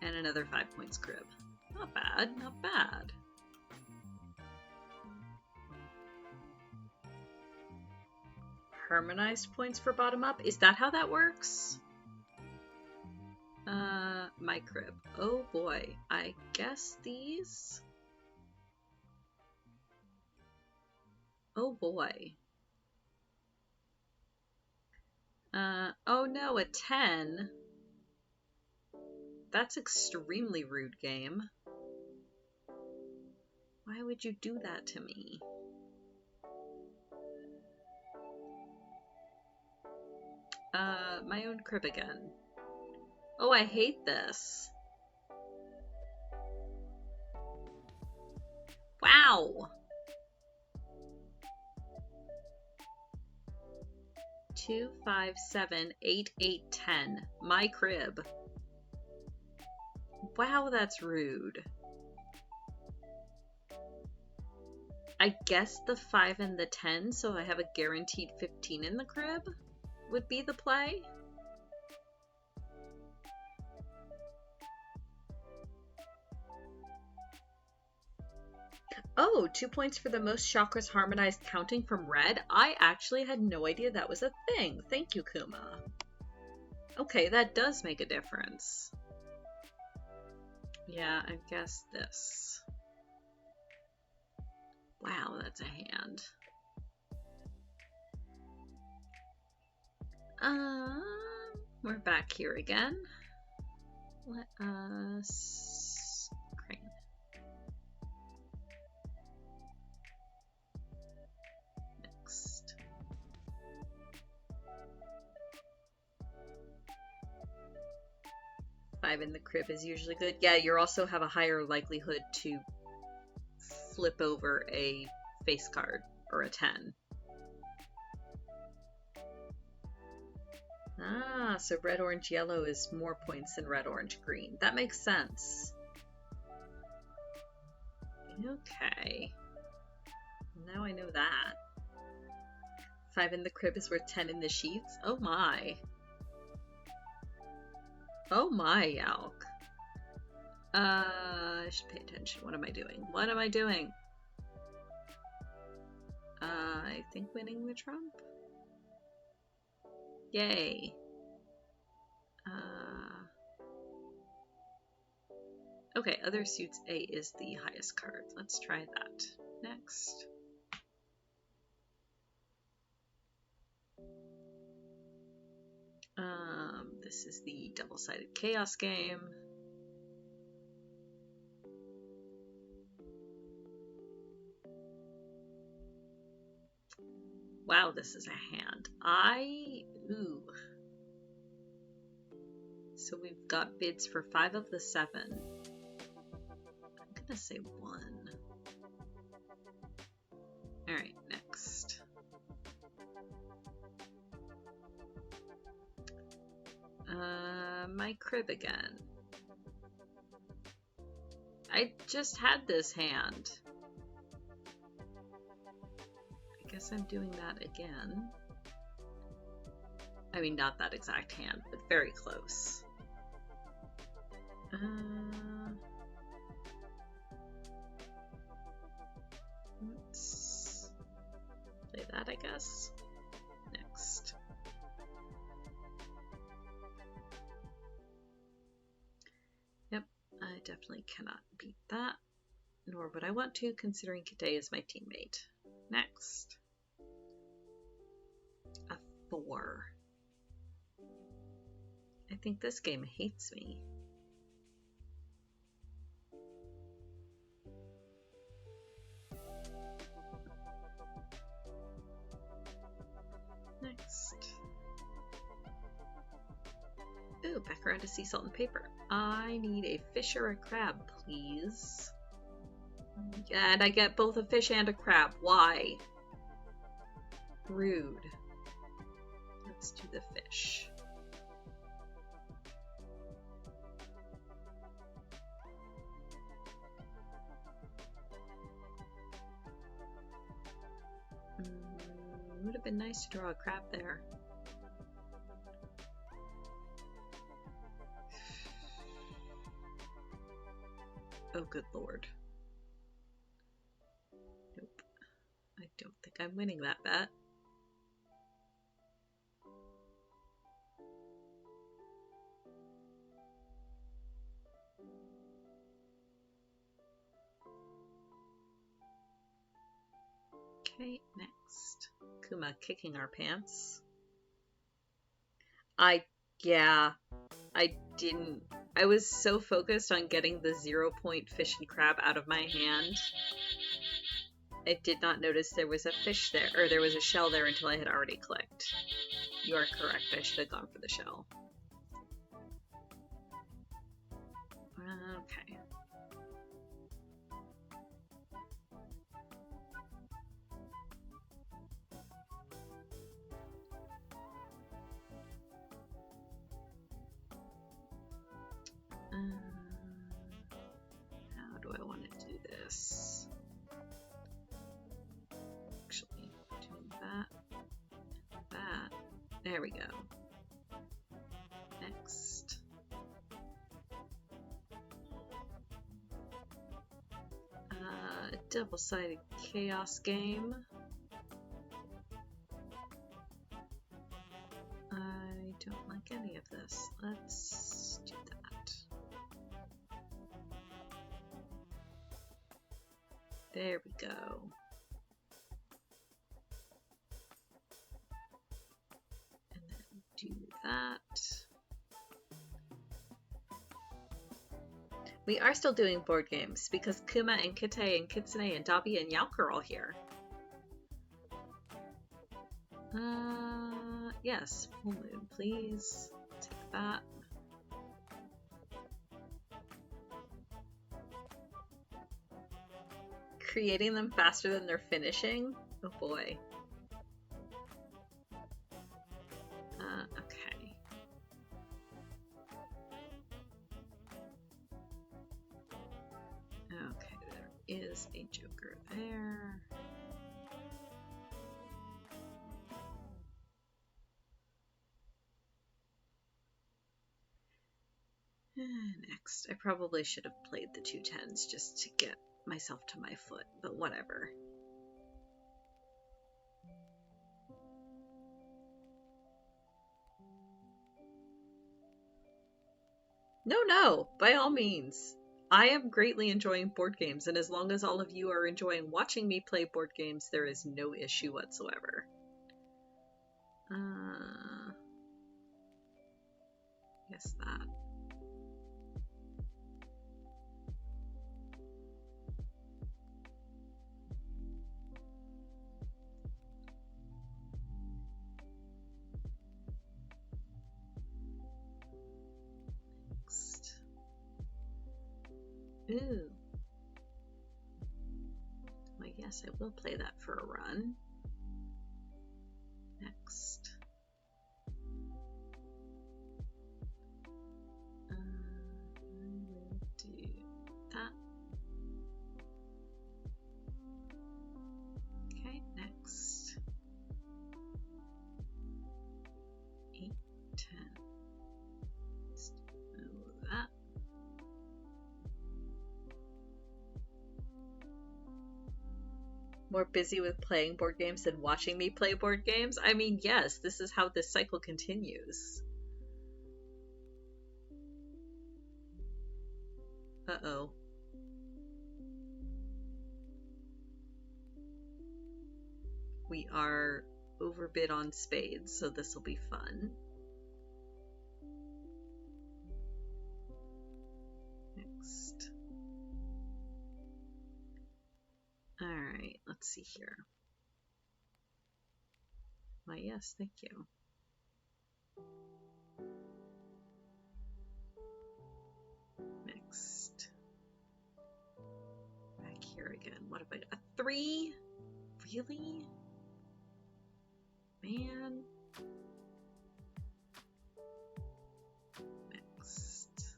And another 5 points crib. Not bad, not bad. Harmonized points for bottom up? Is that how that works? My crib. Oh boy. I guess these? Oh boy. Oh no, a 10. That's extremely rude, game. Why would you do that to me? My own crib again. Oh, I hate this. Wow! 2, 5, 7, 8, 8, 10. My crib. Wow, that's rude. I guess the 5 and the 10, so I have a guaranteed 15 in the crib, would be the play. Oh, 2 points for the most chakras harmonized counting from red. I actually had no idea that was a thing. Thank you, Kuma. Okay, that does make a difference. Yeah, I guess this. Wow, that's a hand. We're back here again. Let us crane. Next. Five in the crib is usually good. Yeah, you also have a higher likelihood to flip over a face card or a 10. Ah, so red, orange, yellow is more points than red, orange, green. That makes sense. Okay. Now I know that. 5 in the crib is worth 10 in the sheets. Oh my. Oh my, Yalk. I should pay attention. What am I doing? What am I doing? I think winning the trump. Yay. Okay, other suits A is the highest card. Let's try that. Next. This is the double-sided chaos game. Wow, this is a hand. Ooh. So we've got bids for 5 of the 7. I'm gonna say 1. Alright, next. My crib again. I just had this hand. I guess I'm doing that again. I mean, not that exact hand, but very close. Let's play that, I guess. Next. Yep, I definitely cannot beat that. Nor would I want to, considering Kate is my teammate. Next. A 4. I think this game hates me. Next. Ooh, back around to sea salt and paper. I need a fish or a crab, please. And I get both a fish and a crab. Why? Rude. Let's do the fish. Would have been nice to draw a crab there. Oh, good lord. Nope. I don't think I'm winning that bet. Okay, next. Kuma kicking our pants. I didn't. I was so focused on getting the 0-point fish and crab out of my hand. I did not notice there was a fish there, or there was a shell there until I had already clicked. You are correct, I should have gone for the shell. Okay. How do I want to do this? Actually, doing that. There we go. Next. Double-sided chaos game. I don't like any of this. Let's do that. There we go. And then do that. We are still doing board games because Kuma and Kite and Kitsune and Dabi and Yauk are all here. Yes, full moon, please. Take that. Creating them faster than they're finishing? Oh boy. Okay. Okay, there is a joker there. Next, I probably should have played the 2 10s just to get myself to my foot, but whatever. No, by all means. I am greatly enjoying board games, and as long as all of you are enjoying watching me play board games, there is no issue whatsoever. Guess that. Next. Ooh. Well, yes, I will play that for a run. Next. I will do that. Okay, next. 8, 10. Let's do that. More busy with playing board games than watching me play board games? I mean, yes, this is how this cycle continues. Uh-oh. We are overbid on spades, so this will be fun. Next. Alright, let's see here. Why, yes, thank you. Next. Back here again. What have I got? A 3? Really? Man. Next.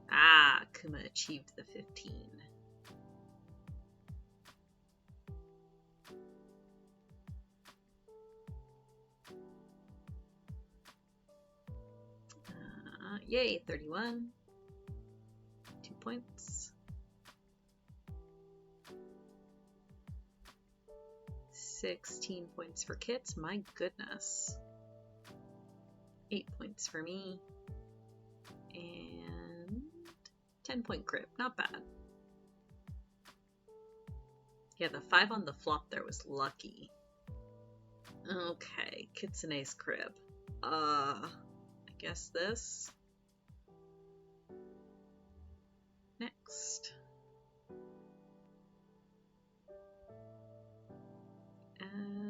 Ah, Kuma achieved the 15. Yay, 31. 2 points. 16 points for Kits, my goodness. 8 points for me. And 10-point crib, not bad. Yeah, the 5 on the flop there was lucky. Okay, Kitsune's crib. I guess this. Next.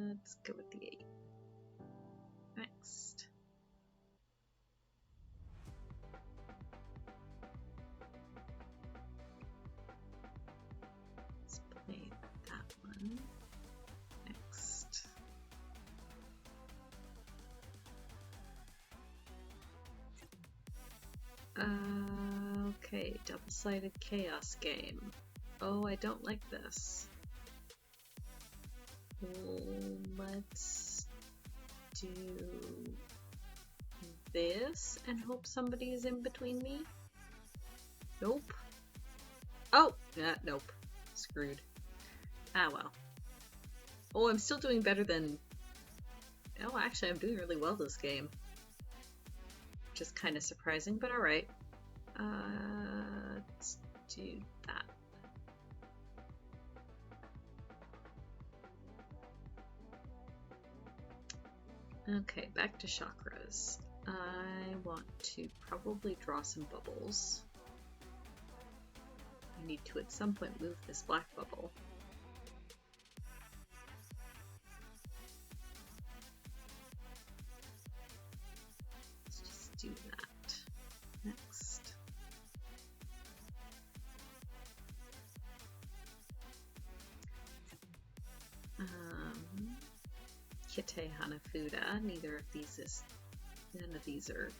Let's go with the 8. Next. Let's play that one. Next. Okay, double-sided chaos game. Oh, I don't like this. Let's do this and hope somebody is in between me. Nope. Oh, nope. Screwed. Ah, well. Oh, I'm still doing better than... Oh, actually, I'm doing really well this game. Which is kind of surprising, but alright. Let's do that. Okay, back to chakras. I want to probably draw some bubbles. I need to at some point move this black bubble. Let's just do that. Next. Kite Hanafuda. None of these are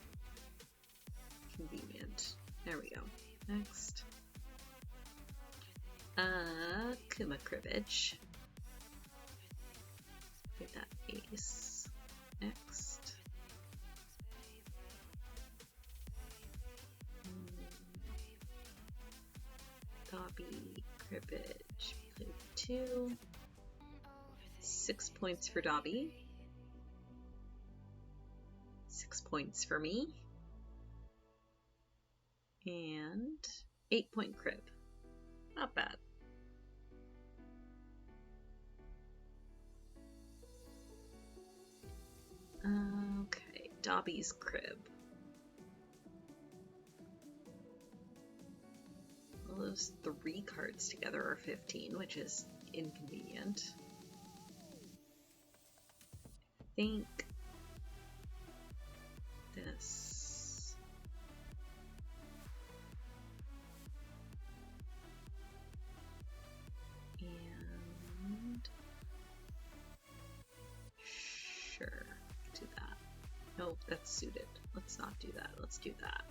convenient. There we go. Next. Kuma cribbage. Get that ace. Next. Dobby, cribbage, play 2. 6 points for Dobby. 6 points for me. And 8-point crib. Not bad. Okay, Dobby's crib. Well, those 3 cards together are 15, which is inconvenient. I think this. And sure, do that. Nope, that's suited. Let's not do that. Let's do that.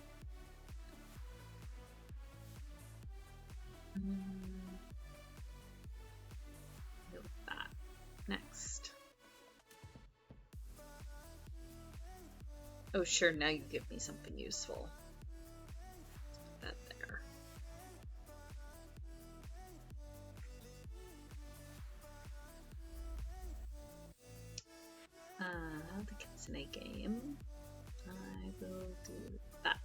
Go with that. Next. Oh, sure, now you give me something useful. Let's put that there. The Kitsune game. I will do that.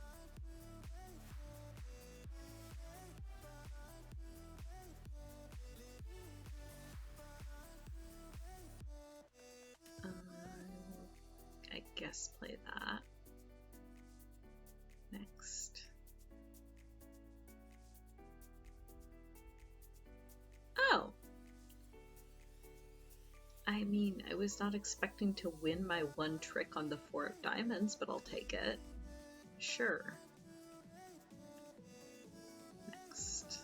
I guess play that. Next. Oh! I mean, I was not expecting to win my 1 trick on the 4 of diamonds, but I'll take it. Sure. Next.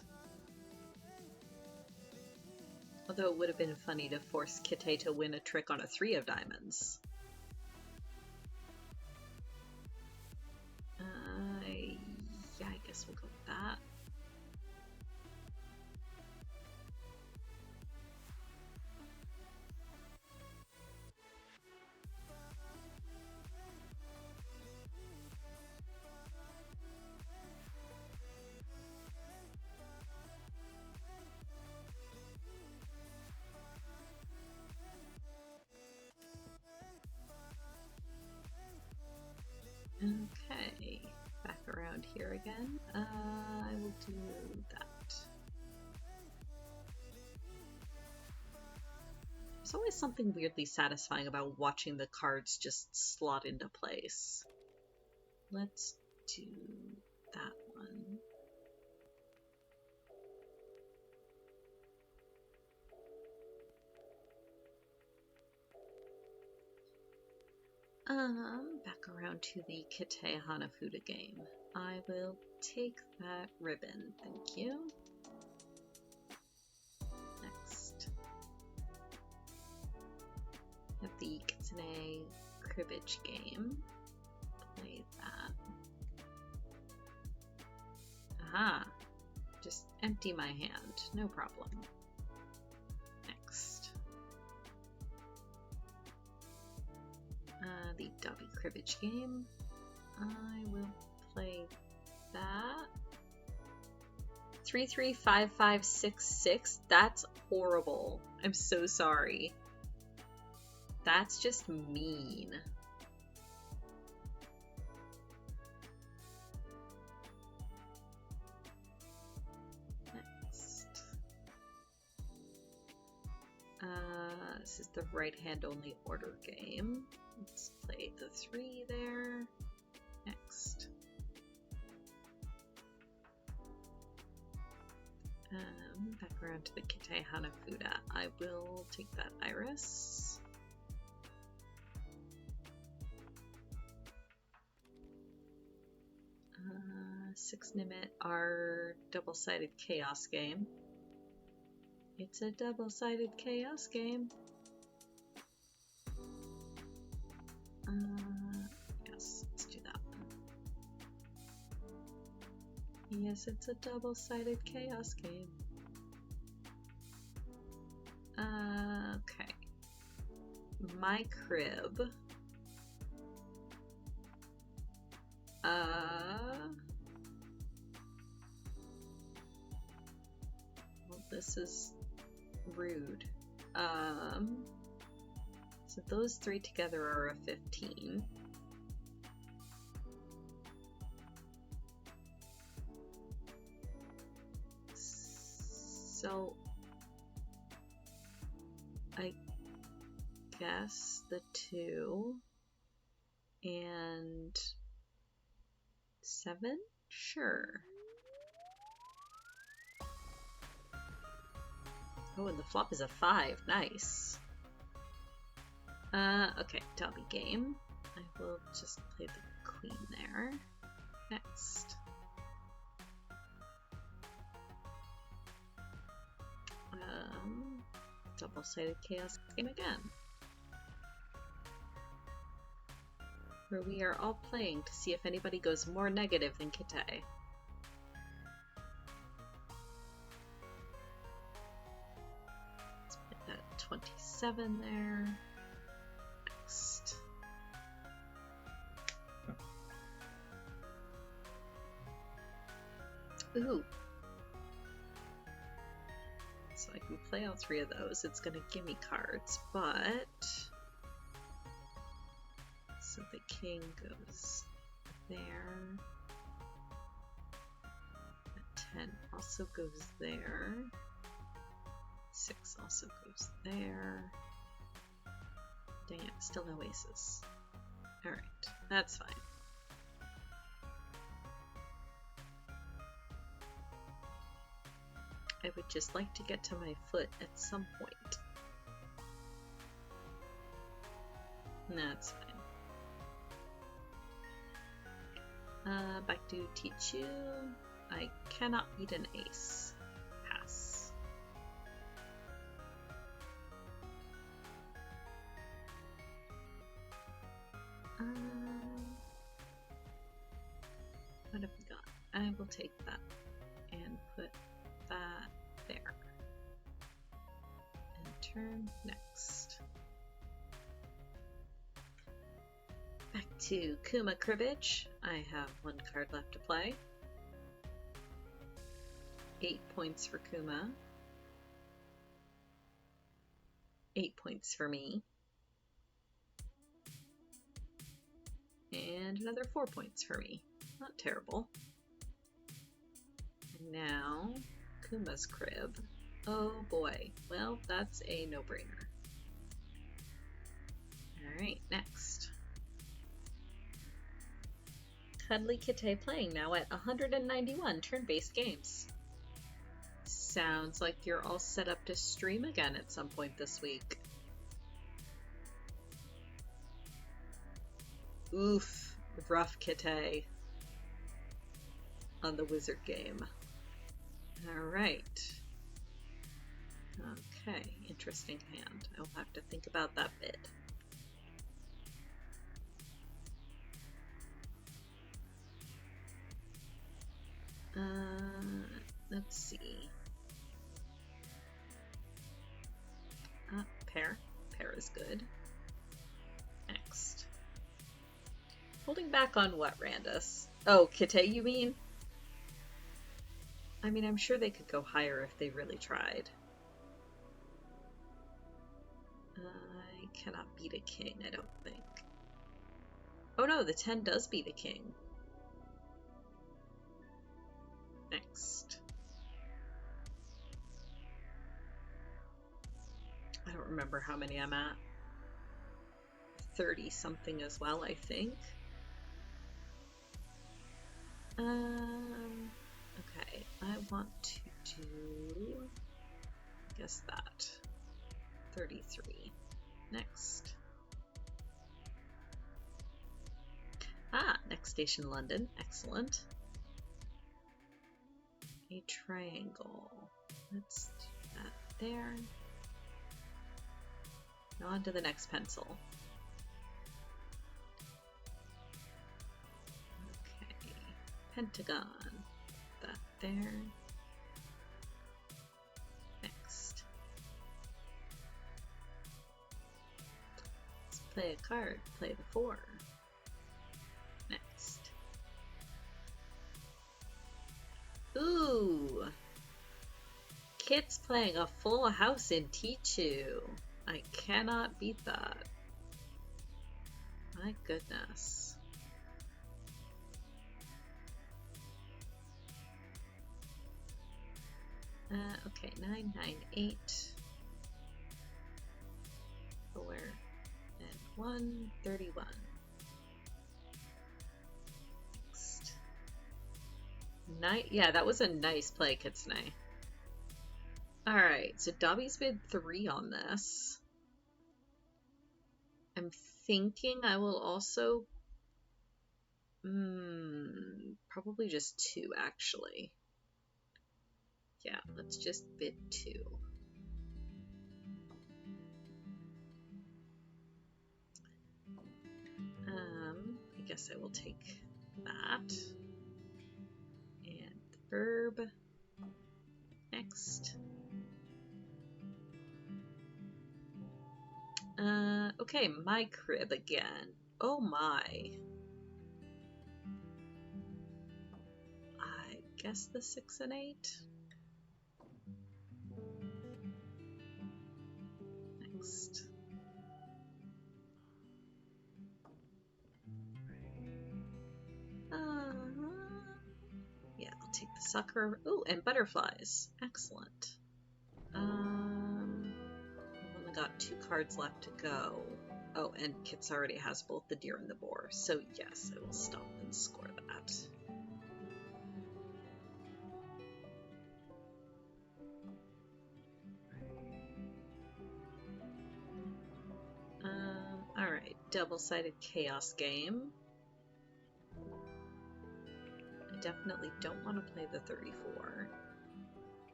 Although it would have been funny to force Kite to win a trick on a 3 of diamonds. Yeah, I guess we'll go with that. Okay, back around here again. I will do that. There's always something weirdly satisfying about watching the cards just slot into place. Let's do that one. Back around to the Kite Hanafuda game. I will take that ribbon, thank you. Next. Have the Kitsune cribbage game. Play that. Aha! Just empty my hand, no problem. Next. The Dobby cribbage game. I will play that. 335566. That's horrible. I'm so sorry. That's just mean. Next. This is the right hand only order game. Let's play the 3 there. Next. Back around to the Kite Hanafuda. I will take that Iris. Six Nimit, our double-sided chaos game. It's a double-sided chaos game. Yes, let's do that one. Yes, it's a double-sided chaos game. Okay. My crib. this is rude. So those three together are a 15. So I guess the 2 and 7? Sure. Oh, and the flop is a 5. Nice. Okay, dummy game. I will just play the queen there. Next. Double-sided chaos game again. Where we are all playing to see if anybody goes more negative than Kite. Let's put that 27 there. Next. Ooh. So I can play all 3 of those. It's gonna give me cards, but... So the king goes there. The 10 also goes there. 6 also goes there. Dang it, still no aces. Alright, that's fine. I would just like to get to my foot at some point. That's fine. Back to Tichu. I cannot beat an ace. Pass. What have we got? I will take that and put that there. And turn next. Back to Kuma cribbage. I have 1 card left to play. 8 points for Kuma. 8 points for me. And another 4 points for me. Not terrible. And now, Kuma's crib. Oh boy. Well, that's a no-brainer. Alright, next. Cuddly Kite playing now at 191 turn-based games. Sounds like you're all set up to stream again at some point this week. Oof, rough Kite on the wizard game. Alright. Okay, interesting hand. I'll have to think about that bit. Let's see. Pair. Pair is good. Next. Holding back on what, Randus? Oh, Kite, you mean? I mean, I'm sure they could go higher if they really tried. I cannot beat a king, I don't think. Oh no, the 10 does beat a king. Next. I don't remember how many I'm at. 30 something as well, I think. Okay, I want to do, I guess that. 33. Next. Next station London. Excellent. A triangle. Let's do that there. Now on to the next pencil. Okay. Pentagon. That there. Next. Let's play a card. Play the 4. Next. Kit's playing a full house in T2. I cannot beat that. My goodness. Okay, 998. 4 and 1, 31. Next. Yeah, that was a nice play, Kitsune. Alright, so Dobby's bid 3 on this. I'm thinking I will also... probably just 2, actually. Yeah, let's just bid 2. I guess I will take that. And herb. Next. Okay, my crib again. Oh my. I guess the 6 and 8. Next. Yeah, I'll take the sucker. Ooh, and butterflies. Excellent. I've only got 2 cards left to go. Oh, and Kits already has both the deer and the boar. So yes, I will stop and score that. Alright, double-sided chaos game. I definitely don't want to play the 34.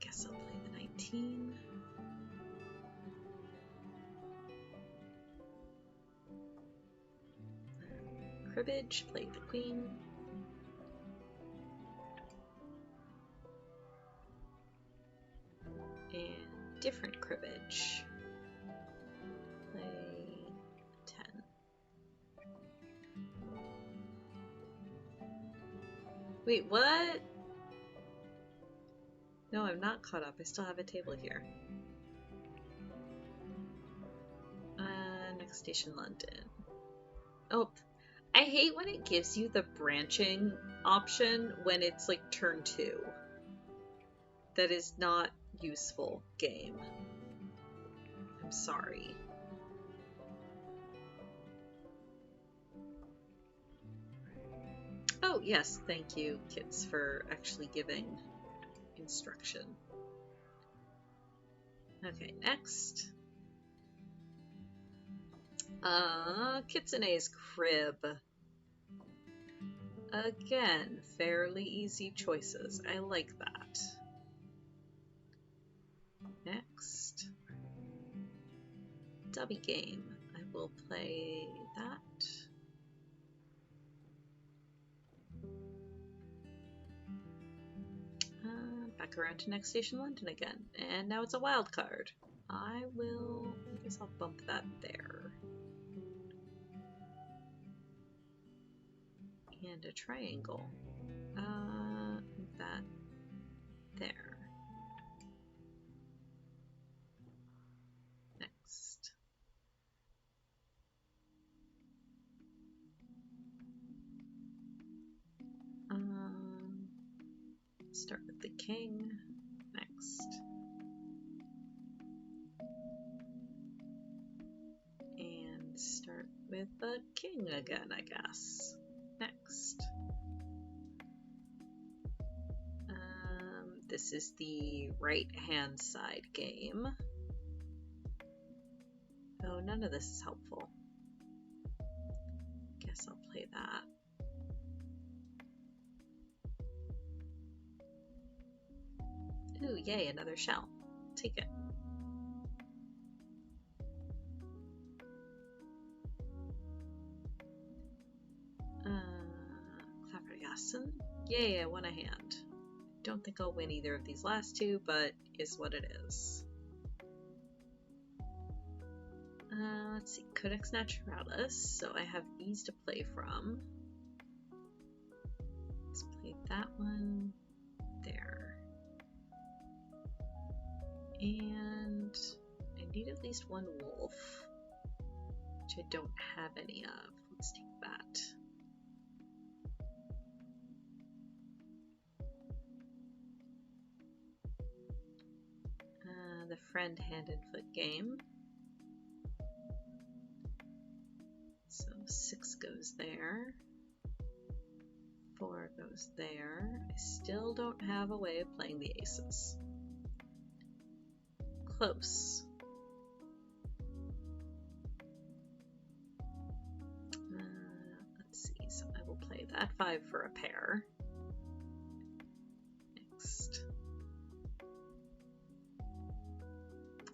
Guess I'll play the 19. Cribbage, play the queen. And different cribbage. Play 10. Wait, what? No, I'm not caught up. I still have a table here. Next station, London. Oh, I hate when it gives you the branching option when it's like turn 2. That is not useful, game. I'm sorry. Oh, yes, thank you, Kits, for actually giving instruction. Okay, next. Kitsune's crib. Again, fairly easy choices. I like that. Next. Dubby game. I will play that. Back around to next station, London again. And now it's a wild card. I guess I'll bump that there. And a triangle. That there. Next. Start with the king. Next. And start with the king again, I guess. Next. This is the right-hand side game. Oh, none of this is helpful. Guess I'll play that. Ooh, yay, another shell. Take it. Clappergassen. Yay, I won a hand. Don't think I'll win either of these last 2, but is what it is. Let's see, Codex Naturalis, so I have these to play from. Let's play that one there. And I need at least one wolf, which I don't have any of. Let's take that. The friend hand and foot game. So 6 goes there. 4 goes there. I still don't have a way of playing the aces. Close. Let's see, so I will play that 5 for a pair. Next.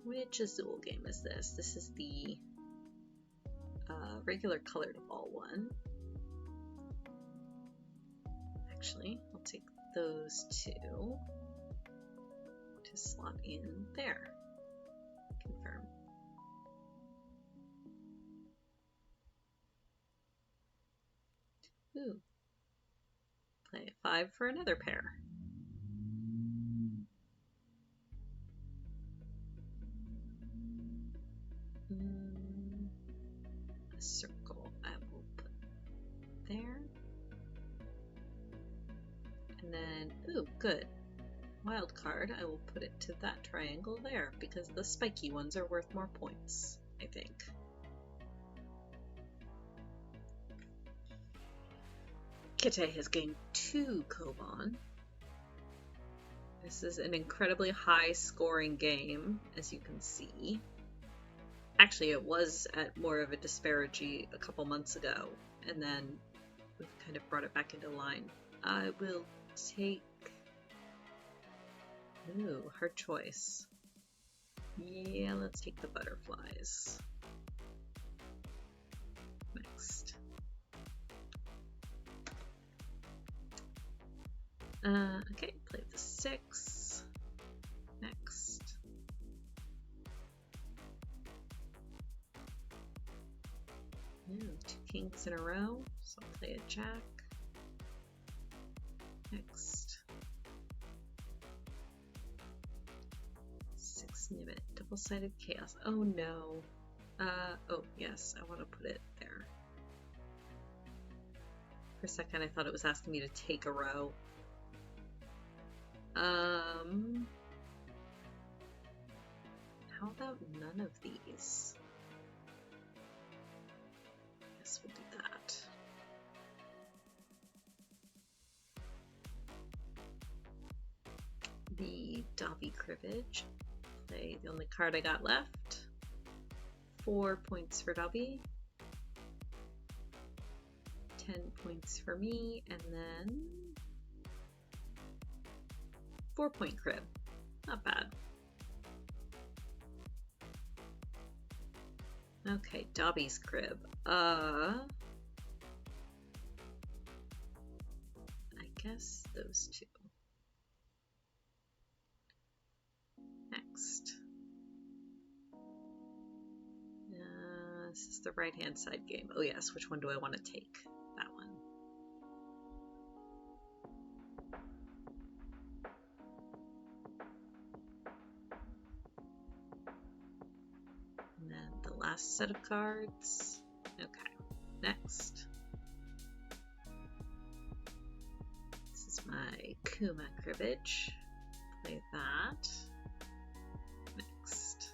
Which Azul game is this? This is the regular colored ball one. Actually, I'll take those 2 to slot in there. Confirm. Ooh. Play 5 for another pair. A circle I will put there. And then, ooh, good. Wild card, I will put it to that triangle there because the spiky ones are worth more points, I think. Kite has gained 2 Koban. This is an incredibly high scoring game, as you can see. Actually, it was at more of a disparity a couple months ago, and then we've kind of brought it back into line. I will take... Ooh, hard choice. Yeah, let's take the butterflies. Next. Okay, play the 6. Next. Ooh, 2 kings in a row, so I'll play a jack. Next. 6 Nibbit, double-sided chaos. Oh no. Oh yes, I want to put it there. For a second I thought it was asking me to take a row. How about none of these? Guess we'll do that. The Dobby Cribbage. Play the only card I got left. 4 points for Dobby. 10 points for me, and then 4-point crib. Not bad. Okay, Dobby's crib. I guess those 2. Next. This is the right-hand side game. Oh yes, which one do I want to take? That one. And then the last set of cards. Okay, next. This is my Kuma cribbage. Play that. Next.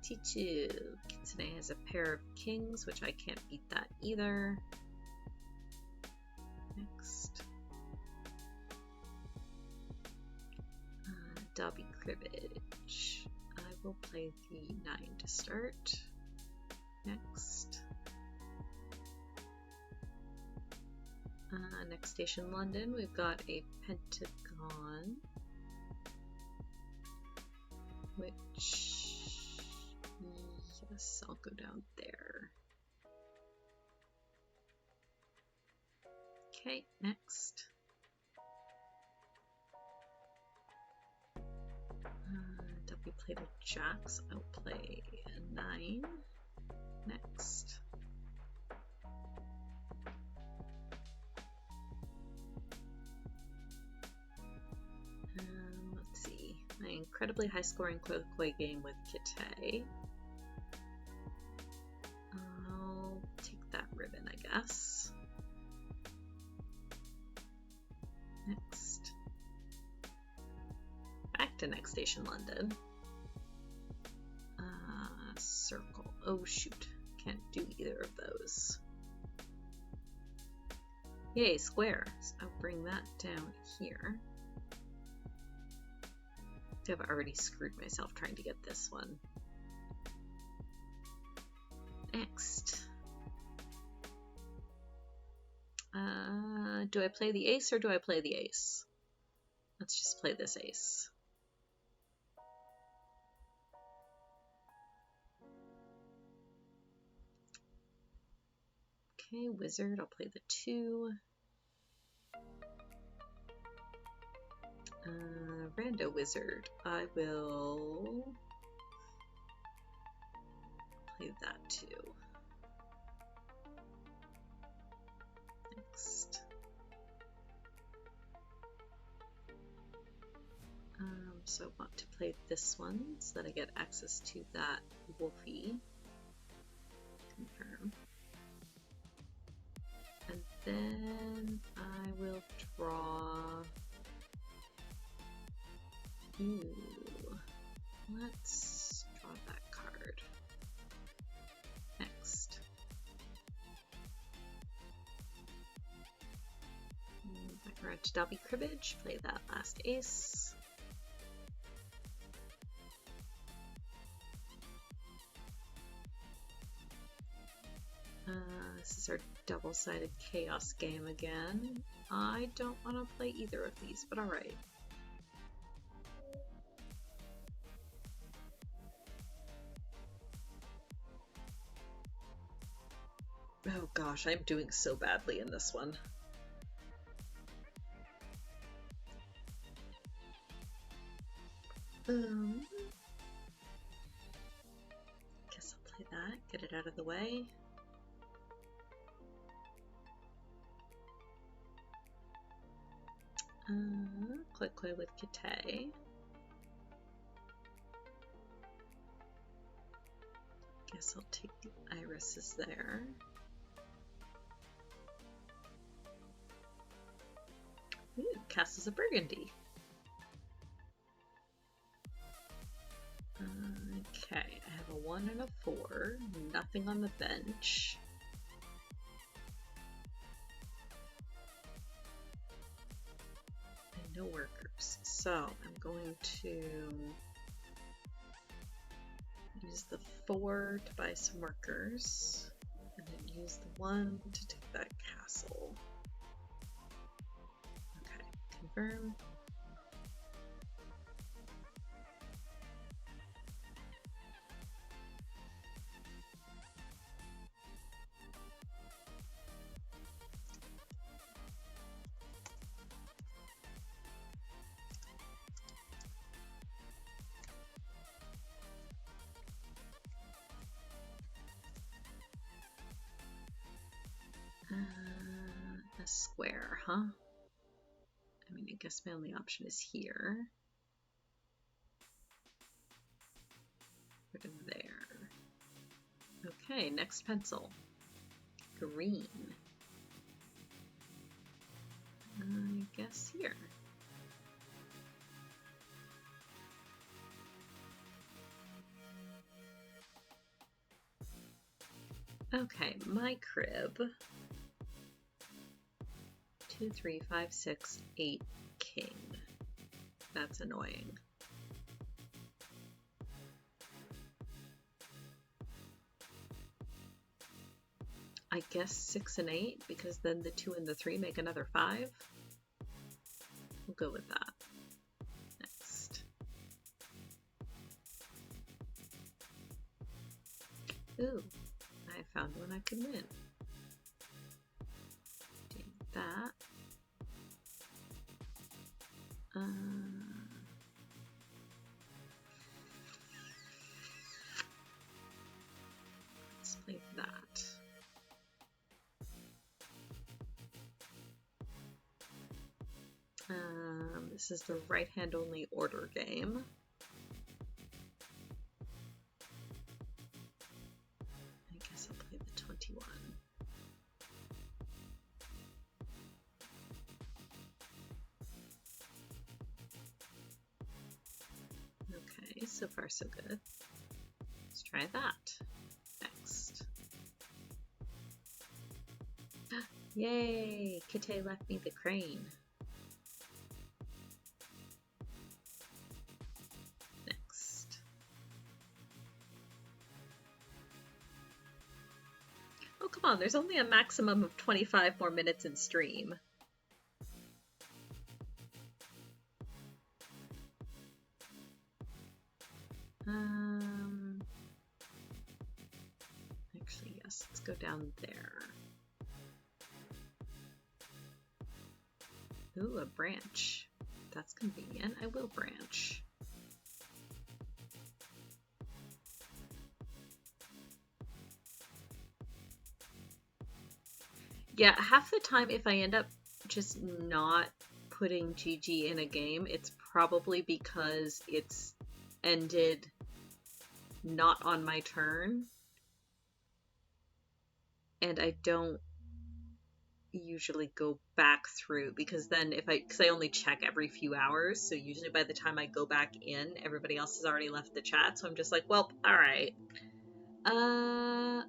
T2. Kitsune has a pair of kings, which I can't beat that either. Next. Dobby cribbage. I will play the 9 to start. Next. Next station, London. We've got a pentagon, which, yes, I'll go down there. Okay, next. W played a jack, so I'll play a 9. Next. Let's see. My incredibly high-scoring Koi game with Kite. I'll take that ribbon, I guess. Next. Back to Next Station London. Circle. Oh shoot. Can't do either of those. Yay, square. So I'll bring that down here. I've already screwed myself trying to get this one. Next. Do I play the ace or do I play the ace? Let's just play this ace. Okay, wizard, I'll play the 2. Rando wizard, I will play that 2. Next. So I want to play this one so that I get access to that wolfie. Confirm. And then I will draw. Ooh. Let's draw that card. Next. Back around to Dobby Cribbage, play that last ace. This is our double-sided chaos game again. I don't want to play either of these, but alright. Oh gosh, I'm doing so badly in this one. Guess I'll play that, get it out of the way. Koi with Kite. Guess I'll take the irises there. Ooh, Castles of Burgundy. Okay, I have a 1 and a 4. Nothing on the bench. No workers. So I'm going to use the 4 to buy some workers, and then use the 1 to take that castle. Okay, confirm. A square, huh? I mean, I guess my only option is here. Or to there. Okay, next pencil. Green. I guess here. Okay, my crib. 2, 3, 5, 6, 8, king. That's annoying. I guess 6 and 8, because then the 2 and the 3 make another 5. We'll go with that. Next. Ooh, I found one I can win. Do that. Let's play that. This is the right hand only order game. So far, so good. Let's try that. Next. Yay! Kite left me the crane. Next. Oh, come on, there's only a maximum of 25 more minutes in stream. Actually, yes, let's go down there. Ooh, a branch. That's convenient. I will branch. Yeah, half the time if I end up just not putting GG in a game, it's probably because it's ended not on my turn. And I don't usually go back through because then because I only check every few hours, so usually by the time I go back in, everybody else has already left the chat, so I'm just like, well, all right.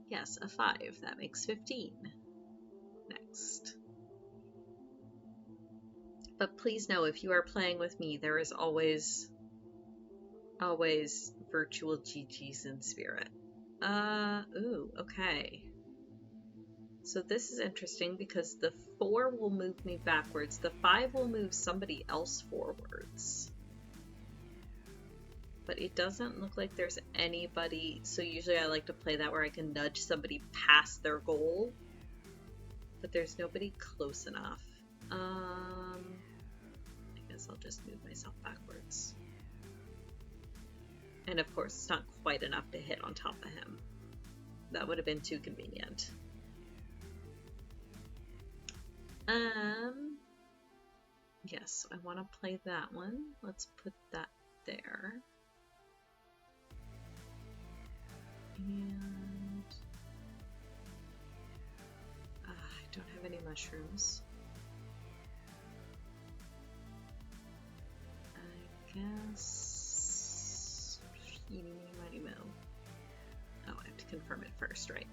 Yes, a 5. That makes 15. Next. But please know, if you are playing with me, there is always virtual GGs in spirit. Ooh, okay. So this is interesting because the 4 will move me backwards. The 5 will move somebody else forwards. But it doesn't look like there's anybody. So usually I like to play that where I can nudge somebody past their goal. But there's nobody close enough. I guess I'll just move myself backwards. And of course, it's not quite enough to hit on top of him. That would have been too convenient. Yes, I want to play that one. Let's put that there. And I don't have any mushrooms. I guess. Oh, I have to confirm it first, right?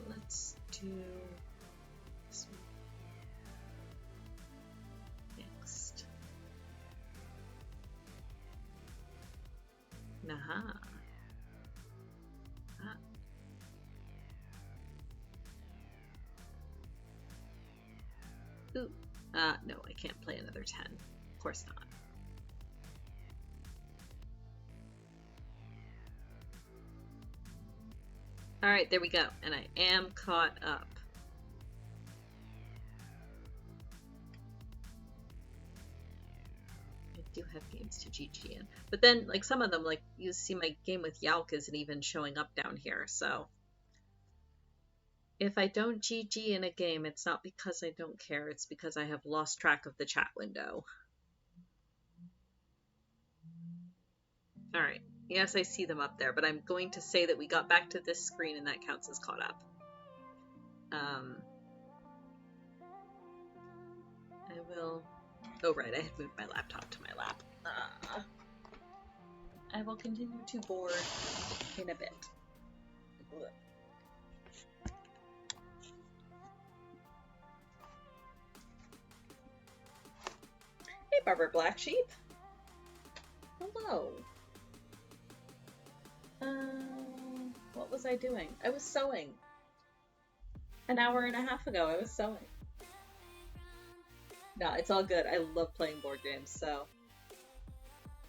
Let's do this one. Next. Naha. Ooh. No, I can't play another 10. Of course not. Alright, there we go. And I am caught up. I do have games to GG in. But then, like, some of them, like, you see my game with Yalk isn't even showing up down here, so... If I don't GG in a game, it's not because I don't care, it's because I have lost track of the chat window. Alright, yes, I see them up there, but I'm going to say that we got back to this screen and that counts as caught up. I will... Oh, right, I had moved my laptop to my lap. I will continue to board in a bit. Ugh. Hey, Barber Black Sheep. Hello. What was I doing? I was sewing. An hour and a half ago, I was sewing. No, it's all good. I love playing board games, so...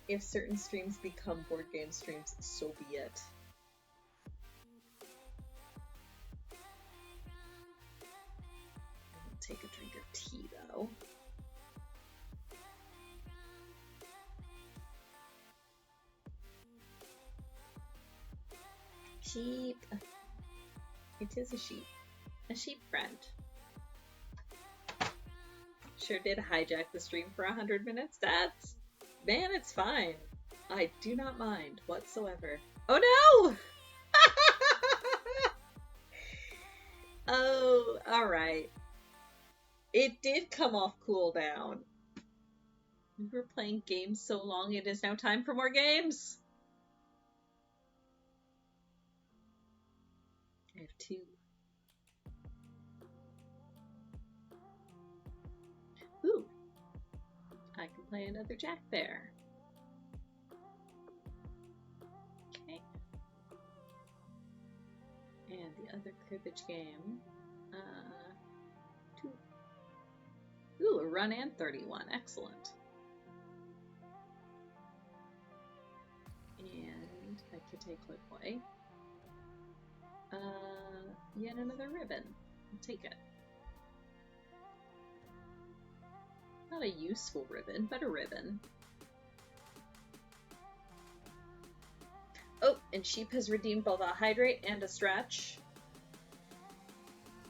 If certain streams become board game streams, so be it. I will take a drink of tea, though. Sheep. It is a sheep. A sheep friend. Sure did hijack the stream for 100 minutes. Man, it's fine. I do not mind whatsoever. Oh no! Oh, alright. It did come off cooldown. We were playing games so long, it is now time for more games! I have 2. Ooh! I can play another Jack Bear. Okay. And the other cribbage game. 2. Ooh, a run and 31. Excellent. And I could take Clickboy. Yet another ribbon. I'll take it. Not a useful ribbon, but a ribbon. Oh, and Sheep has redeemed both a hydrate and a stretch.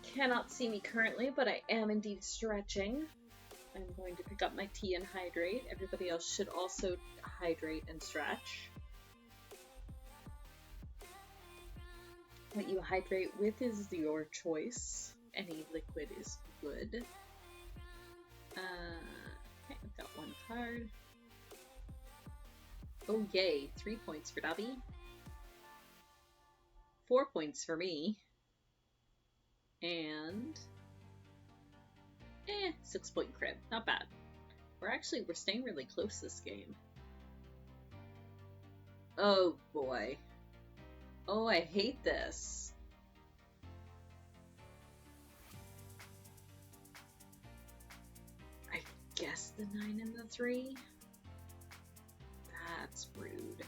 Cannot see me currently, but I am indeed stretching. I'm going to pick up my tea and hydrate. Everybody else should also hydrate and stretch. What you hydrate with is your choice. Any liquid is good. Okay, I've got 1 card. Oh yay, 3 points for Dobby. 4 points for me. And 6-point crib. Not bad. We're staying really close this game. Oh boy. Oh, I hate this. I guess the 9 and the 3? That's rude.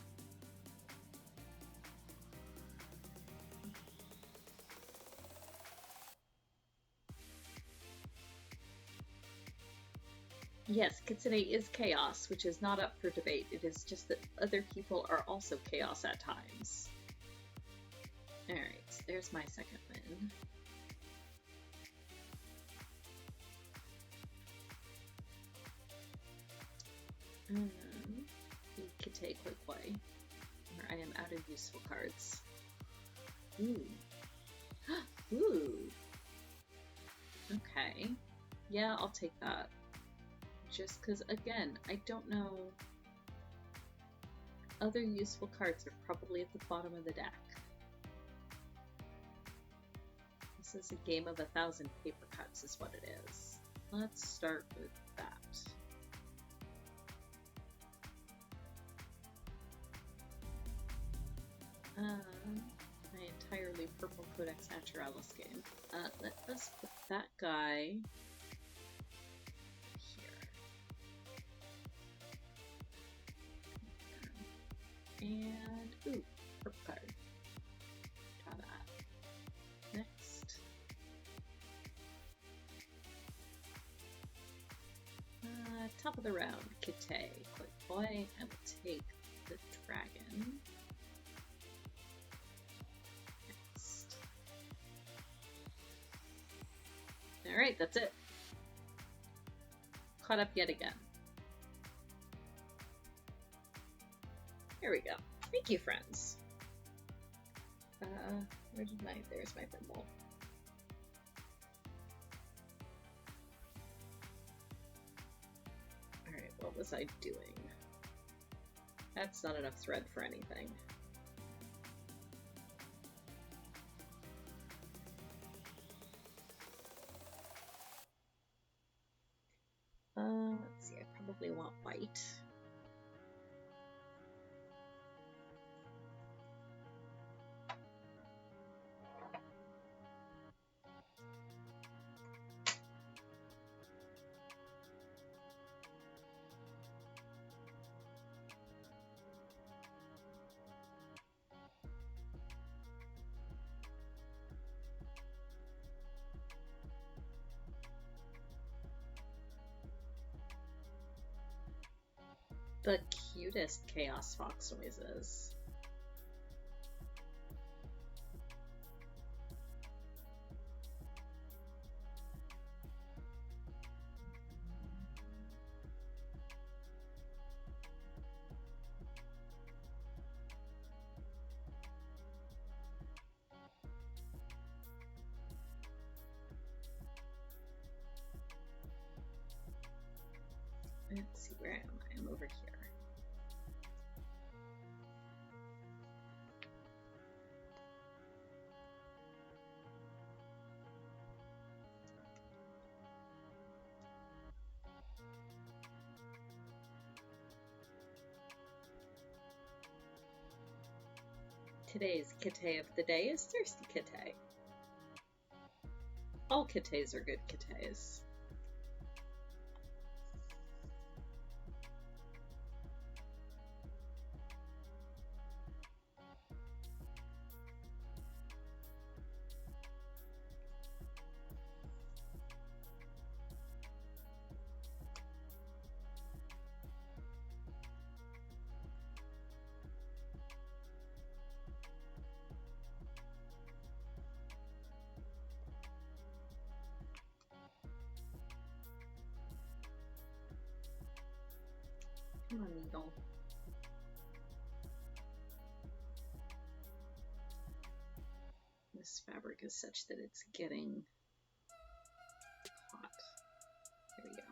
Yes, Kitsune is chaos, which is not up for debate. It is just that other people are also chaos at times. Alright, so there's my second win. We could take Quick Play, or I am out of useful cards. Ooh. Ooh. Okay. Yeah, I'll take that. Just because, again, I don't know. Other useful cards are probably at the bottom of the deck. This is a game of 1,000 paper cuts is what it is. Let's start with that. My entirely purple Codex Naturalis game. Let us put that guy here. And, ooh, purple card. Draw that. Next. Top of the round, Kite. Quick Boy. I will take the dragon. Next. Alright, that's it. Caught up yet again. Here we go. Thank you, friends. Where did there's my thimble. Alright, what was I doing? That's not enough thread for anything. Let's see, I probably want white. The cutest chaos fox noises. Let's see, where am I? I'm over here. Today's kite of the day is Thirsty Kite. All kites are good kites. Come on, needle. This fabric is such that it's getting hot. There we go.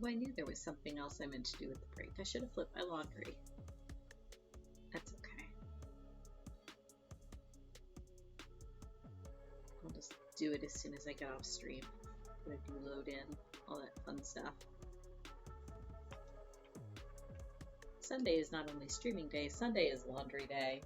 Oh, I knew there was something else I meant to do with the break. I should have flipped my laundry. That's okay. I'll just do it as soon as I get off stream. When I do load in, all that fun stuff. Sunday is not only streaming day, Sunday is laundry day.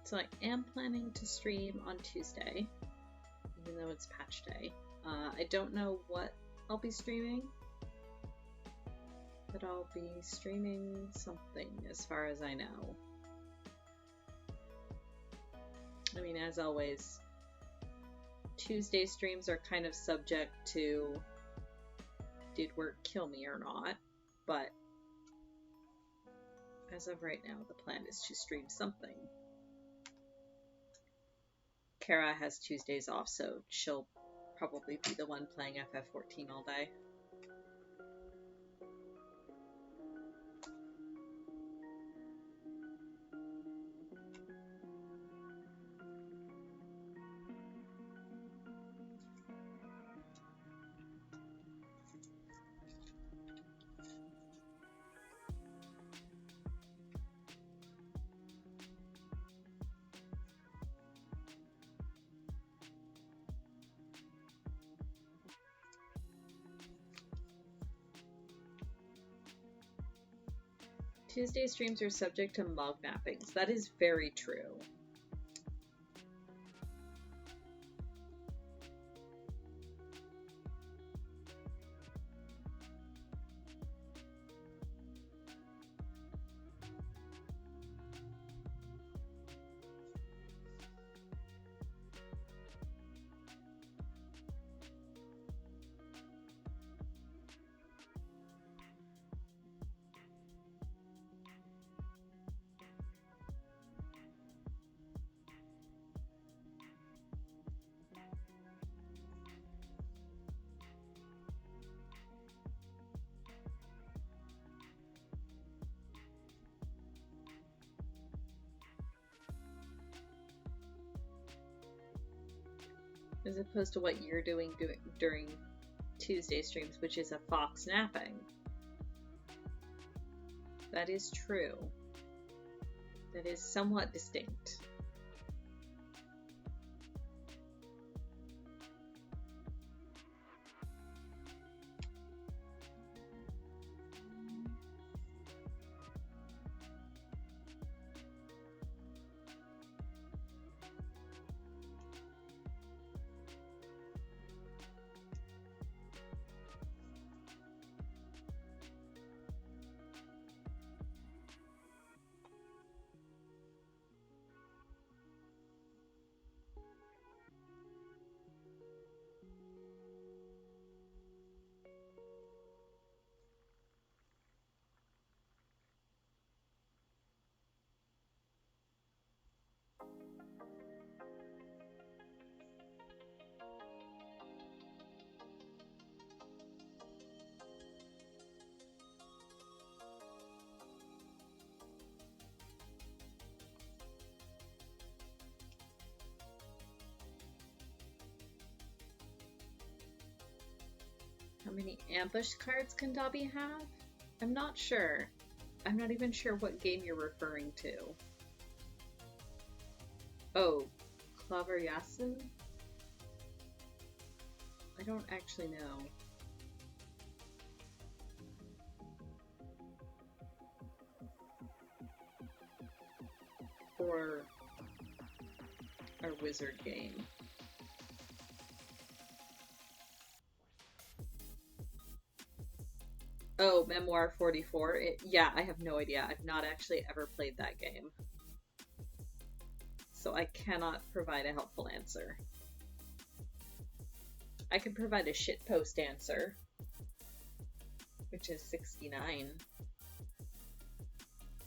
So I am planning to stream on Tuesday, even though it's patch day. I don't know what I'll be streaming, but I'll be streaming something as far as I know. I mean, as always, Tuesday streams are kind of subject to did work kill me or not, but as of right now, the plan is to stream something. Kara has Tuesdays off, so she'll probably be the one playing FF14 all day. Tuesday streams are subject to mug nappings. That is very true. As opposed to what you're doing during Tuesday streams, which is a fox napping. That is true. That is somewhat distinct. How many ambush cards can Dobby have? I'm not sure. I'm not even sure what game you're referring to. Oh, Klaveryasu? I don't actually know. Or our wizard game. Oh, Memoir 44? Yeah, I have no idea. I've not actually ever played that game. So I cannot provide a helpful answer. I can provide a shitpost answer, which is 69.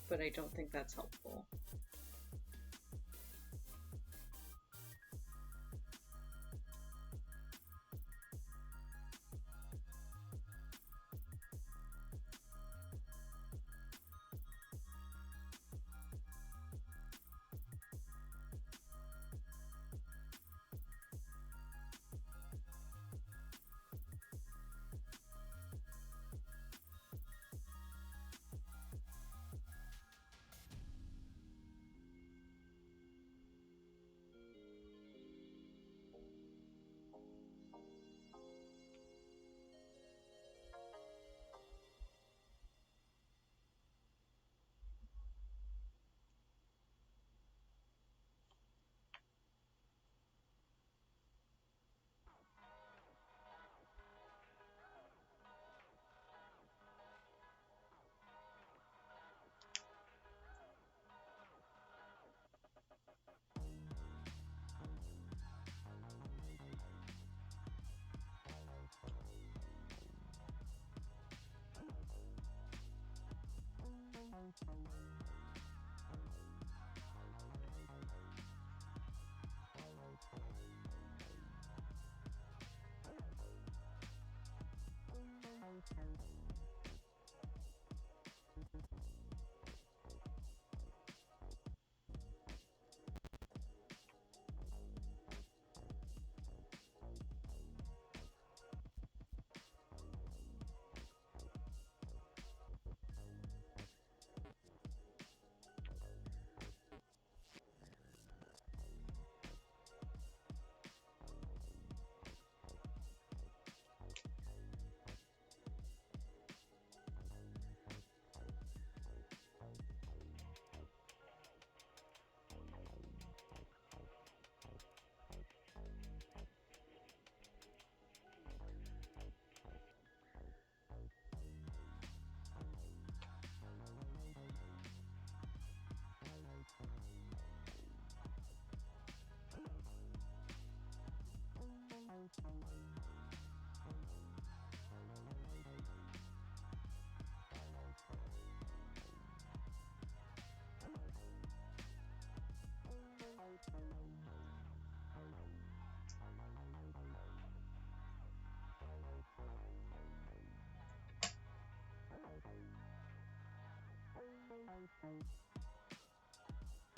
But I don't think that's helpful.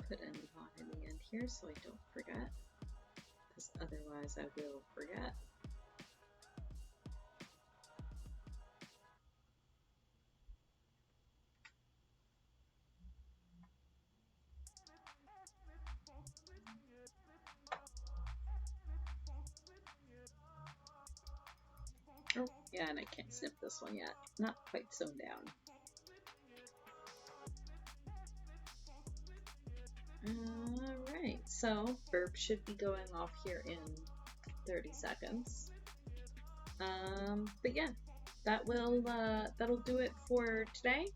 Put a on in the end here so I don't forget, because otherwise I will forget. Oh, yeah, and I can't snip this one yet. Not quite sewn down. Alright, so verb should be going off here in 30 seconds. But yeah, that'll do it for today.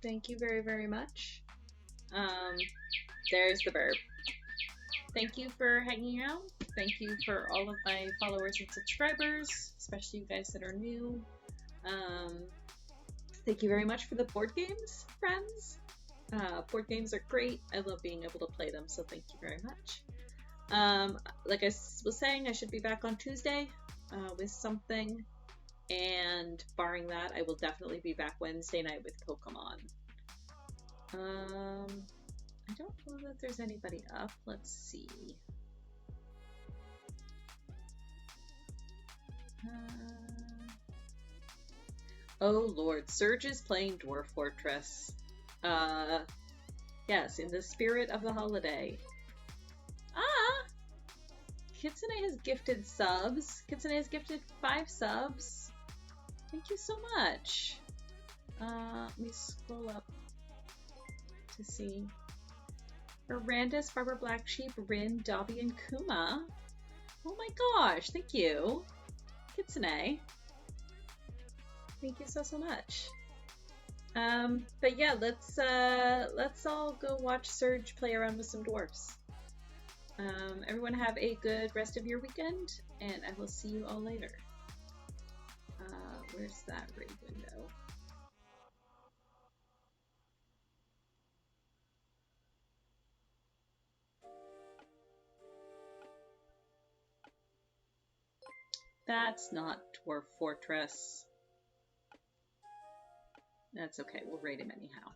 Thank you very, very much. There's the verb. Thank you for hanging out. Thank you for all of my followers and subscribers, especially you guys that are new. Thank you very much for the board games, friends. Board games are great. I love being able to play them, so thank you very much. Like I was saying, I should be back on Tuesday with something, and barring that, I will definitely be back Wednesday night with Pokemon. I don't know that there's anybody up. Let's see. Oh Lord, Surge is playing Dwarf Fortress. Yes, in the spirit of the holiday. Ah! Kitsune has gifted subs. Kitsune has gifted 5 subs. Thank you so much. Let me scroll up to see. Mirandus, Barbara Black Sheep, Rin, Dobby, and Kuma. Oh my gosh, thank you. Kitsune. Thank you so much. But yeah, let's all go watch Surge play around with some dwarfs. Everyone have a good rest of your weekend, and I will see you all later. Where's that raid window? That's not Dwarf Fortress. That's okay, we'll raid him anyhow.